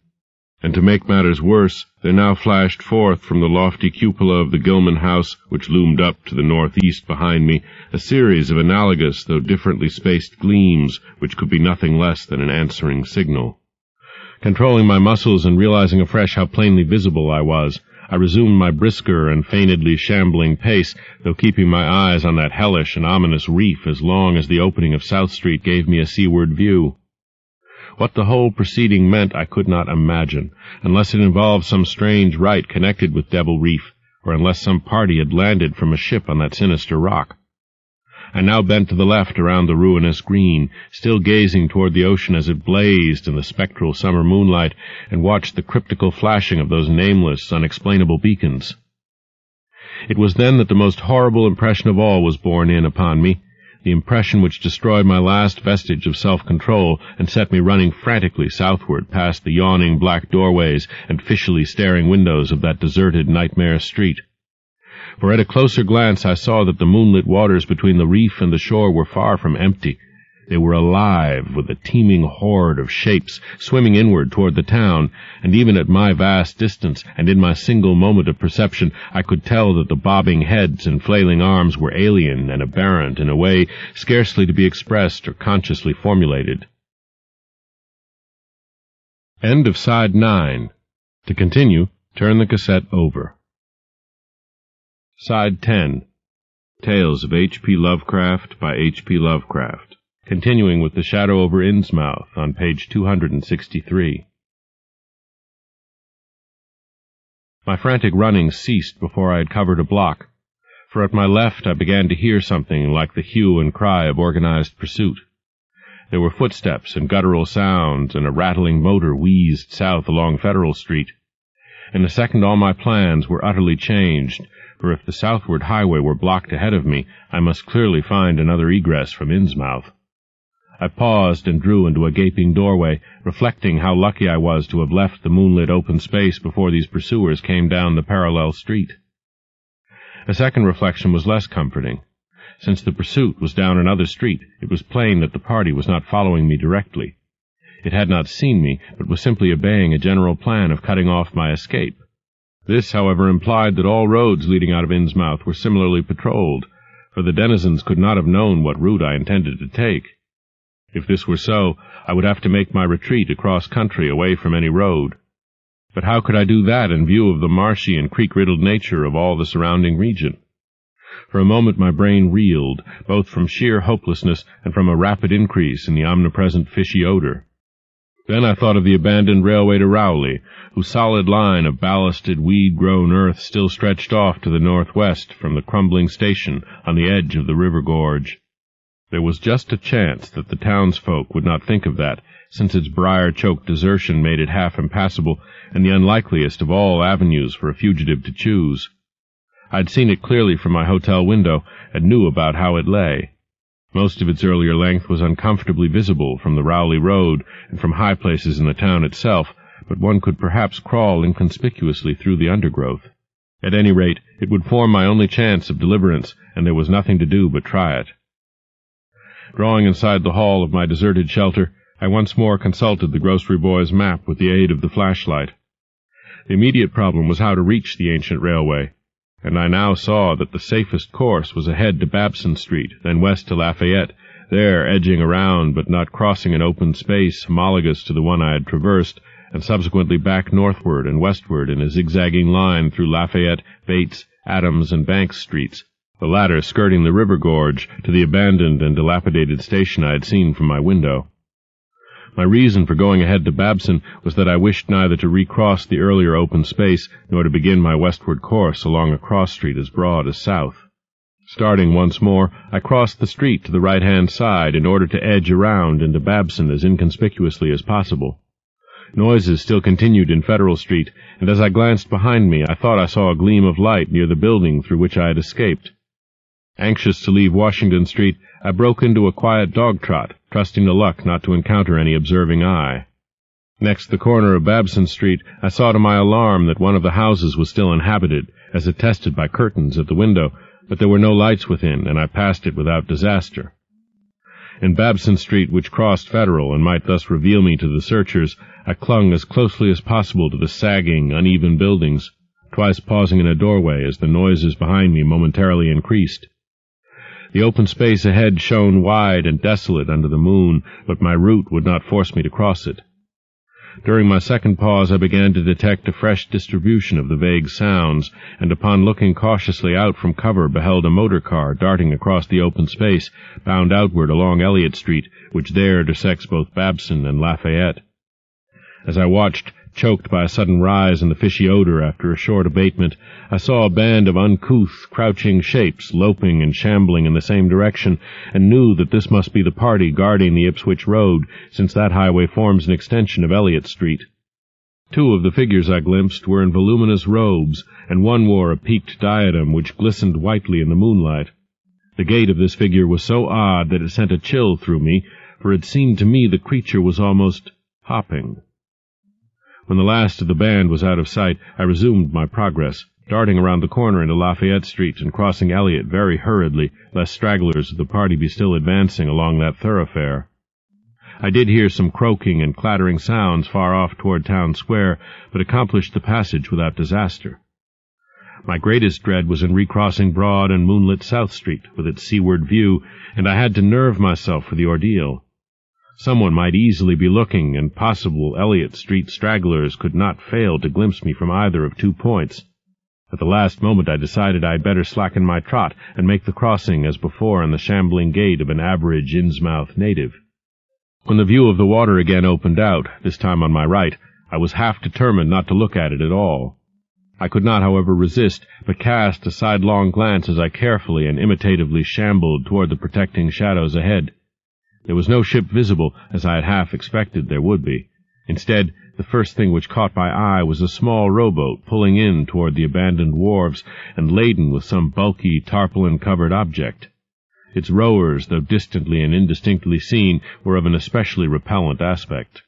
And to make matters worse, there now flashed forth from the lofty cupola of the Gilman house, which loomed up to the northeast behind me, a series of analogous though differently spaced gleams, which could be nothing less than an answering signal. Controlling my muscles and realizing afresh how plainly visible I was, I resumed my brisker and feignedly shambling pace, though keeping my eyes on that hellish and ominous reef as long as the opening of South Street gave me a seaward view. What the whole proceeding meant I could not imagine, unless it involved some strange rite connected with Devil Reef, or unless some party had landed from a ship on that sinister rock. I now bent to the left around the ruinous green, still gazing toward the ocean as it blazed in the spectral summer moonlight, and watched the cryptical flashing of those nameless, unexplainable beacons. It was then that the most horrible impression of all was borne in upon me, the impression which destroyed my last vestige of self-control and set me running frantically southward past the yawning black doorways and fishily staring windows of that deserted nightmare street. For at a closer glance I saw that the moonlit waters between the reef and the shore were far from empty, They were alive with a teeming horde of shapes swimming inward toward the town, and even at my vast distance and in my single moment of perception I could tell that the bobbing heads and flailing arms were alien and aberrant in a way scarcely to be expressed or consciously formulated. End of Side 9. To continue, turn the cassette over. Side 10. Tales of H.P. Lovecraft by H.P. Lovecraft. Continuing with The Shadow over Innsmouth on page 263. My frantic running ceased before I had covered a block, for at my left I began to hear something like the hue and cry of organized pursuit. There were footsteps and guttural sounds, and a rattling motor wheezed south along Federal Street. In a second all my plans were utterly changed, for if the southward highway were blocked ahead of me, I must clearly find another egress from Innsmouth. I paused and drew into a gaping doorway, reflecting how lucky I was to have left the moonlit open space before these pursuers came down the parallel street. A second reflection was less comforting. Since the pursuit was down another street, it was plain that the party was not following me directly. It had not seen me, but was simply obeying a general plan of cutting off my escape. This, however, implied that all roads leading out of Innsmouth were similarly patrolled, for the denizens could not have known what route I intended to take. If this were so, I would have to make my retreat across country away from any road. But how could I do that in view of the marshy and creek-riddled nature of all the surrounding region? For a moment my brain reeled, both from sheer hopelessness and from a rapid increase in the omnipresent fishy odor. Then I thought of the abandoned railway to Rowley, whose solid line of ballasted, weed-grown earth still stretched off to the northwest from the crumbling station on the edge of the river gorge. There was just a chance that the townsfolk would not think of that, since its briar-choked desertion made it half impassable and the unlikeliest of all avenues for a fugitive to choose. I'd seen it clearly from my hotel window and knew about how it lay. Most of its earlier length was uncomfortably visible from the Rowley Road and from high places in the town itself, but one could perhaps crawl inconspicuously through the undergrowth. At any rate, it would form my only chance of deliverance, and there was nothing to do but try it. Drawing inside the hall of my deserted shelter, I once more consulted the grocery boy's map with the aid of the flashlight. The immediate problem was how to reach the ancient railway, and I now saw that the safest course was ahead to Babson Street, then west to Lafayette, there edging around but not crossing an open space homologous to the one I had traversed, and subsequently back northward and westward in a zigzagging line through Lafayette, Bates, Adams, and Banks Streets, the latter skirting the river gorge to the abandoned and dilapidated station I had seen from my window. My reason for going ahead to Babson was that I wished neither to recross the earlier open space nor to begin my westward course along a cross-street as broad as south. Starting once more, I crossed the street to the right-hand side in order to edge around into Babson as inconspicuously as possible. Noises still continued in Federal Street, and as I glanced behind me I thought I saw a gleam of light near the building through which I had escaped. Anxious to leave Washington Street, I broke into a quiet dog-trot, trusting to luck not to encounter any observing eye. Next the corner of Babson Street, I saw to my alarm that one of the houses was still inhabited, as attested by curtains at the window, but there were no lights within, and I passed it without disaster. In Babson Street, which crossed Federal and might thus reveal me to the searchers, I clung as closely as possible to the sagging, uneven buildings, twice pausing in a doorway as the noises behind me momentarily increased. The open space ahead shone wide and desolate under the moon, but my route would not force me to cross it. During my second pause I began to detect a fresh distribution of the vague sounds, and upon looking cautiously out from cover beheld a motor car darting across the open space, bound outward along Elliott Street, which there intersects both Babson and Lafayette. As I watched, choked by a sudden rise in the fishy odor after a short abatement, I saw a band of uncouth, crouching shapes loping and shambling in the same direction, and knew that this must be the party guarding the Ipswich Road, since that highway forms an extension of Elliott Street. Two of the figures I glimpsed were in voluminous robes, and one wore a peaked diadem which glistened whitely in the moonlight. The gait of this figure was so odd that it sent a chill through me, for it seemed to me the creature was almost hopping. When the last of the band was out of sight, I resumed my progress, darting around the corner into Lafayette Street and crossing Elliott very hurriedly, lest stragglers of the party be still advancing along that thoroughfare. I did hear some croaking and clattering sounds far off toward Town Square, but accomplished the passage without disaster. My greatest dread was in recrossing broad and moonlit South Street, with its seaward view, and I had to nerve myself for the ordeal. Someone might easily be looking, and possible Elliott Street stragglers could not fail to glimpse me from either of 2 points. At the last moment I decided I had better slacken my trot and make the crossing as before in the shambling gait of an average Innsmouth native. When the view of the water again opened out, this time on my right, I was half determined not to look at it at all. I could not, however, resist, but cast a sidelong glance as I carefully and imitatively shambled toward the protecting shadows ahead. There was no ship visible, as I had half expected there would be. Instead, the first thing which caught my eye was a small rowboat pulling in toward the abandoned wharves and laden with some bulky, tarpaulin-covered object. Its rowers, though distantly and indistinctly seen, were of an especially repellent aspect.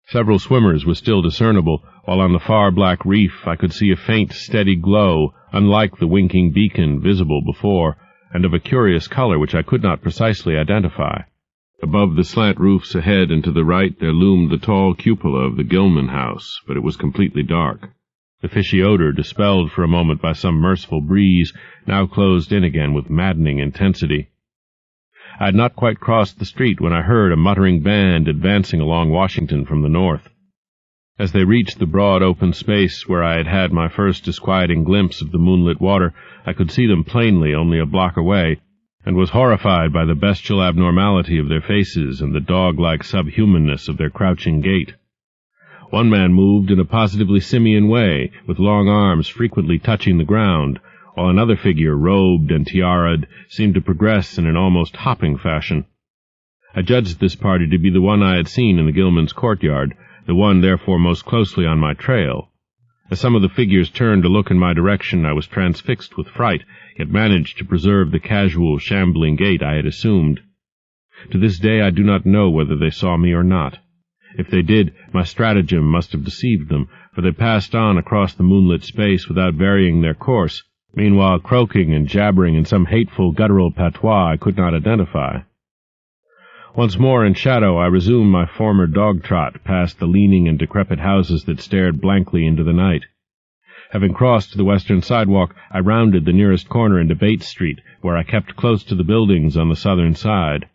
Several swimmers were still discernible, while on the far black reef I could see a faint, steady glow, unlike the winking beacon visible before, and of a curious color which I could not precisely identify. Above the slant roofs ahead and to the right there loomed the tall cupola of the Gilman house, but it was completely dark. The fishy odor, dispelled for a moment by some merciful breeze, now closed in again with maddening intensity. I had not quite crossed the street when I heard a muttering band advancing along Washington from the north. As they reached the broad open space where I had had my first disquieting glimpse of the moonlit water, I could see them plainly only a block away, and was horrified by the bestial abnormality of their faces and the dog-like subhumanness of their crouching gait. One man moved in a positively simian way, with long arms frequently touching the ground, while another figure, robed and tiaraed, seemed to progress in an almost hopping fashion. I judged this party to be the one I had seen in the Gilman's courtyard, the one therefore most closely on my trail. As some of the figures turned to look in my direction, I was transfixed with fright, yet managed to preserve the casual, shambling gait I had assumed. To this day I do not know whether they saw me or not. If they did, my stratagem must have deceived them, for they passed on across the moonlit space without varying their course, meanwhile croaking and jabbering in some hateful guttural patois I could not identify. Once more in shadow, I resumed my former dog-trot past the leaning and decrepit houses that stared blankly into the night. Having crossed the western sidewalk, I rounded the nearest corner into Bates Street, where I kept close to the buildings on the southern side.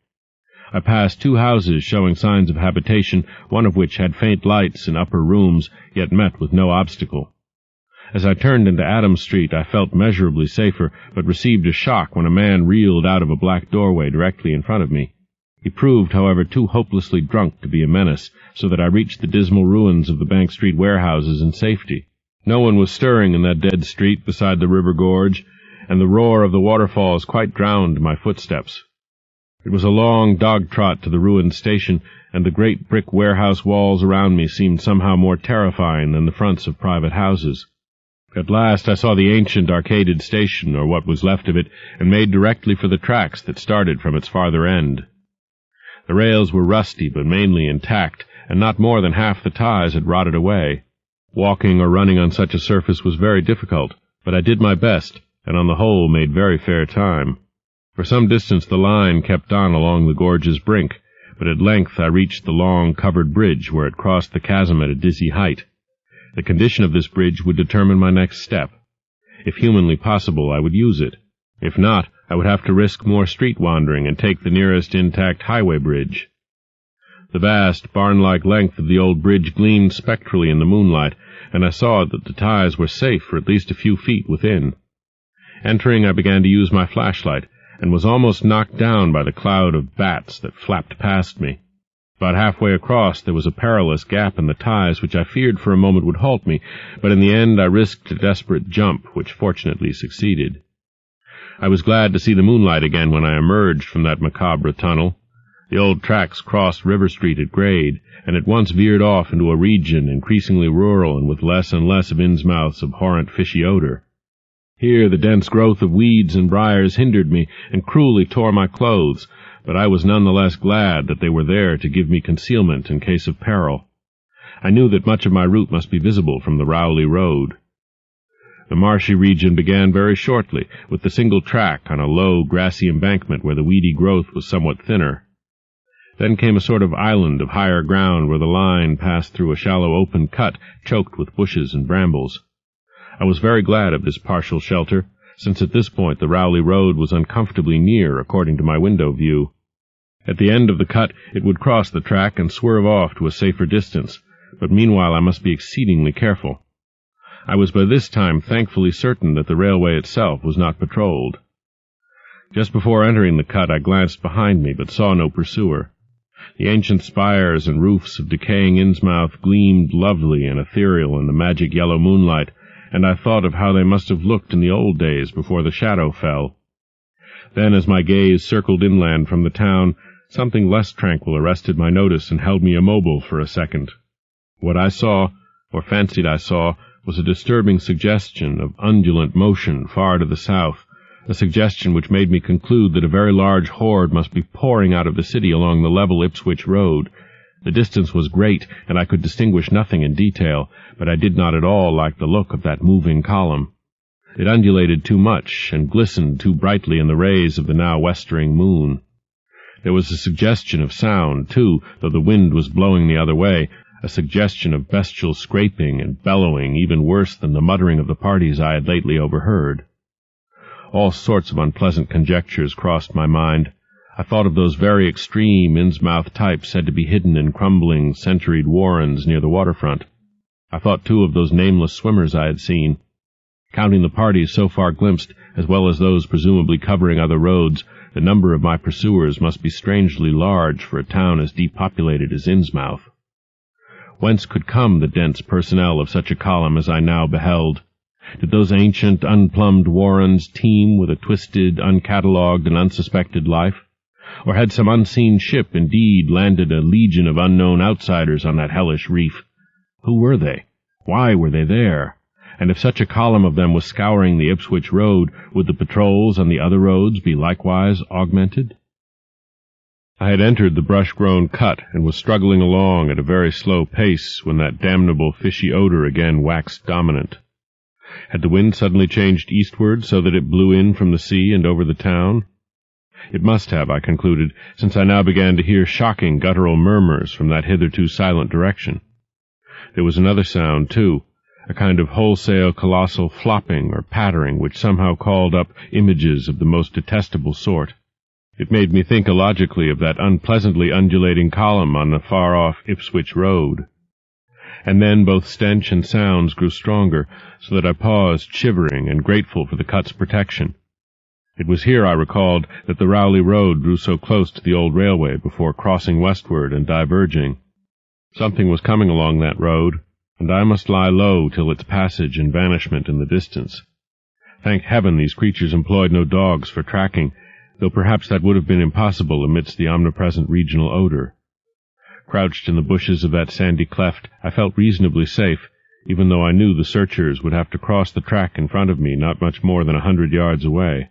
I passed 2 houses showing signs of habitation, one of which had faint lights in upper rooms, yet met with no obstacle. As I turned into Adams Street, I felt measurably safer, but received a shock when a man reeled out of a black doorway directly in front of me. He proved, however, too hopelessly drunk to be a menace, so that I reached the dismal ruins of the Bank Street warehouses in safety. No one was stirring in that dead street beside the river gorge, and the roar of the waterfalls quite drowned my footsteps. It was a long dog-trot to the ruined station, and the great brick warehouse walls around me seemed somehow more terrifying than the fronts of private houses. At last I saw the ancient arcaded station, or what was left of it, and made directly for the tracks that started from its farther end. The rails were rusty, but mainly intact, and not more than half the ties had rotted away. Walking or running on such a surface was very difficult, but I did my best, and on the whole made very fair time. For some distance the line kept on along the gorge's brink, but at length I reached the long covered bridge where it crossed the chasm at a dizzy height. The condition of this bridge would determine my next step. If humanly possible, I would use it. If not, I would have to risk more street wandering and take the nearest intact highway bridge. The vast, barn-like length of the old bridge gleamed spectrally in the moonlight, and I saw that the ties were safe for at least a few feet within. Entering, I began to use my flashlight, and was almost knocked down by the cloud of bats that flapped past me. About halfway across there was a perilous gap in the ties which I feared for a moment would halt me, but in the end I risked a desperate jump, which fortunately succeeded. I was glad to see the moonlight again when I emerged from that macabre tunnel. The old tracks crossed River Street at grade, and at once veered off into a region increasingly rural and with less and less of Innsmouth's abhorrent fishy odor. Here the dense growth of weeds and briars hindered me and cruelly tore my clothes, but I was none the less glad that they were there to give me concealment in case of peril. I knew that much of my route must be visible from the Rowley Road. The marshy region began very shortly, with the single track on a low, grassy embankment where the weedy growth was somewhat thinner. Then came a sort of island of higher ground where the line passed through a shallow open cut choked with bushes and brambles. I was very glad of this partial shelter, since at this point the Rowley Road was uncomfortably near according to my window view. At the end of the cut it would cross the track and swerve off to a safer distance, but meanwhile I must be exceedingly careful. I was by this time thankfully certain that the railway itself was not patrolled. Just before entering the cut I glanced behind me, but saw no pursuer. The ancient spires and roofs of decaying Innsmouth gleamed lovely and ethereal in the magic yellow moonlight, and I thought of how they must have looked in the old days before the shadow fell. Then, as my gaze circled inland from the town, something less tranquil arrested my notice and held me immobile for a second. What I saw, or fancied I saw, was a disturbing suggestion of undulant motion far to the south, a suggestion which made me conclude that a very large horde must be pouring out of the city along the level Ipswich Road. The distance was great, and I could distinguish nothing in detail, but I did not at all like the look of that moving column. It undulated too much, and glistened too brightly in the rays of the now westering moon. There was a suggestion of sound, too, though the wind was blowing the other way, a suggestion of bestial scraping and bellowing even worse than the muttering of the parties I had lately overheard. All sorts of unpleasant conjectures crossed my mind. I thought of those very extreme Innsmouth types said to be hidden in crumbling, centuried warrens near the waterfront. I thought, too, of those nameless swimmers I had seen. Counting the parties so far glimpsed, as well as those presumably covering other roads, the number of my pursuers must be strangely large for a town as depopulated as Innsmouth. Whence could come the dense personnel of such a column as I now beheld? Did those ancient, unplumbed warrens teem with a twisted, uncatalogued, and unsuspected life? Or had some unseen ship indeed landed a legion of unknown outsiders on that hellish reef? Who were they? Why were they there? And if such a column of them was scouring the Ipswich Road, would the patrols on the other roads be likewise augmented? I had entered the brush-grown cut and was struggling along at a very slow pace when that damnable fishy odor again waxed dominant. Had the wind suddenly changed eastward so that it blew in from the sea and over the town? It must have, I concluded, since I now began to hear shocking guttural murmurs from that hitherto silent direction. There was another sound, too, a kind of wholesale colossal flopping or pattering which somehow called up images of the most detestable sort. It made me think illogically of that unpleasantly undulating column on the far-off Ipswich Road. And then both stench and sounds grew stronger, so that I paused, shivering and grateful for the cut's protection. It was here, I recalled, that the Rowley Road drew so close to the old railway before crossing westward and diverging. Something was coming along that road, and I must lie low till its passage and vanishment in the distance. Thank heaven these creatures employed no dogs for tracking, though perhaps that would have been impossible amidst the omnipresent regional odor. Crouched in the bushes of that sandy cleft, I felt reasonably safe, even though I knew the searchers would have to cross the track in front of me not much more than 100 yards away.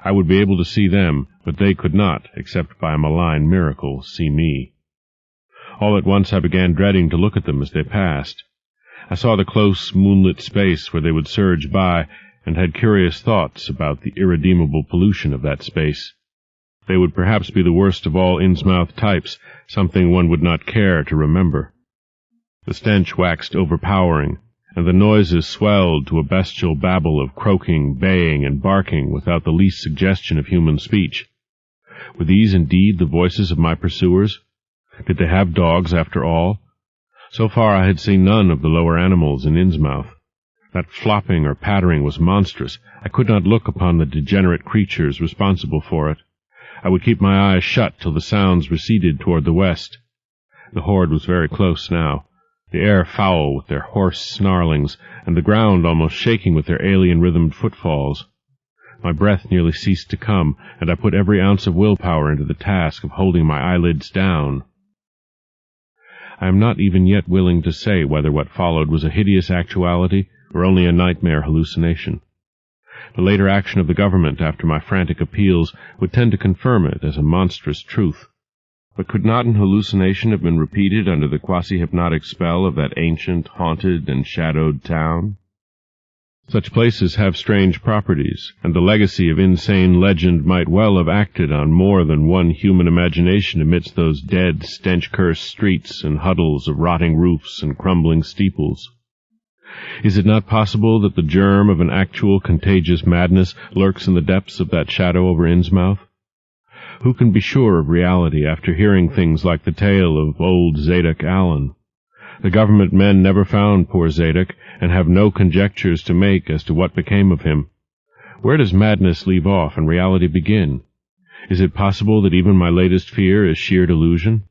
I would be able to see them, but they could not, except by a malign miracle, see me. All at once I began dreading to look at them as they passed. I saw the close, moonlit space where they would surge by, and had curious thoughts about the irredeemable pollution of that space. They would perhaps be the worst of all Innsmouth types, something one would not care to remember. The stench waxed overpowering, and the noises swelled to a bestial babble of croaking, baying, and barking without the least suggestion of human speech. Were these indeed the voices of my pursuers? Did they have dogs after all? So far I had seen none of the lower animals in Innsmouth. That flopping or pattering was monstrous. I could not look upon the degenerate creatures responsible for it. I would keep my eyes shut till the sounds receded toward the west. The horde was very close now, the air foul with their hoarse snarlings, and the ground almost shaking with their alien-rhythmed footfalls. My breath nearly ceased to come, and I put every ounce of willpower into the task of holding my eyelids down. I am not even yet willing to say whether what followed was a hideous actuality or only a nightmare hallucination. The later action of the government after my frantic appeals would tend to confirm it as a monstrous truth. But could not an hallucination have been repeated under the quasi-hypnotic spell of that ancient, haunted, and shadowed town? Such places have strange properties, and the legacy of insane legend might well have acted on more than one human imagination amidst those dead, stench-cursed streets and huddles of rotting roofs and crumbling steeples. Is it not possible that the germ of an actual contagious madness lurks in the depths of that shadow over Innsmouth? Who can be sure of reality after hearing things like the tale of old Zadok Allen? The government men never found poor Zadok, and have no conjectures to make as to what became of him. Where does madness leave off and reality begin? Is it possible that even my latest fear is sheer delusion?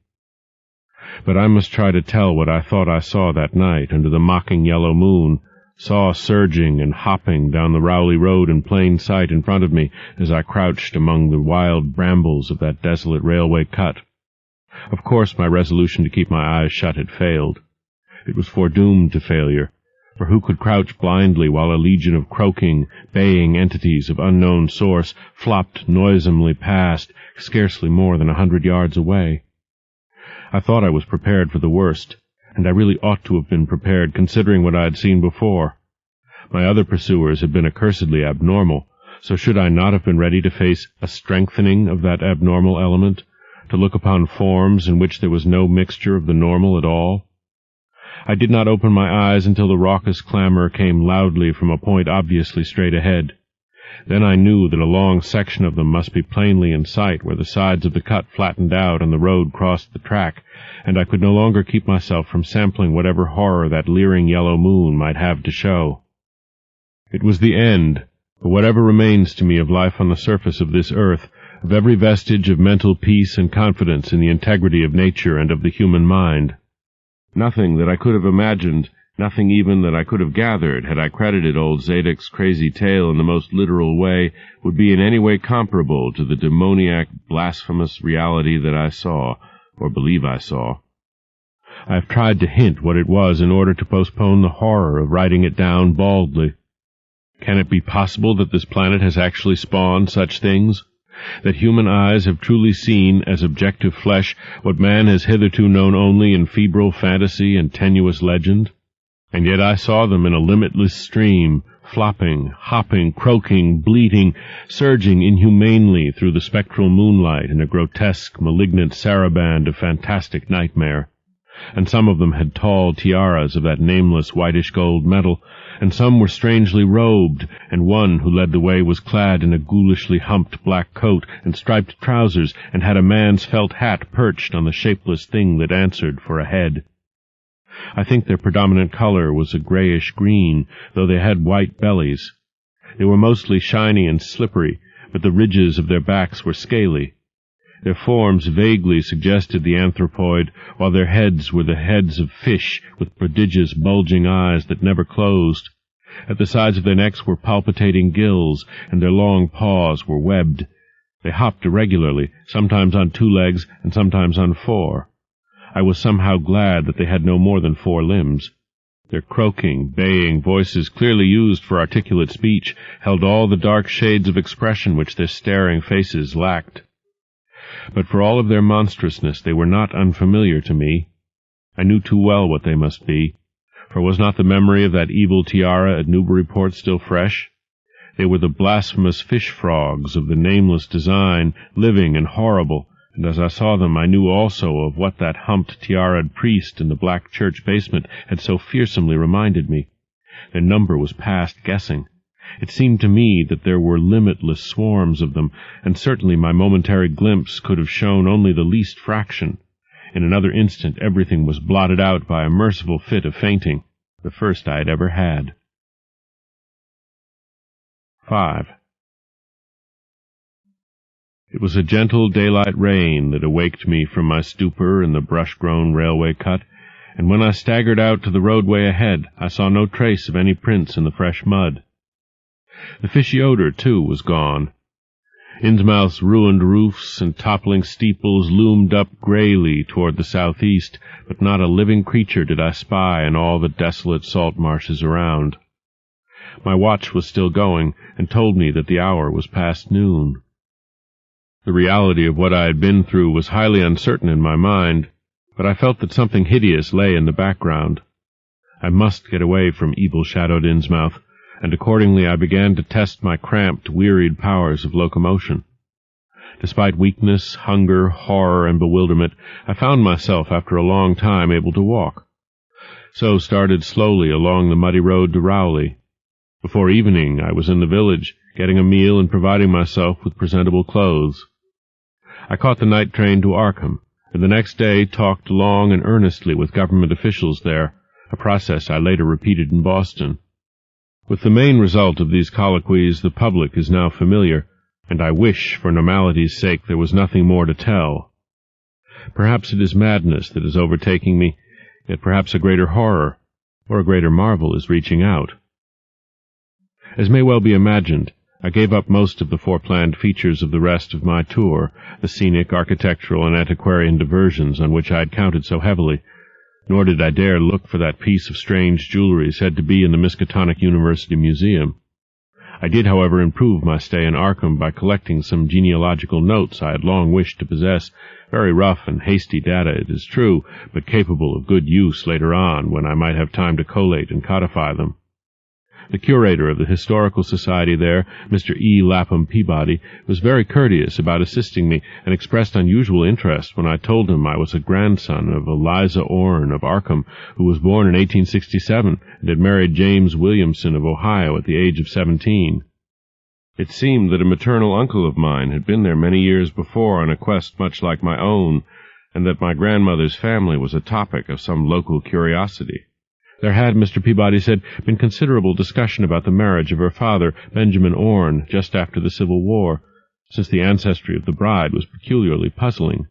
But I must try to tell what I thought I saw that night under the mocking yellow moon, saw surging and hopping down the Rowley Road in plain sight in front of me as I crouched among the wild brambles of that desolate railway cut. Of course my resolution to keep my eyes shut had failed. It was foredoomed to failure, for who could crouch blindly while a legion of croaking, baying entities of unknown source flopped noisomely past, scarcely more than 100 yards away? I thought I was prepared for the worst, and I really ought to have been prepared considering what I had seen before. My other pursuers had been accursedly abnormal, so should I not have been ready to face a strengthening of that abnormal element, to look upon forms in which there was no mixture of the normal at all? I did not open my eyes until the raucous clamor came loudly from a point obviously straight ahead. Then I knew that a long section of them must be plainly in sight where the sides of the cut flattened out and the road crossed the track, and I could no longer keep myself from sampling whatever horror that leering yellow moon might have to show. It was the end, for whatever remains to me of life on the surface of this earth, of every vestige of mental peace and confidence in the integrity of nature and of the human mind. Nothing that I could have imagined, nothing even that I could have gathered, had I credited old Zadok's crazy tale in the most literal way, would be in any way comparable to the demoniac, blasphemous reality that I saw, or believe I saw. I have tried to hint what it was in order to postpone the horror of writing it down baldly. Can it be possible that this planet has actually spawned such things? That human eyes have truly seen as objective flesh what man has hitherto known only in febrile fantasy and tenuous legend? And yet I saw them in a limitless stream, flopping, hopping, croaking, bleating, surging inhumanely through the spectral moonlight in a grotesque, malignant saraband of fantastic nightmare. And some of them had tall tiaras of that nameless whitish-gold metal, and some were strangely robed, and one who led the way was clad in a ghoulishly humped black coat and striped trousers, and had a man's felt hat perched on the shapeless thing that answered for a head. I think their predominant color was a grayish-green, though they had white bellies. They were mostly shiny and slippery, but the ridges of their backs were scaly. Their forms vaguely suggested the anthropoid, while their heads were the heads of fish with prodigious bulging eyes that never closed. At the sides of their necks were palpitating gills, and their long paws were webbed. They hopped irregularly, sometimes on 2 legs and sometimes on 4. I was somehow glad that they had no more than 4 limbs. Their croaking, baying voices, clearly used for articulate speech, held all the dark shades of expression which their staring faces lacked. But for all of their monstrousness, they were not unfamiliar to me. I knew too well what they must be, for was not the memory of that evil tiara at Newburyport still fresh? They were the blasphemous fish-frogs of the nameless design, living and horrible, and as I saw them I knew also of what that humped tiara'd priest in the black church basement had so fearsomely reminded me. Their number was past guessing. It seemed to me that there were limitless swarms of them, and certainly my momentary glimpse could have shown only the least fraction. In another instant everything was blotted out by a merciful fit of fainting, the first I had ever had. 5. It was a gentle daylight rain that awaked me from my stupor in the brush-grown railway cut, and when I staggered out to the roadway ahead, I saw no trace of any prints in the fresh mud. The fishy odor, too, was gone. Innsmouth's ruined roofs and toppling steeples loomed up grayly toward the southeast, but not a living creature did I spy in all the desolate salt marshes around. My watch was still going, and told me that the hour was past noon. The reality of what I had been through was highly uncertain in my mind, but I felt that something hideous lay in the background. I must get away from evil-shadowed Innsmouth. and accordingly I began to test my cramped, wearied powers of locomotion. Despite weakness, hunger, horror, and bewilderment, I found myself after a long time able to walk. So started slowly along the muddy road to Rowley. Before evening I was in the village, getting a meal and providing myself with presentable clothes. I caught the night train to Arkham, and the next day talked long and earnestly with government officials there, a process I later repeated in Boston. With the main result of these colloquies the public is now familiar, and I wish, for normality's sake, there was nothing more to tell. Perhaps it is madness that is overtaking me, yet perhaps a greater horror, or a greater marvel is reaching out. As may well be imagined, I gave up most of the foreplanned features of the rest of my tour, the scenic, architectural, and antiquarian diversions on which I had counted so heavily, nor did I dare look for that piece of strange jewelry said to be in the Miskatonic University Museum. I did, however, improve my stay in Arkham by collecting some genealogical notes I had long wished to possess, very rough and hasty data, it is true, but capable of good use later on, when I might have time to collate and codify them. The curator of the Historical Society there, Mr. E. Lapham Peabody, was very courteous about assisting me, and expressed unusual interest when I told him I was a grandson of Eliza Orne of Arkham, who was born in 1867 and had married James Williamson of Ohio at the age of 17. It seemed that a maternal uncle of mine had been there many years before on a quest much like my own, and that my grandmother's family was a topic of some local curiosity. There had, Mr. Peabody said, been considerable discussion about the marriage of her father, Benjamin Orne, just after the Civil War, since the ancestry of the bride was peculiarly puzzling.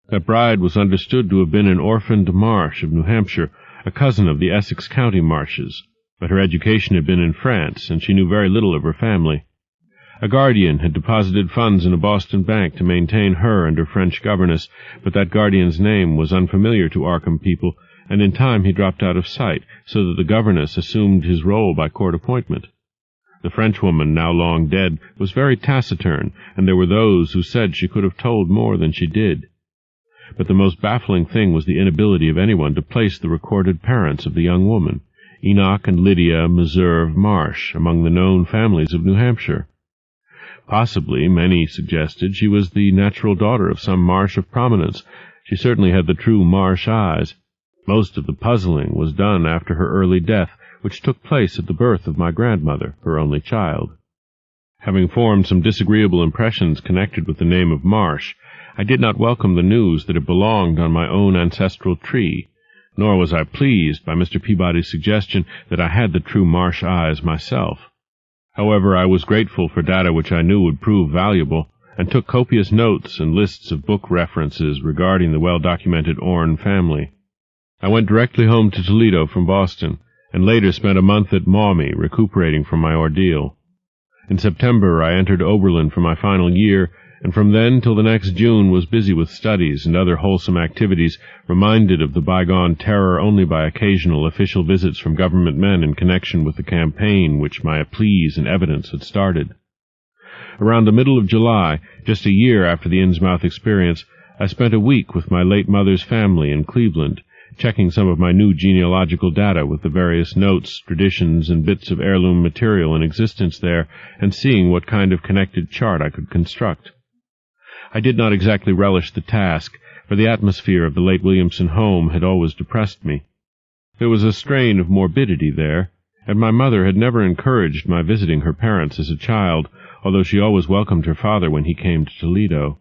That bride was understood to have been an orphaned Marsh of New Hampshire, a cousin of the Essex County Marshes, but her education had been in France, and she knew very little of her family. A guardian had deposited funds in a Boston bank to maintain her and her French governess, but that guardian's name was unfamiliar to Arkham people, and in time he dropped out of sight, so that the governess assumed his role by court appointment. The Frenchwoman, now long dead, was very taciturn, and there were those who said she could have told more than she did. But the most baffling thing was the inability of anyone to place the recorded parents of the young woman, Enoch and Lydia Meserve Marsh, among the known families of New Hampshire. Possibly, many suggested, she was the natural daughter of some Marsh of prominence. She certainly had the true Marsh eyes. Most of the puzzling was done after her early death, which took place at the birth of my grandmother, her only child. Having formed some disagreeable impressions connected with the name of Marsh, I did not welcome the news that it belonged on my own ancestral tree, nor was I pleased by Mr. Peabody's suggestion that I had the true Marsh eyes myself. However, I was grateful for data which I knew would prove valuable, and took copious notes and lists of book references regarding the well-documented Orne family. I went directly home to Toledo from Boston, and later spent a month at Maumee recuperating from my ordeal. In September I entered Oberlin for my final year, and from then till the next June was busy with studies and other wholesome activities, reminded of the bygone terror only by occasional official visits from government men in connection with the campaign which my pleas and evidence had started. Around the middle of July, just a year after the Innsmouth experience, I spent a week with my late mother's family in Cleveland, checking some of my new genealogical data with the various notes, traditions, and bits of heirloom material in existence there, and seeing what kind of connected chart I could construct. I did not exactly relish the task, for the atmosphere of the late Williamson home had always depressed me. There was a strain of morbidity there, and my mother had never encouraged my visiting her parents as a child, although she always welcomed her father when he came to Toledo.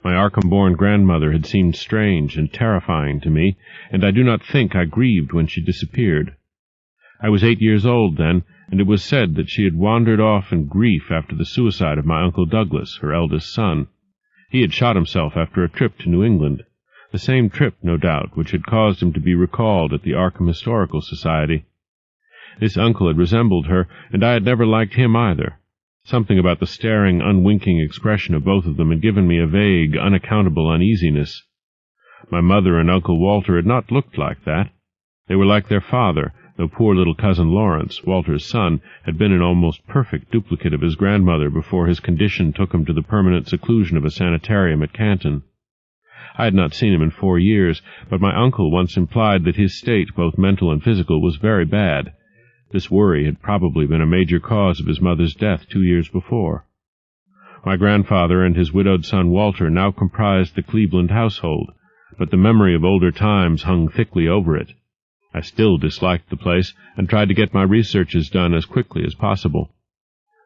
My Arkham-born grandmother had seemed strange and terrifying to me, and I do not think I grieved when she disappeared. I was 8 years old then, and it was said that she had wandered off in grief after the suicide of my Uncle Douglas, her eldest son. He had shot himself after a trip to New England, the same trip, no doubt, which had caused him to be recalled at the Arkham Historical Society. This uncle had resembled her, and I had never liked him either. Something about the staring, unwinking expression of both of them had given me a vague, unaccountable uneasiness. My mother and Uncle Walter had not looked like that. They were like their father, though poor little cousin Lawrence, Walter's son, had been an almost perfect duplicate of his grandmother before his condition took him to the permanent seclusion of a sanitarium at Canton. I had not seen him in 4 years, but my uncle once implied that his state, both mental and physical, was very bad. This worry had probably been a major cause of his mother's death 2 years before. My grandfather and his widowed son Walter now comprised the Cleveland household, but the memory of older times hung thickly over it. I still disliked the place, and tried to get my researches done as quickly as possible.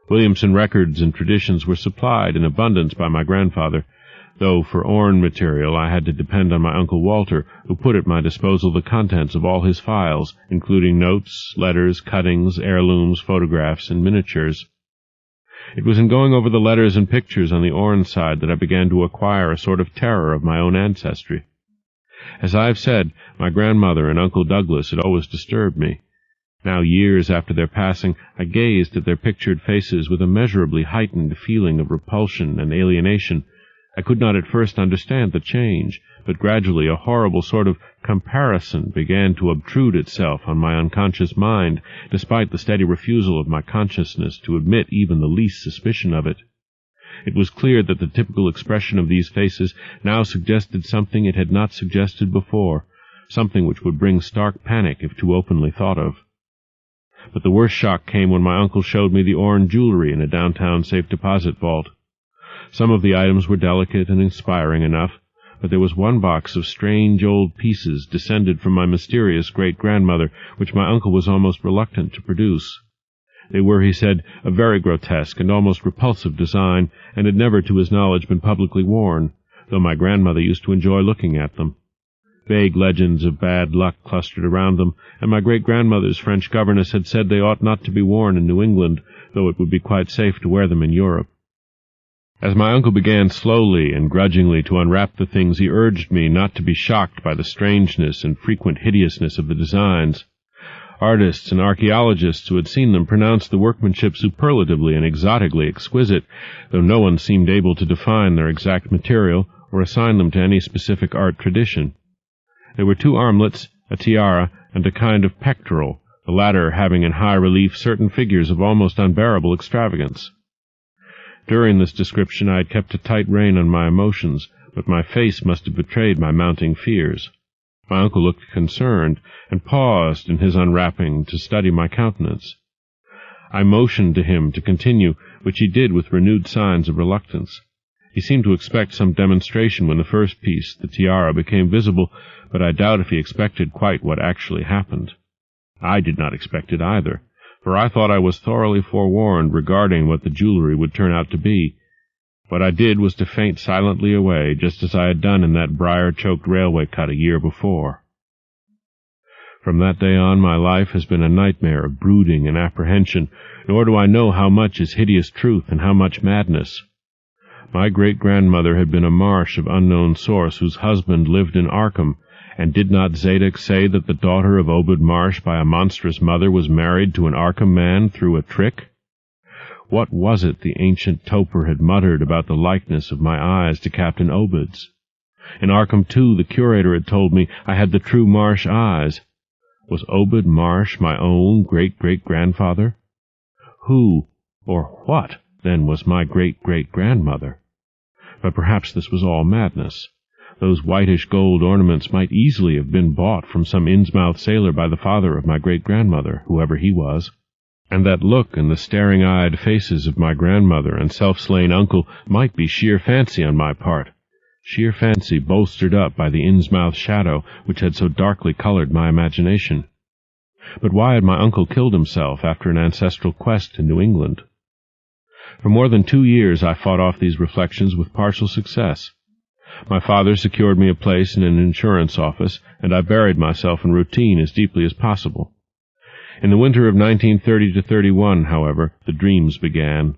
Williamson records and traditions were supplied in abundance by my grandfather, though for Orne material I had to depend on my Uncle Walter, who put at my disposal the contents of all his files, including notes, letters, cuttings, heirlooms, photographs, and miniatures. It was in going over the letters and pictures on the Orne side that I began to acquire a sort of terror of my own ancestry. As I have said, my grandmother and Uncle Douglas had always disturbed me. Now, years after their passing, I gazed at their pictured faces with a measurably heightened feeling of repulsion and alienation. I could not at first understand the change, but gradually a horrible sort of comparison began to obtrude itself on my unconscious mind, despite the steady refusal of my consciousness to admit even the least suspicion of it. It was clear that the typical expression of these faces now suggested something it had not suggested before, something which would bring stark panic if too openly thought of. But the worst shock came when my uncle showed me the Orne jewelry in a downtown safe-deposit vault. Some of the items were delicate and inspiring enough, but there was one box of strange old pieces descended from my mysterious great-grandmother, which my uncle was almost reluctant to produce. They were, he said, a very grotesque and almost repulsive design, and had never, to his knowledge, been publicly worn, though my grandmother used to enjoy looking at them. Vague legends of bad luck clustered around them, and my great-grandmother's French governess had said they ought not to be worn in New England, though it would be quite safe to wear them in Europe. As my uncle began slowly and grudgingly to unwrap the things, he urged me not to be shocked by the strangeness and frequent hideousness of the designs. Artists and archaeologists who had seen them pronounced the workmanship superlatively and exotically exquisite, though no one seemed able to define their exact material or assign them to any specific art tradition. There were 2 armlets, a tiara, and a kind of pectoral, the latter having in high relief certain figures of almost unbearable extravagance. During this description I had kept a tight rein on my emotions, but my face must have betrayed my mounting fears. My uncle looked concerned, and paused in his unwrapping to study my countenance. I motioned to him to continue, which he did with renewed signs of reluctance. He seemed to expect some demonstration when the first piece, the tiara, became visible, but I doubt if he expected quite what actually happened. I did not expect it either, for I thought I was thoroughly forewarned regarding what the jewelry would turn out to be. What I did was to faint silently away, just as I had done in that briar-choked railway cut a year before. From that day on, my life has been a nightmare of brooding and apprehension, nor do I know how much is hideous truth and how much madness. My great-grandmother had been a Marsh of unknown source whose husband lived in Arkham, and did not Zadoc say that the daughter of Obed Marsh by a monstrous mother was married to an Arkham man through a trick? What was it the ancient toper had muttered about the likeness of my eyes to Captain Obed's? In Arkham, too, the curator had told me I had the true Marsh eyes. Was Obed Marsh my own great-great-grandfather? Who, or what, then, was my great-great-grandmother? But perhaps this was all madness. Those whitish gold ornaments might easily have been bought from some Innsmouth sailor by the father of my great-grandmother, whoever he was. And that look in the staring-eyed faces of my grandmother and self-slain uncle might be sheer fancy on my part, sheer fancy bolstered up by the Innsmouth shadow which had so darkly colored my imagination. But why had my uncle killed himself after an ancestral quest in New England? For more than 2 years I fought off these reflections with partial success. My father secured me a place in an insurance office, and I buried myself in routine as deeply as possible. In the winter of 1930-31, however, the dreams began.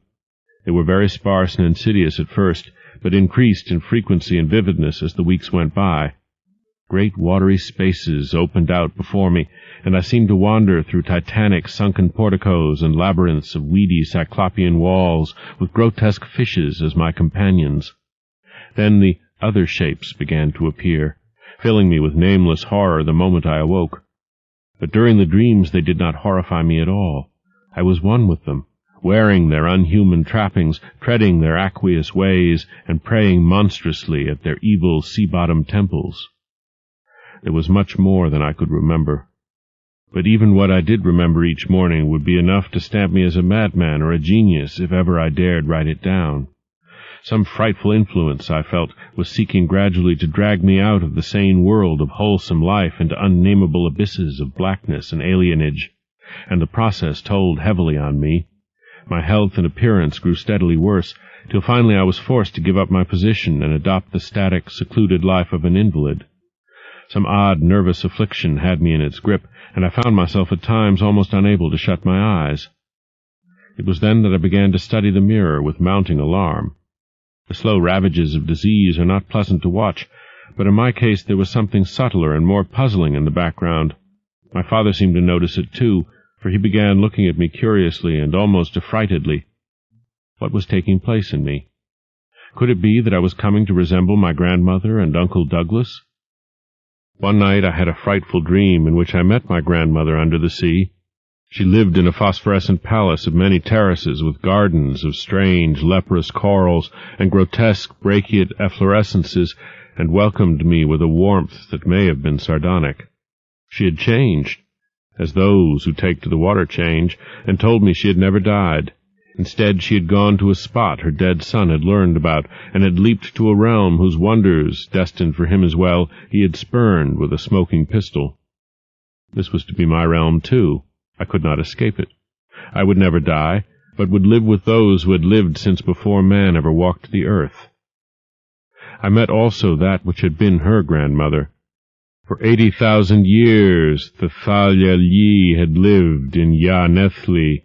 They were very sparse and insidious at first, but increased in frequency and vividness as the weeks went by. Great watery spaces opened out before me, and I seemed to wander through titanic sunken porticos and labyrinths of weedy cyclopean walls, with grotesque fishes as my companions. Then the other shapes began to appear, filling me with nameless horror the moment I awoke. But during the dreams they did not horrify me at all. I was one with them, wearing their unhuman trappings, treading their aqueous ways, and praying monstrously at their evil sea-bottom temples. There was much more than I could remember. but even what I did remember each morning would be enough to stamp me as a madman or a genius if ever I dared write it down. Some frightful influence, I felt, was seeking gradually to drag me out of the sane world of wholesome life into unnameable abysses of blackness and alienage, and the process told heavily on me. My health and appearance grew steadily worse, till finally I was forced to give up my position and adopt the static, secluded life of an invalid. Some odd, nervous affliction had me in its grip, and I found myself at times almost unable to shut my eyes. It was then that I began to study the mirror with mounting alarm. The slow ravages of disease are not pleasant to watch, but in my case there was something subtler and more puzzling in the background. My father seemed to notice it too, for he began looking at me curiously and almost affrightedly. What was taking place in me? Could it be that I was coming to resemble my grandmother and Uncle Douglas? One night I had a frightful dream in which I met my grandmother under the sea. She lived in a phosphorescent palace of many terraces with gardens of strange, leprous corals and grotesque brachiate efflorescences, and welcomed me with a warmth that may have been sardonic. She had changed, as those who take to the water change, and told me she had never died. Instead, she had gone to a spot her dead son had learned about, and had leaped to a realm whose wonders, destined for him as well, he had spurned with a smoking pistol. This was to be my realm, too. I could not escape it. I would never die, but would live with those who had lived since before man ever walked the earth. I met also that which had been her grandmother. For 80,000 years the Thalia Yi had lived in Ya-Nethli,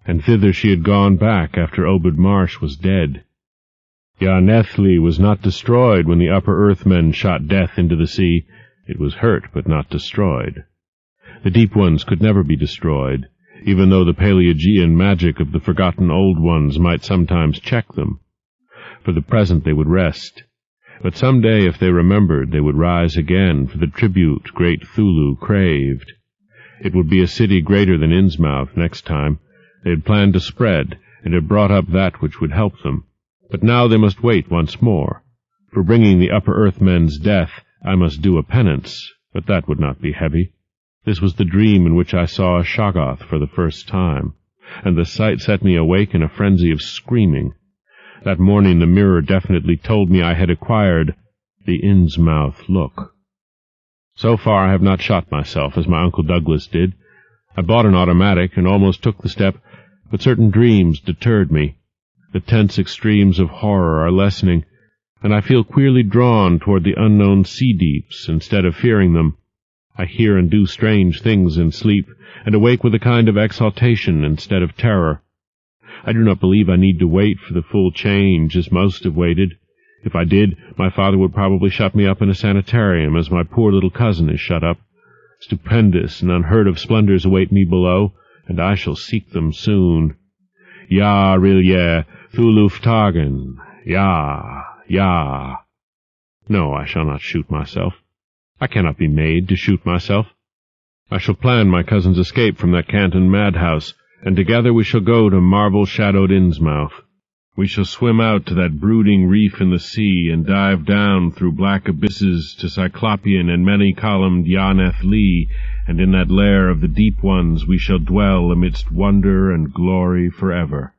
and thither she had gone back after Obed Marsh was dead. Ya-Nethli was not destroyed when the upper earthmen shot death into the sea. It was hurt but not destroyed. The deep ones could never be destroyed, even though the Paleogean magic of the forgotten old ones might sometimes check them. For the present they would rest. But some day, if they remembered, they would rise again for the tribute great Thulu craved. It would be a city greater than Innsmouth next time. They had planned to spread, and had brought up that which would help them. But now they must wait once more. For bringing the upper earthmen's death, I must do a penance, but that would not be heavy. This was the dream in which I saw a Shoggoth for the first time, and the sight set me awake in a frenzy of screaming. That morning the mirror definitely told me I had acquired the Innsmouth look. So far I have not shot myself, as my Uncle Douglas did. I bought an automatic and almost took the step, but certain dreams deterred me. The tense extremes of horror are lessening, and I feel queerly drawn toward the unknown sea-deeps instead of fearing them. I hear and do strange things in sleep, and awake with a kind of exaltation instead of terror. I do not believe I need to wait for the full change, as most have waited. If I did, my father would probably shut me up in a sanitarium, as my poor little cousin is shut up. Stupendous and unheard-of splendors await me below, and I shall seek them soon. Ya Rilye, Thuluftagen, ya. No, I shall not shoot myself. I cannot be made to shoot myself. I shall plan my cousin's escape from that Canton madhouse, and together we shall go to marble-shadowed Innsmouth. We shall swim out to that brooding reef in the sea, and dive down through black abysses to Cyclopean and many-columned Ya-Nethli, and in that lair of the deep ones we shall dwell amidst wonder and glory forever.